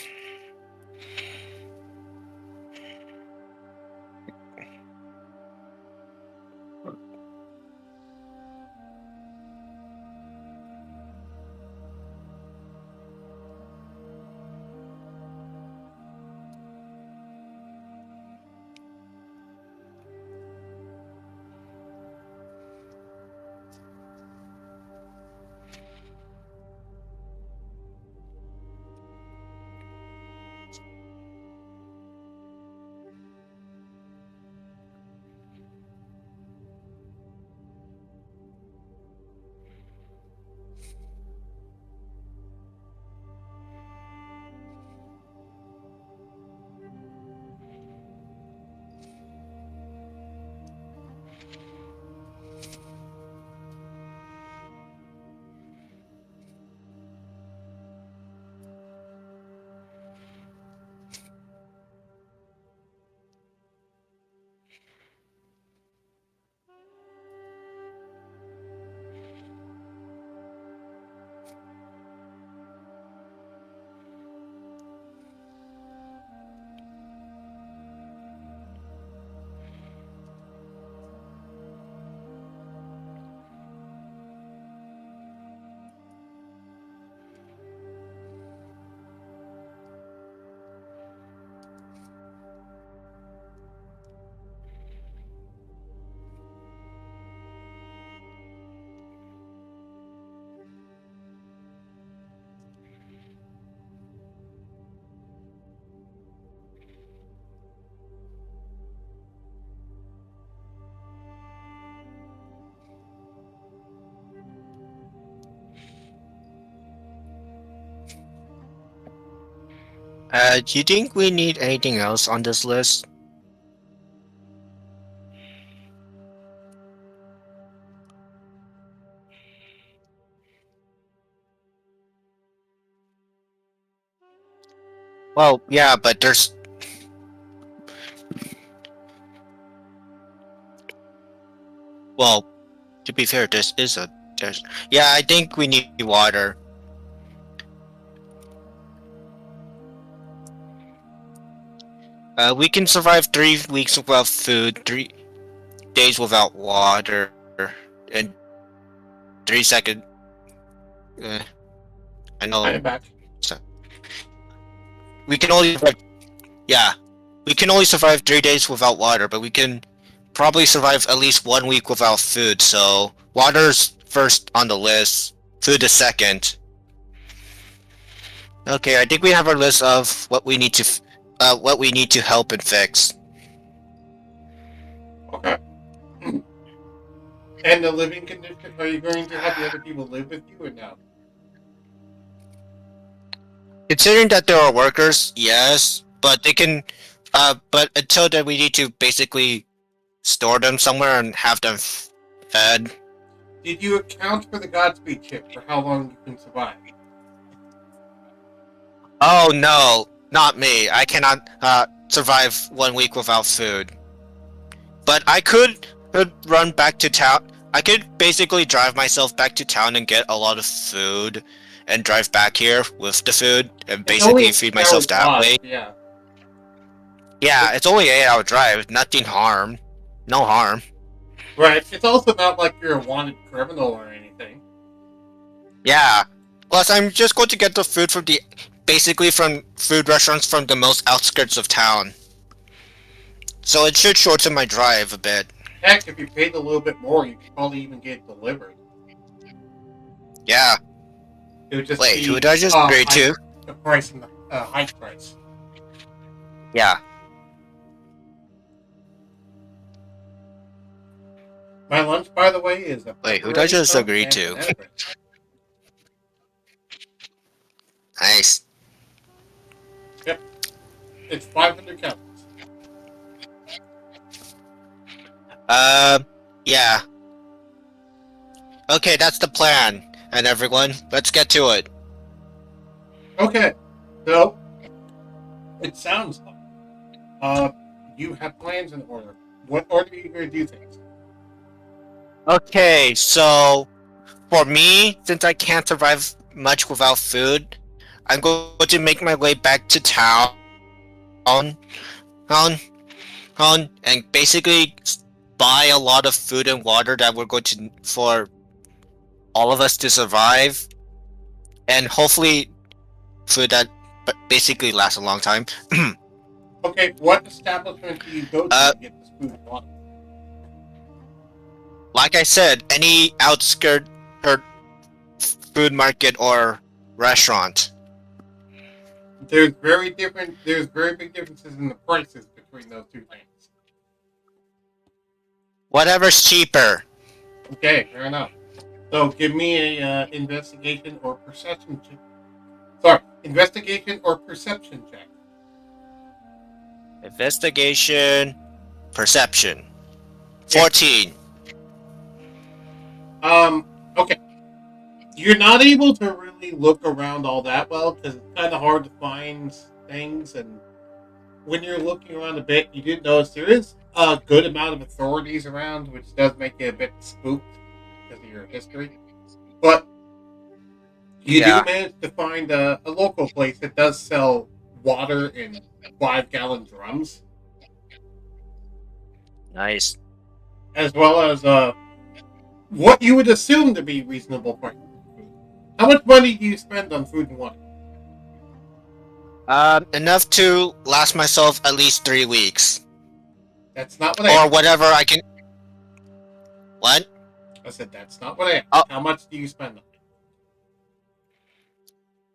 Do you think we need anything else on this list? Well, yeah, but well, to be fair, there's, yeah, I think we need water. We can survive 3 weeks without food, 3 days without water, and 3 second. Uh, I I know. am back. So we can only survive, yeah, we can only survive 3 days without water, but we can probably survive at least 1 week without food. So water's first on the list, food is second. Okay, I think we have our list of what we need to help and fix. Okay. And the living condition, are you going to have the other people live with you or no? Considering that there are workers, yes, but they can. But until then, we need to basically store them somewhere and have them fed. Did you account for the Godspeed chip for how long you can survive? Oh no, not me. I cannot survive 1 week without food. But I could run back to town. I could basically drive myself back to town and get a lot of food, and drive back here with the food and It's only basically an feed 8 hour myself that drive, way. yeah. Yeah, it's only an 8 hour drive. Nothing harm. No harm. Right. It's also not like you're a wanted criminal or anything. Yeah. Plus, I'm just going to get the food from basically from food restaurants from the most outskirts of town. So it should shorten my drive a bit. Heck, if you paid a little bit more, you could probably even get it delivered. Yeah. It would just Wait, be who did I just agree to? the price and the hike price. Yeah. My lunch, by the way, is a Wait, who did I pepperoni just sub agree and to? banana bread. Nice. Yep. It's 500 calories. Yeah. Okay, that's the plan. And everyone, let's get to it. Okay. So, it sounds like you have plans in order. What order are you going to do things? Okay, so for me, since I can't survive much without food, I'm going to make my way back to town, town, and basically buy a lot of food and water that we're going to for all of us to survive, and hopefully food that basically lasts a long time. Okay, what establishment do you go to get this food and water? Like I said, any outskirt or food market or restaurant. There's very big differences in the prices between those two things. Whatever's cheaper. Okay, fair enough. So give me a investigation or perception check. Sorry, investigation or perception check. Investigation, perception. 14. Okay. You're not able to really look around all that well because it's kind of hard to find things, and when you're looking around a bit, you did notice there is a good amount of authorities around, which does make you a bit spooked because of your history. But you Yeah. do manage to find a local place that does sell water in 5-gallon drums, Nice. as well as what you would assume to be reasonable prices for food. How much money do you spend on food and water? Enough to last myself at least 3 weeks. That's not what I Or asked. whatever I can. What? I said that's not what I asked. Oh. How much do you spend on it?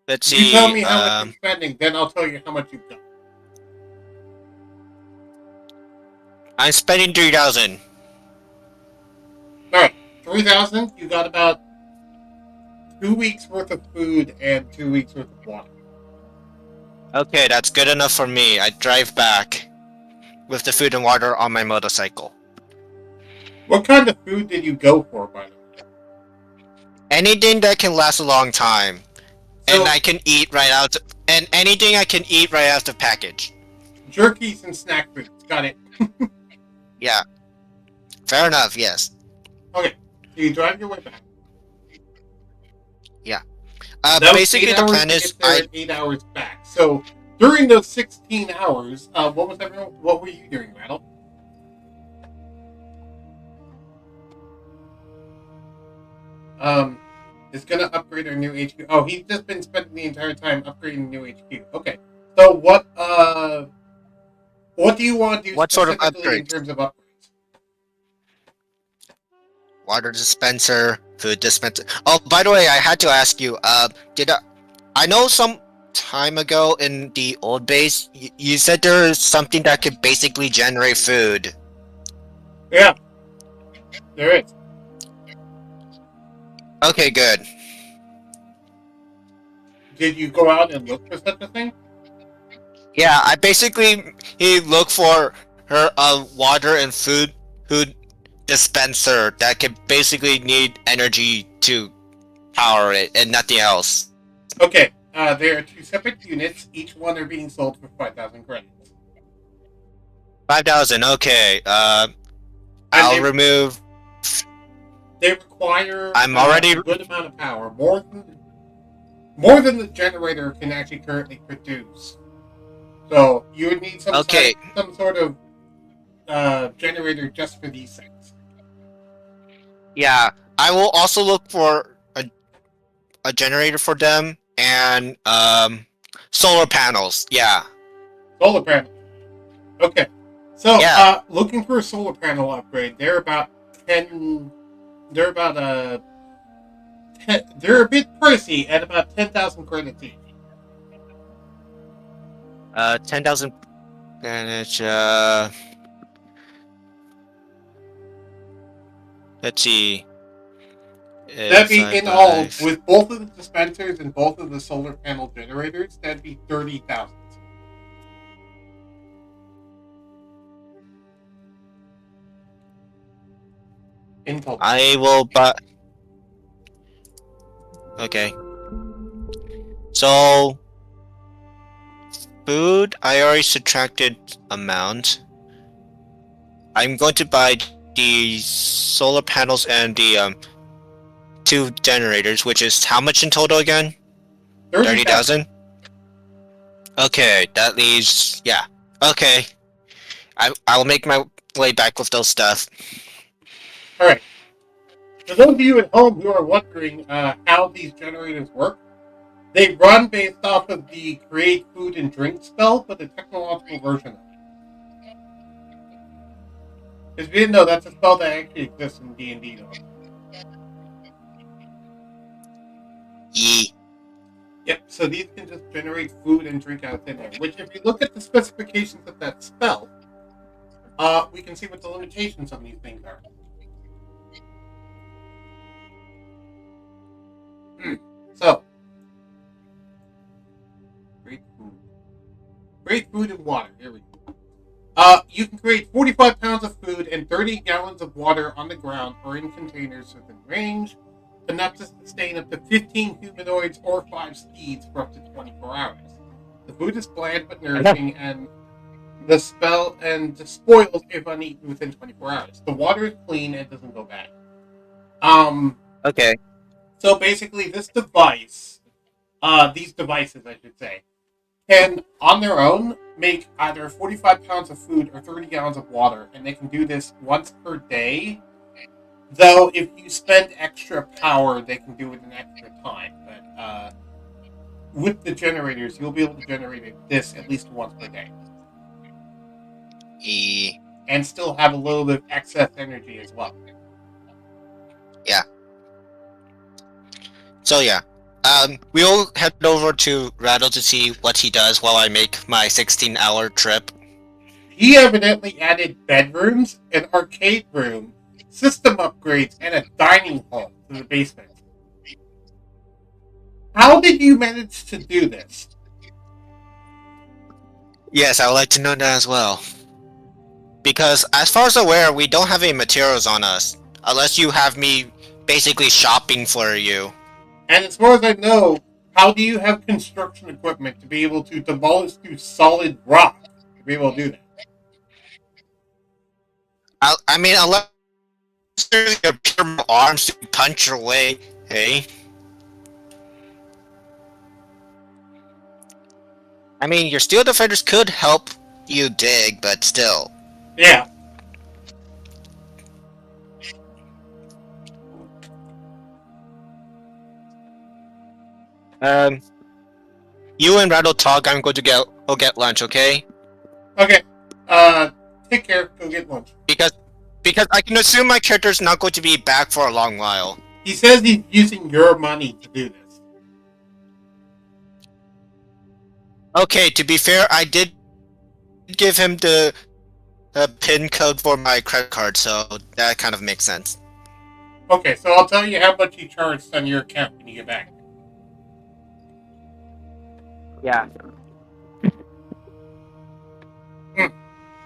Let's You see. tell me how much you're spending, then I'll tell you how much you've got. I'm spending 3,000. Alright, 3,000, you got about 2 weeks worth of food and 2 weeks worth of water. Okay, that's good enough for me. I drive back with the food and water on my motorcycle. What kind of food did you go for, by the way? Anything that can last a long time, and So, I can eat right out, and anything I can eat right out of the package. jerkies and snack foods. Got it. Yeah, fair enough. Yes. Okay, so you drive your way back. Yeah. That was Basically 8 the hours plan to is get there and 8 hours back. So during those 16 hours, what were you doing, Rattle? Is gonna upgrade our new HQ. Oh, he's just been spending the entire time upgrading the new HQ. Okay. So what do you want to do what sort of specifically in upgrade? terms of upgrades? Water dispenser, food dispenser. Oh, by the way, I had to ask you. I know some time ago in the old base, you said there is something that could basically generate food. Yeah, there is. Okay, good. Did you go out and look for such a thing? Yeah, I basically he look for her water and food dispenser that could basically need energy to power it and nothing else. Okay. There are two separate units. Each one are being sold for 5,000 credits. 5,000. Okay. And I'll remove. they require I'm already. a good amount of power, more than the generator can actually currently produce. So you would need some sort of generator just for these things. Yeah, I will also look for a generator for them and solar panels. Yeah. Solar panel. Okay. So Yeah. looking for a solar panel upgrade, they're about 10. They're about they're a bit pricey at about 10,000 credits each. 10,000. And it's let's see. That'd be in all with both of the dispensers and both of the solar panel generators. That'd be 30,000. In total. I will, but okay. So food, I already subtracted amount. I'm going to buy the solar panels and the two generators, which is how much in total again? 30,000. Okay, that leaves Okay, I will make my way back with those stuff. All right. For those of you at home who are wondering how these generators work, they run based off of the create food and drink spell, but the technological version of it. Because we didn't know that's a spell that actually exists in D&D. Yee. Yep, so these can just generate food and drink out of thin air, which if you look at the specifications of that spell, we can see what the limitations of these things are. So, great food. Great food and water. Here we go. You can create 45 pounds of food and 30 gallons of water on the ground or in containers within range, enough to sustain up to 15 humanoids or 5 steeds for up to 24 hours. The food is bland but nourishing, and the spell and spoils if uneaten within 24 hours. The water is clean and doesn't go bad. Okay. So basically, these devices, I should say, can, on their own, make either 45 pounds of food or 30 gallons of water, and they can do this once per day. Though, if you spend extra power, they can do it in extra time. But with the generators, you'll be able to generate this at least once per day. And still have a little bit of excess energy as well. Yeah. So yeah. We'll head over to Rattle to see what he does while I make my 16-hour trip. He evidently added bedrooms, an arcade room, system upgrades, and a dining hall to the basement. How did you manage to do this? Yes, I would like to know that as well. Because as far as aware, we don't have any materials on us. Unless you have me basically shopping for you. And as far as I know, how do you have construction equipment to be able to demolish through solid rock to be able to do that? I mean, unless there's your pure arms to punch your way, hey? I mean, your steel defenders could help you dig, but still. Yeah. Um, you and Rattle talk. I'm going to get lunch, okay? Okay. Take care. Go get lunch. Because I can assume my character's not going to be back for a long while. He says he's using your money to do this. Okay, to be fair, I did give him the pin code for my credit card, so that kind of makes sense. Okay, so I'll tell you how much he charged on your account when you get back. Yeah.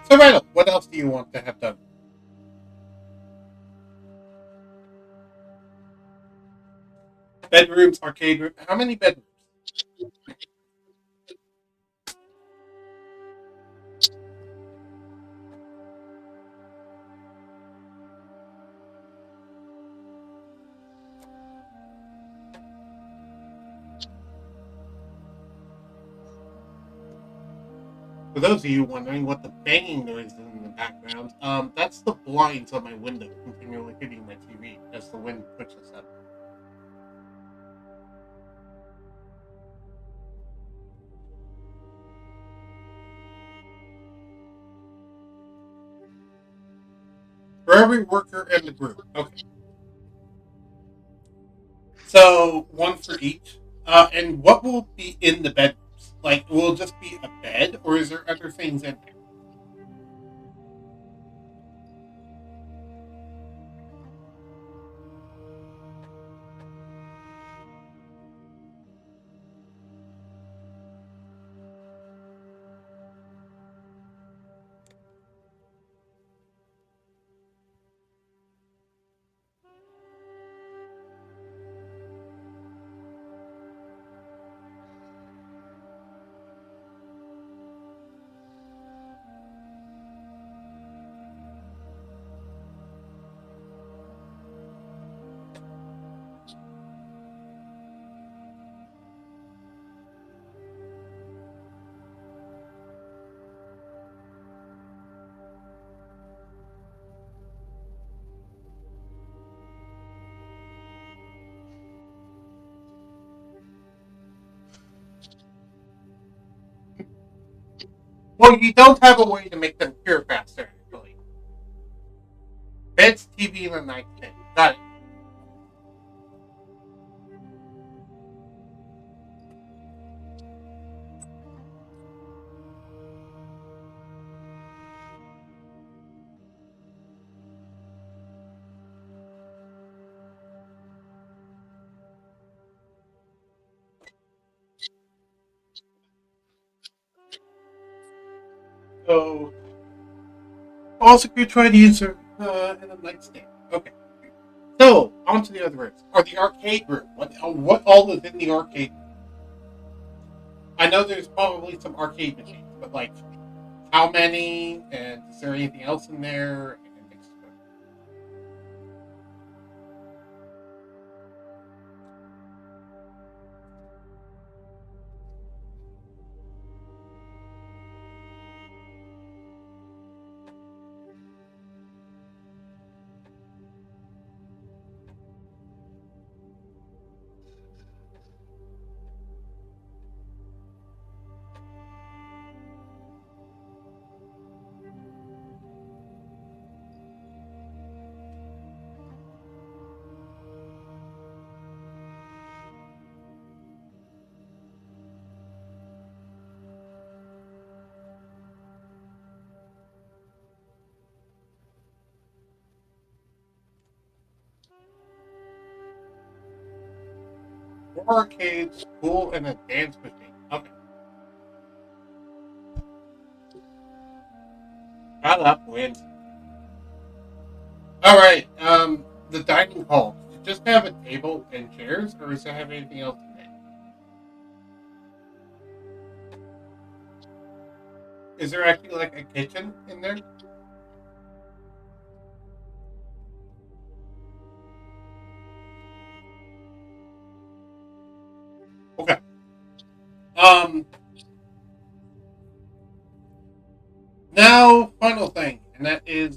So, Randall, what else do you want to have done? Bedrooms, arcade room. How many bedrooms? For those of you wondering what the banging noise is in the background, that's the blinds on my window continually hitting my TV as the wind pushes up. For every worker in the group. Okay. So, one for each. And what will be in the bedrooms? Like, will it just be a bed, or is there other things in there? Well, you don't have a way to make them cure faster, actually. Beds, TV, and a nightstand. Got it. So, also could try to use her in a nightstand. Okay. So, on to the other rooms. Or the arcade room. What all is in the arcade room? I know there's probably some arcade machines, but like, how many? And is there anything else in there? And four arcades, pool, and a dance machine. Okay. Shut up, wins. Alright, the dining hall. Does it just have a table and chairs, or does it have anything else in it? Is there actually like a kitchen in there? Okay. Um, Now, final thing, and that is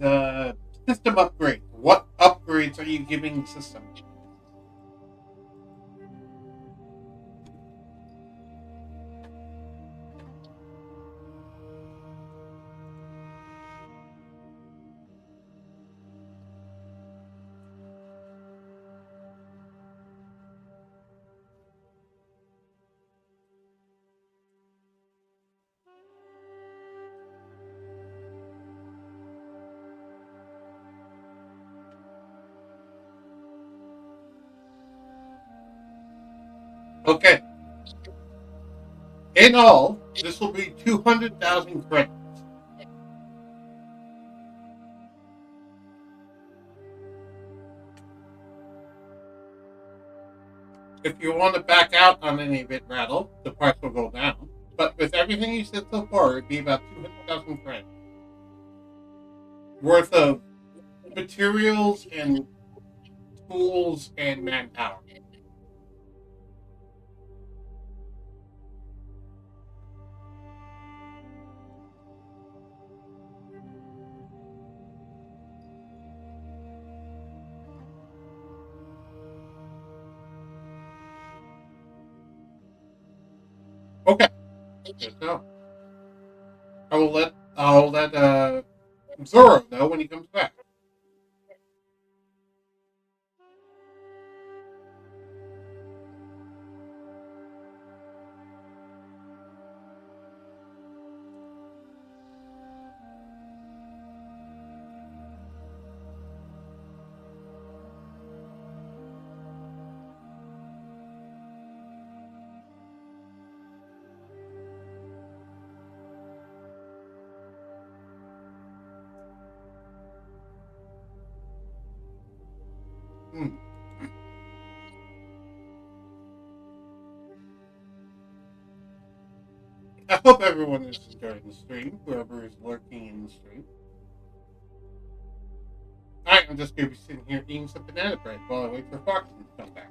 system upgrade. What upgrades are you giving the system? Okay. In all, this will be 200,000 credits. If you want to back out on any of it, Rattle, the price will go down. But with everything you said so far, it'd be about 200,000 credits worth of materials and tools and manpower. Okay. Good to know. I'll let Zoro know when he comes back. Hmm. I hope everyone is enjoying the stream, whoever is lurking in the stream. I'm just going to be sitting here eating some banana bread while I wait for Foxy to come back.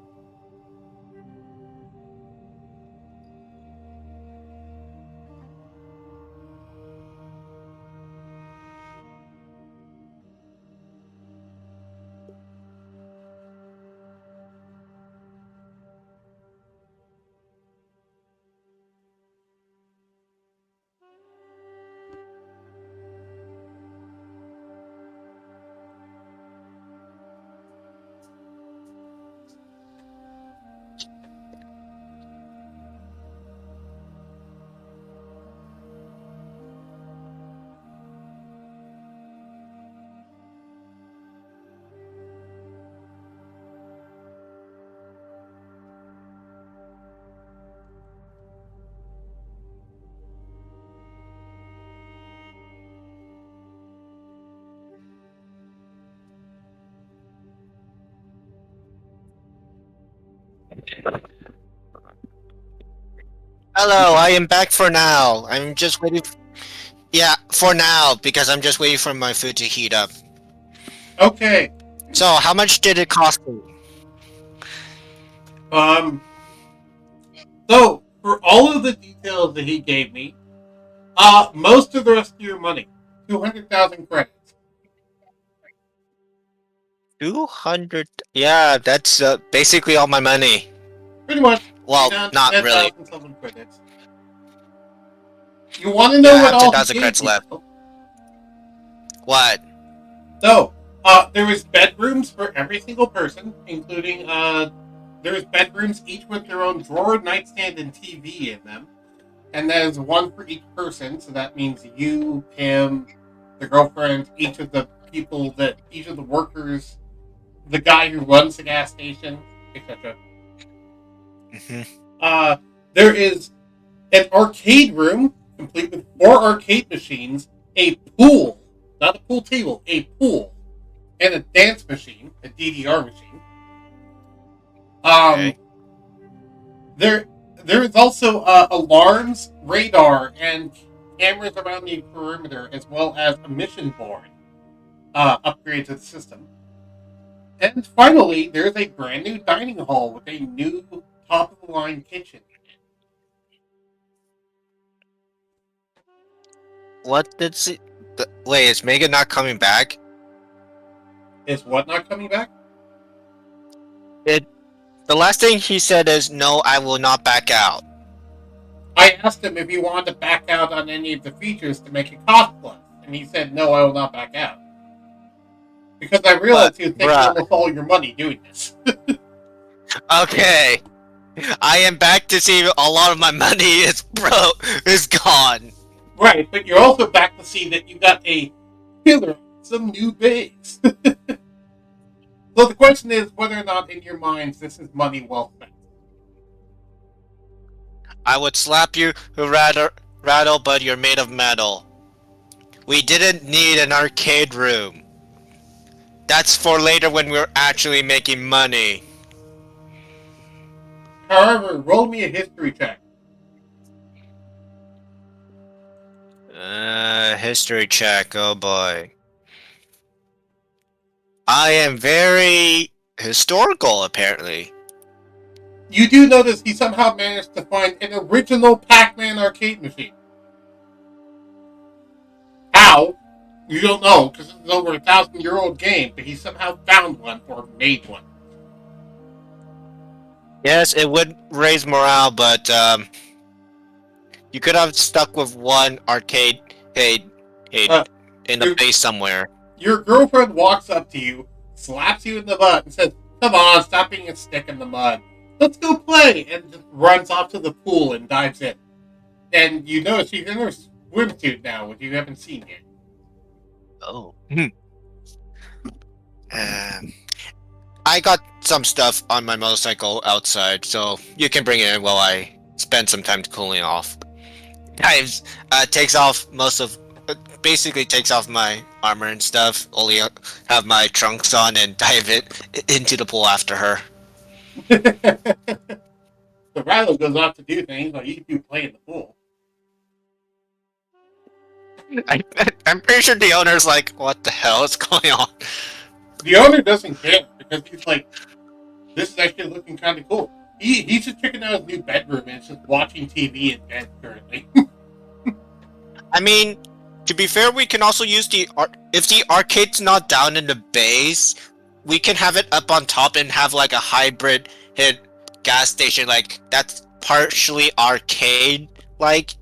Hello, I am back for now. I'm just waiting. Yeah, for now, because I'm just waiting for my food to heat up. Okay. So, how much did it cost me? Um. So for all of the details that he gave me, most of the rest of your money, 200,000 credits. 200. Yeah, that's basically all my money. Pretty much. You're Well, down to not really. 10,000 something credits. You want to Yeah, know I what have all he 10,000 gave credits you? left. Though? What? So, there was bedrooms for every single person, including there was bedrooms each with their own drawer, nightstand, and TV in them, and there's one for each person. So that means you, him, the girlfriend, each of the workers, the guy who runs the gas station, etc. Hmm. There is an arcade room complete with 4 arcade machines, a pool, not a pool table, a pool, and a dance machine, a DDR machine. Okay. There is also alarms, radar, and cameras around the perimeter, as well as a mission board upgrade to the system. And finally, there's a brand new dining hall with a new top of the line kitchen. What did she? Wait, is Megan not coming back? Is what not coming back? It. The last thing he said is, "No, I will not back out." I asked him if he wanted to back out on any of the features to make it cost plus, and he said, "No, I will not back out." Because I realized he was taking bruh. almost all your money doing this. Okay, I am back to see a lot of my money is gone. Right, but you're also back to see that you got a killer, some new base. So the question is whether or not in your minds this is money well spent. I would slap you, rattle, but you're made of metal. We didn't need an arcade room. That's for later when we're actually making money. However, roll me a history check. History check, oh boy. I am very historical, apparently. You do notice he somehow managed to find an original Pac-Man arcade machine. How? You don't know, because it's over 1,000-year-old game, but he somehow found one or made one. Yes, it would raise morale, but you could have stuck with one arcade in the base somewhere. Your girlfriend walks up to you, slaps you in the butt, and says, "Come on, stop being a stick in the mud. Let's go play," and just runs off to the pool and dives in. And you notice she's in her swimsuit now, which you haven't seen yet. Oh. I got some stuff on my motorcycle outside, so you can bring it in while I spend some time cooling off. Dives, takes off basically takes off my armor and stuff. Only have my trunks on and dive it into the pool after her. So Rilo goes off to do things while you two play in the pool. I'm pretty sure the owner's like, what the hell is going on? The owner doesn't care because he's like, this is actually looking kind of cool. He's just checking out his new bedroom and just watching TV in bed currently. I mean, to be fair, we can also use if the arcade's not down in the base, we can have it up on top and have like a hybrid hit gas station, like that's partially arcade like.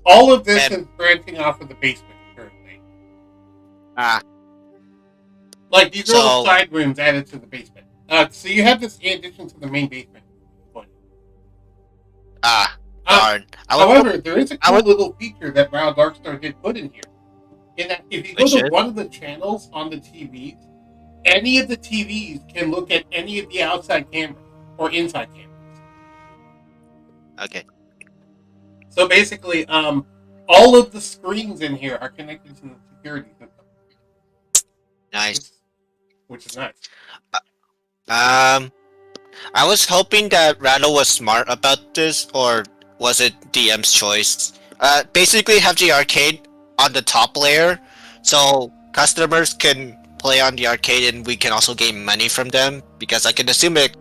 All of this is branching off of the basement currently. Like these are all side rooms added to the basement. So you have this in addition to the main basement. Darn. However, there is a cool little feature that Round Darkstar did put in here. In that if you go to one of the channels on the TVs, any of the TVs can look at any of the outside cameras or inside cameras. Okay. So basically, all of the screens in here are connected to the security system. Nice. Which is nice. I was hoping that Rattle was smart about this, or was it DM's choice? Basically have the arcade on the top layer, so customers can play on the arcade and we can also gain money from them, because I can assume it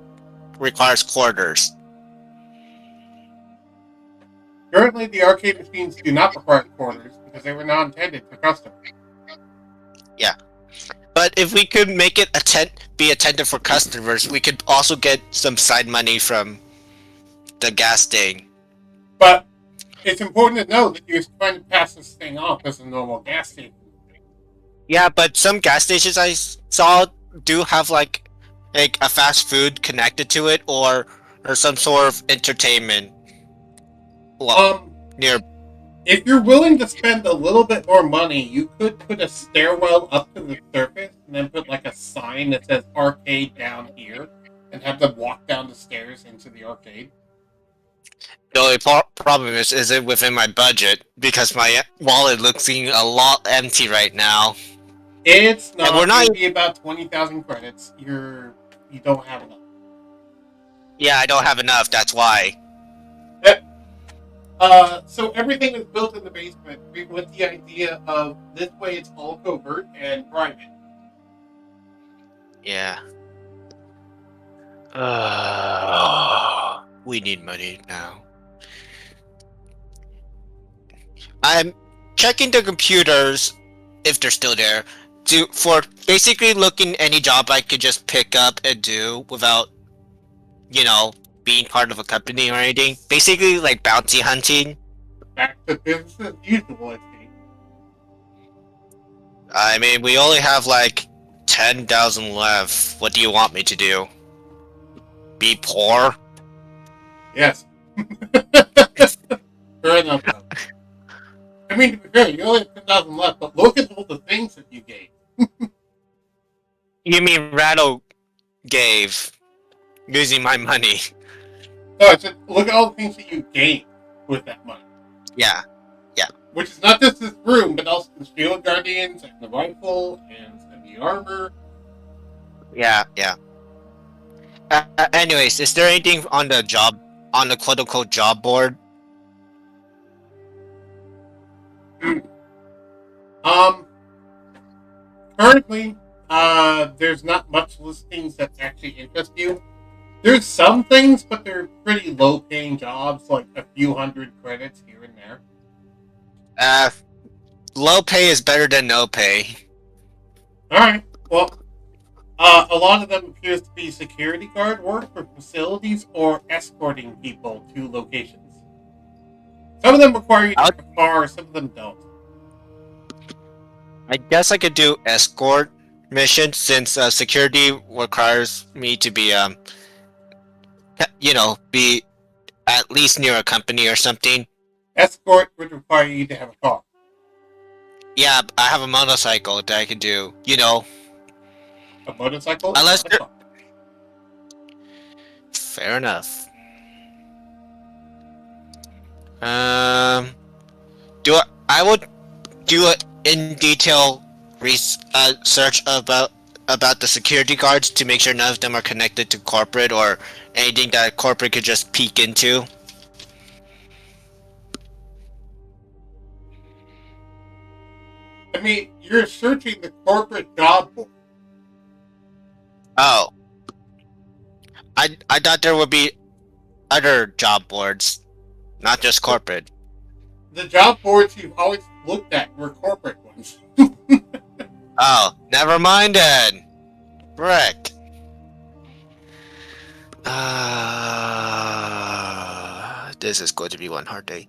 requires quarters. Currently, the arcade machines do not require quarters because they were not intended for customers. Yeah. But if we could make it be attentive for customers, we could also get some side money from the gas thing. But it's important to know that you're trying to pass this thing off as a normal gas station. Yeah, but some gas stations I saw do have like a fast food connected to it, or some sort of entertainment. Near. If you're willing to spend a little bit more money, you could put a stairwell up to the surface and then put like a sign that says arcade down here and have them walk down the stairs into the arcade. The only problem is it within my budget because my wallet looking a lot empty right now. It's And we're not. not. It'd be about 20,000 credits. You don't have enough. Yeah, I don't have enough. That's why. So everything is built in the basement with the idea of this way it's all covert and private. Yeah. We need money now. I'm checking the computers if they're still there for basically looking any job I could just pick up and do without, you know, being part of a company or anything. Basically like bounty hunting. Back to business as usual, I think. I mean, we only have like 10,000 left. What do you want me to do? Be poor? Yes. Fair enough. Though. I mean, to be fair, you only have 10,000 left, but look at all the things that you gave. You mean Rattle gave using my money? No, I said, look at all the things that you gained with that money. Yeah. Which is not just this room, but also the Shield Guardians and the rifle and the armor. Yeah. Anyways, is there anything on the quote-unquote job board? Currently, there's not much listings that actually interest you. There's some things, but they're pretty low-paying jobs, like a few hundred credits here and there. Low pay is better than no pay. Alright, well, a lot of them appears to be security guard work for facilities or escorting people to locations. Some of them require you to have a car, some of them don't. I guess I could do escort mission since security requires me to be be at least near a company or something. Escort would require you to have a car. Yeah, I have a motorcycle that I can do. A motorcycle? Unless Not a car. Fair enough. I would do an in detail search about the security guards to make sure none of them are connected to corporate or anything that corporate could just peek into. I mean, you're searching the corporate job board. Oh. I thought there would be other job boards, not just corporate. The job boards you've always looked at were corporate ones. Oh, never mind then. Frick. This is going to be one hard day.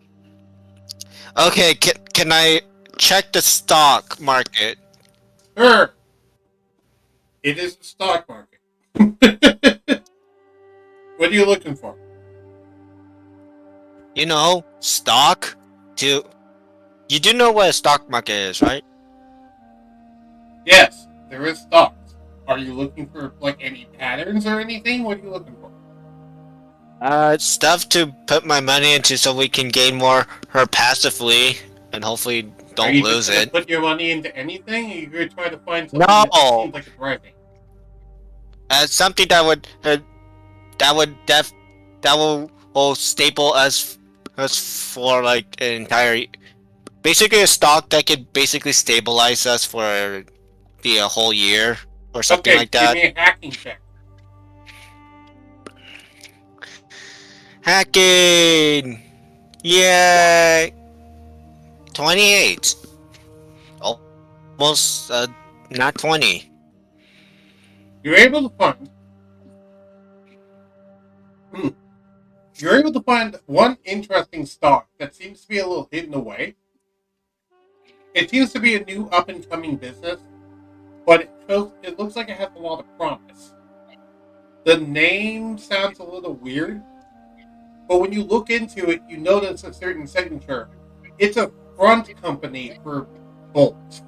Okay, can I check the stock market? Sure. It is the stock market. What are you looking for? Stock? You do know what a stock market is, right? Yes, there is stocks. Are you looking for any patterns or anything? What are you looking for? Stuff to put my money into so we can gain more passively and hopefully don't lose Are you just it. put your money into anything? Or are you going to try to find something that seems like it's rising? Something that will staple us for like an entire, basically a stock that could basically stabilize us for the whole year or something like that. Give me a hacking check. Hacking! Yay! 28. Almost, not 20. You're able to find. You're able to find one interesting stock that seems to be a little hidden away. It seems to be a new up-and-coming business, but it looks like it has a lot of promise. The name sounds a little weird, but when you look into it, you notice a certain signature. It's a front company for bolts.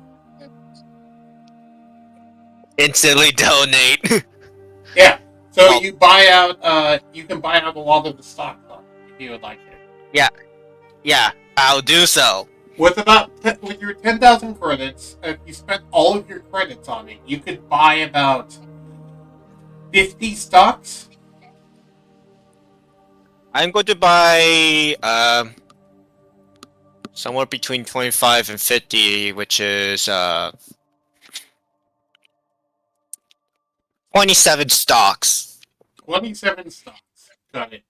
Instantly donate. Yeah, so you buy out. You can buy out a lot of the stock if you would like it. Yeah, yeah, I'll do so. With your 10,000 credits, if you spent all of your credits on it, you could buy about 50 stocks. I'm going to buy somewhere between 25 and 50, which is 27 stocks. 27 stocks. Got it.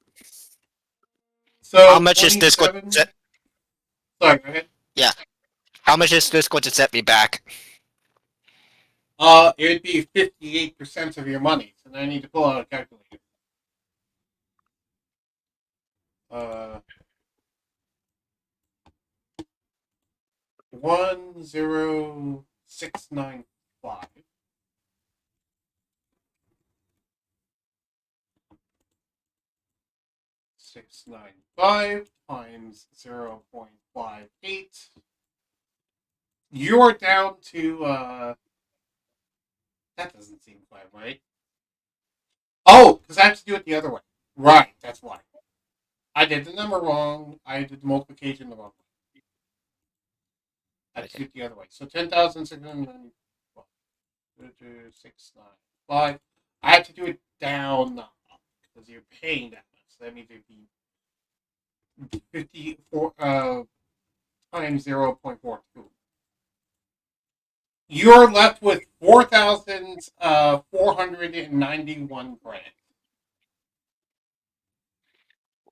How So much is this going to 27. set? Sorry, go ahead. Yeah, how much is this going to set me back? It would be 58% of your money. So now I need to pull out a calculator. Uh, 10695. 695 times 0.58. You're down to that doesn't seem quite right. Oh, because I have to do it the other way. Right, that's why. I did the number wrong. I did the multiplication the wrong way. I have to do Okay. it the other way. So 10,695. I have to do it down, not up, because you're paying that much. So that means it'd be 54 times 0.42. You're left with 4,491 credits.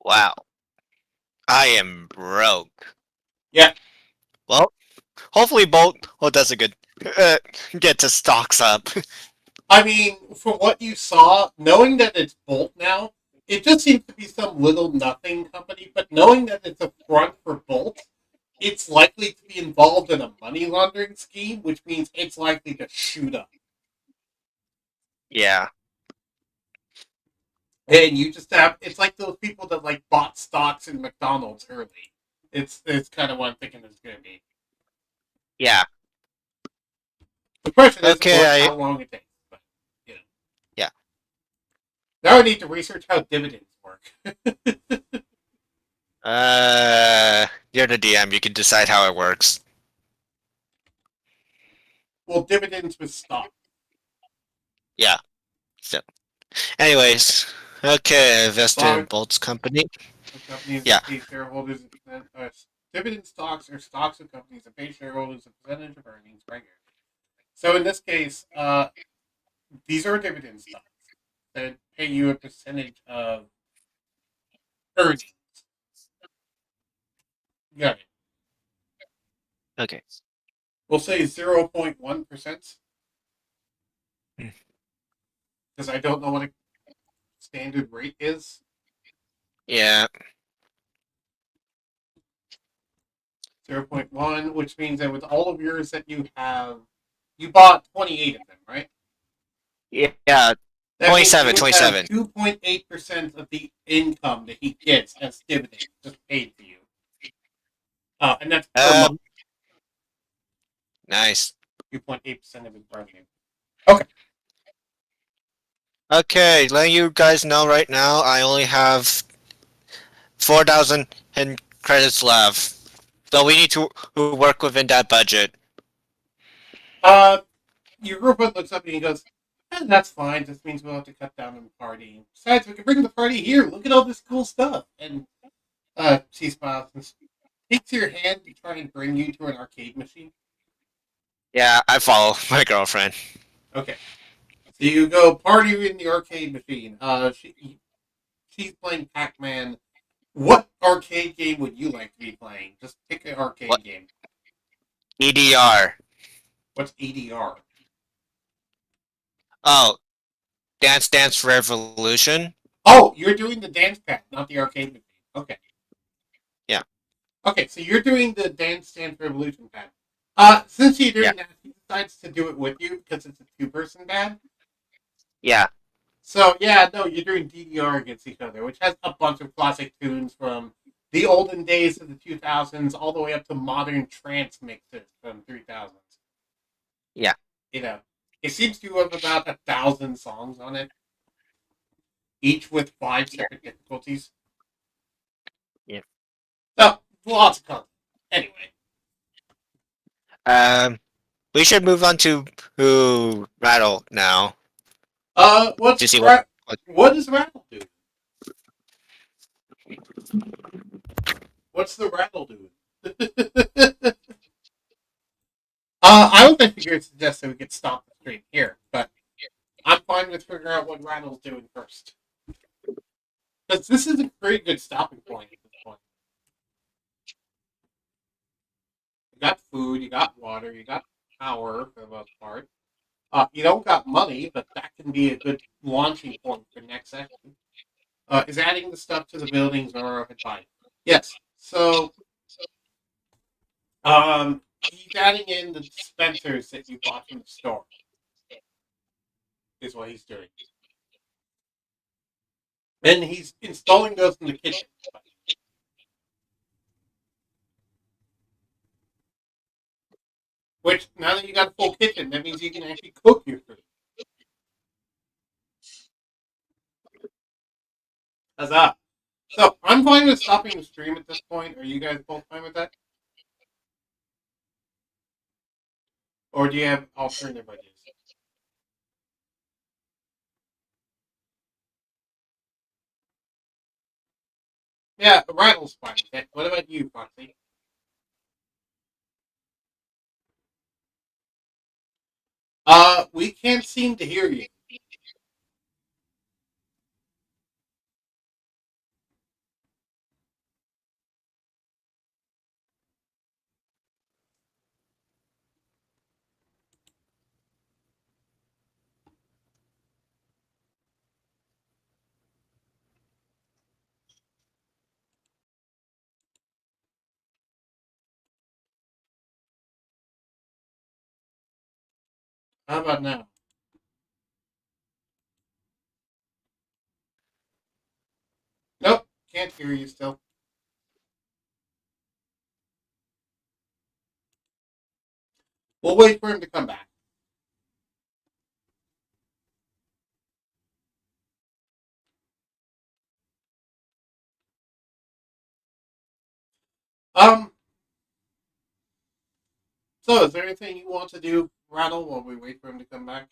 Wow, I am broke. Yeah, Well, hopefully Bolt does a good get to stocks up. I mean, from what you saw, knowing that it's Bolt now, it just seems to be some little nothing company. But knowing that it's a front for Bolt, it's likely to be involved in a money laundering scheme, which means it's likely to shoot up. Yeah, And you just have it's like those people that like bought stocks in McDonald's early. It's kind of what I'm thinking it's going to be. yeah. The question is, of course, Okay, how long it takes. But you know, yeah. now I need to research how dividends work. You're the DM. You can decide how it works. Well, dividends with stock. Yeah. So, anyways, okay. I invested in Stock Bolt's company. of companies Yeah, that pay shareholders dividend stocks are stocks of companies that pay shareholders a percentage of earnings regularly. So in this case, these are dividend stocks that pay you a percentage of earnings. Got it. okay. We'll say 0.1% because I don't know what a standard rate is. Yeah, 0.1, which means that with all of yours that you have, you bought 28 of them, right? yeah. That means you 27, would have 27. 2.8% of the income that he gets as dividends just paid to you. And that's per Uh, month. nice. 2.8% of his revenue. Okay. Okay, letting you guys know right now, I only have 4,000 in credits left. So we need to work within that budget. Uh, your girlfriend looks up and he goes, that's fine. This means we'll have to cut down on the party. Besides, we can bring the party here. Look at all this cool stuff. And she smiles and takes your hand to try and bring you to an arcade machine. Yeah, I follow my girlfriend. Okay. So you go party in the arcade machine. She's playing Pac-Man. What arcade game would you like to be playing? Just pick an What? arcade game. EDR. What's EDR? Oh, Dance Dance Revolution? Oh, you're doing the dance pad, not the arcade machine. Okay. Yeah, Okay, so you're doing the Dance Dance Revolution pad. Since you're yeah, doing that, he decides to do it with you because it's a two-person pad. yeah, So yeah, no, you're doing DDR against each other, which has a bunch of classic tunes from the olden days of the 2000s all the way up to modern trance mixes from 3000s. yeah. You know, it seems to have about 1,000 songs on it, each with five separate difficulties. Yeah. So, lots of content. Anyway. We should move on to Rattle now What's to see what what does rattle do? What's the rattle doing? I was going to suggest that we could stop the stream here, but I'm fine with figuring out what rattle's doing first. Because this is a pretty good stopping point at this point. You got food, you got water, you got power for the most part. You don't got money, but that can be a good launching point for next session. Is adding the stuff to the buildings or fine. Yes. So, he's adding in the dispensers that you bought from the store. Is what he's doing, and he's installing those in the kitchen. Which now that you got a full kitchen, that means you can actually cook your food. Huzzah! So I'm fine with stopping the stream at this point. Are you guys both fine with that? Or do you have alternative ideas? Yeah, Rattle's fine with it. What about you, Foxy? We can't seem to hear you. How about now? Nope, can't hear you still. We'll wait for him to come back. Um, so is there anything you want to do, Rattle, while we wait for him to come back?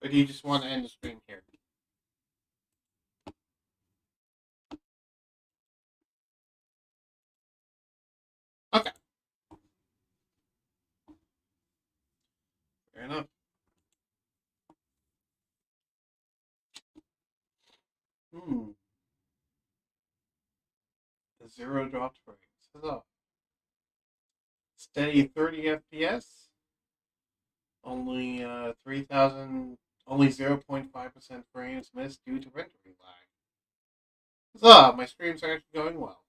Or do you just want to end the stream here? Okay. Fair enough. The zero dropped frames. Huzzah. Steady 30 FPS. Only 3,000, only 0.5% frames missed due to rendering lag. Huzzah, my streams are actually going well.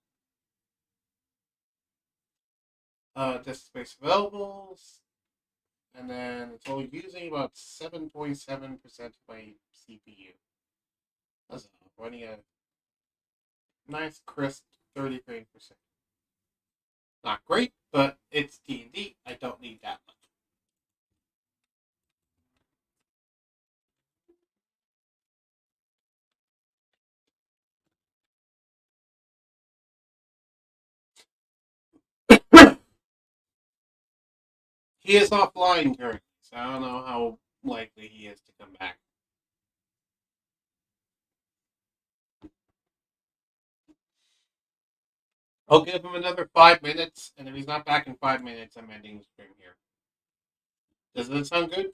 Disk space available, and then it's only using about 7.7% of my CPU. Huzzah, running a nice crisp 30 frames per second. Not great, but it's D&D. I don't need that much. He is offline currently, so I don't know how likely he is to come back. I'll give him another 5 minutes, and if he's not back in 5 minutes, I'm ending the stream here. Does that sound good?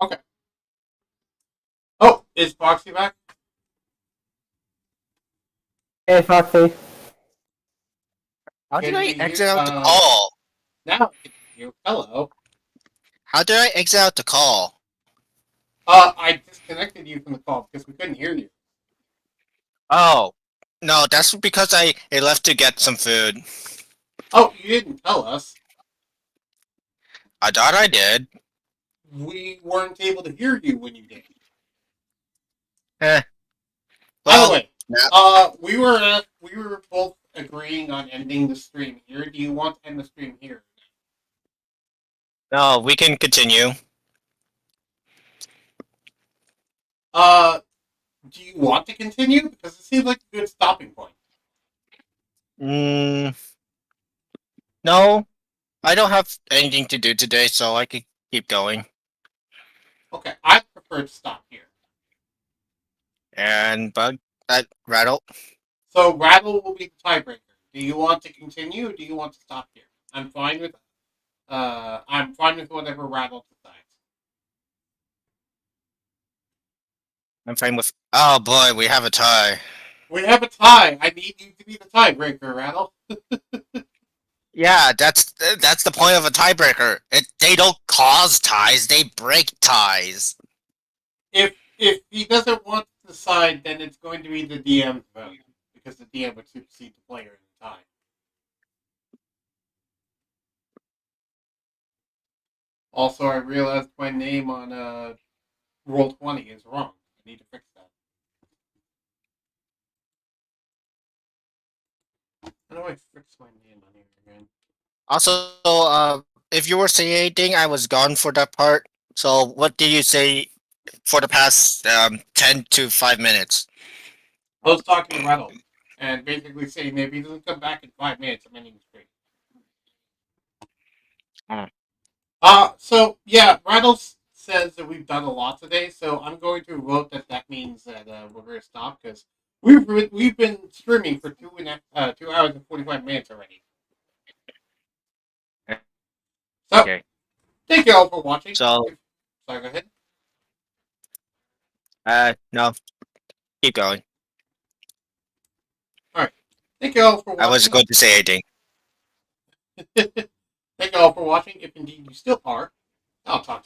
Okay. Oh, is Foxy back? Hey, Foxy. How did Can I you hear? exit out the call? Now I can hear you. Hello. How did I exit out the call? I disconnected you from the call because we couldn't hear you. Oh, no, that's because I left to get some food. Oh, you didn't tell us. I thought I did. We weren't able to hear you when you did. Eh. By the Well, way, no, we were both agreeing on ending the stream here. Do you want to end the stream here? no, we can continue. Uh, do you want to continue? Because it seems like a good stopping point. Mm, no, I don't have anything to do today, so I could keep going. Okay, I prefer to stop here. And Bug, that Rattle. So Rattle will be the tiebreaker. Do you want to continue or do you want to stop here? I'm fine with whatever Rattle decides. I'm fine with. Oh boy, we have a tie. We have a tie. I need you to be the tiebreaker, Rattle. Yeah, that's the point of a tiebreaker. They don't cause ties; they break ties. If he doesn't want to decide, then it's going to be the DM's vote because the DM would supersede the player in the tie. Also, I realized my name on Roll20 is wrong. I need to fix that. How do I fix my name on here again? Also, if you were saying anything, I was gone for that part. So, what did you say for the past 10 to 5 minutes? I was talking to Rattle and basically saying maybe he doesn't come back in 5 minutes, I'm ending the stream. So yeah, Rattles says that we've done a lot today, so I'm going to vote that means that we're going to stop because we've been streaming for 2 hours and 45 minutes already. So Okay. thank you all for watching. So, Sorry, go ahead. no, keep going. All right, thank you all for I wasn't watching. going to say anything. Thank you all for watching. If indeed you still are, I'll talk to you.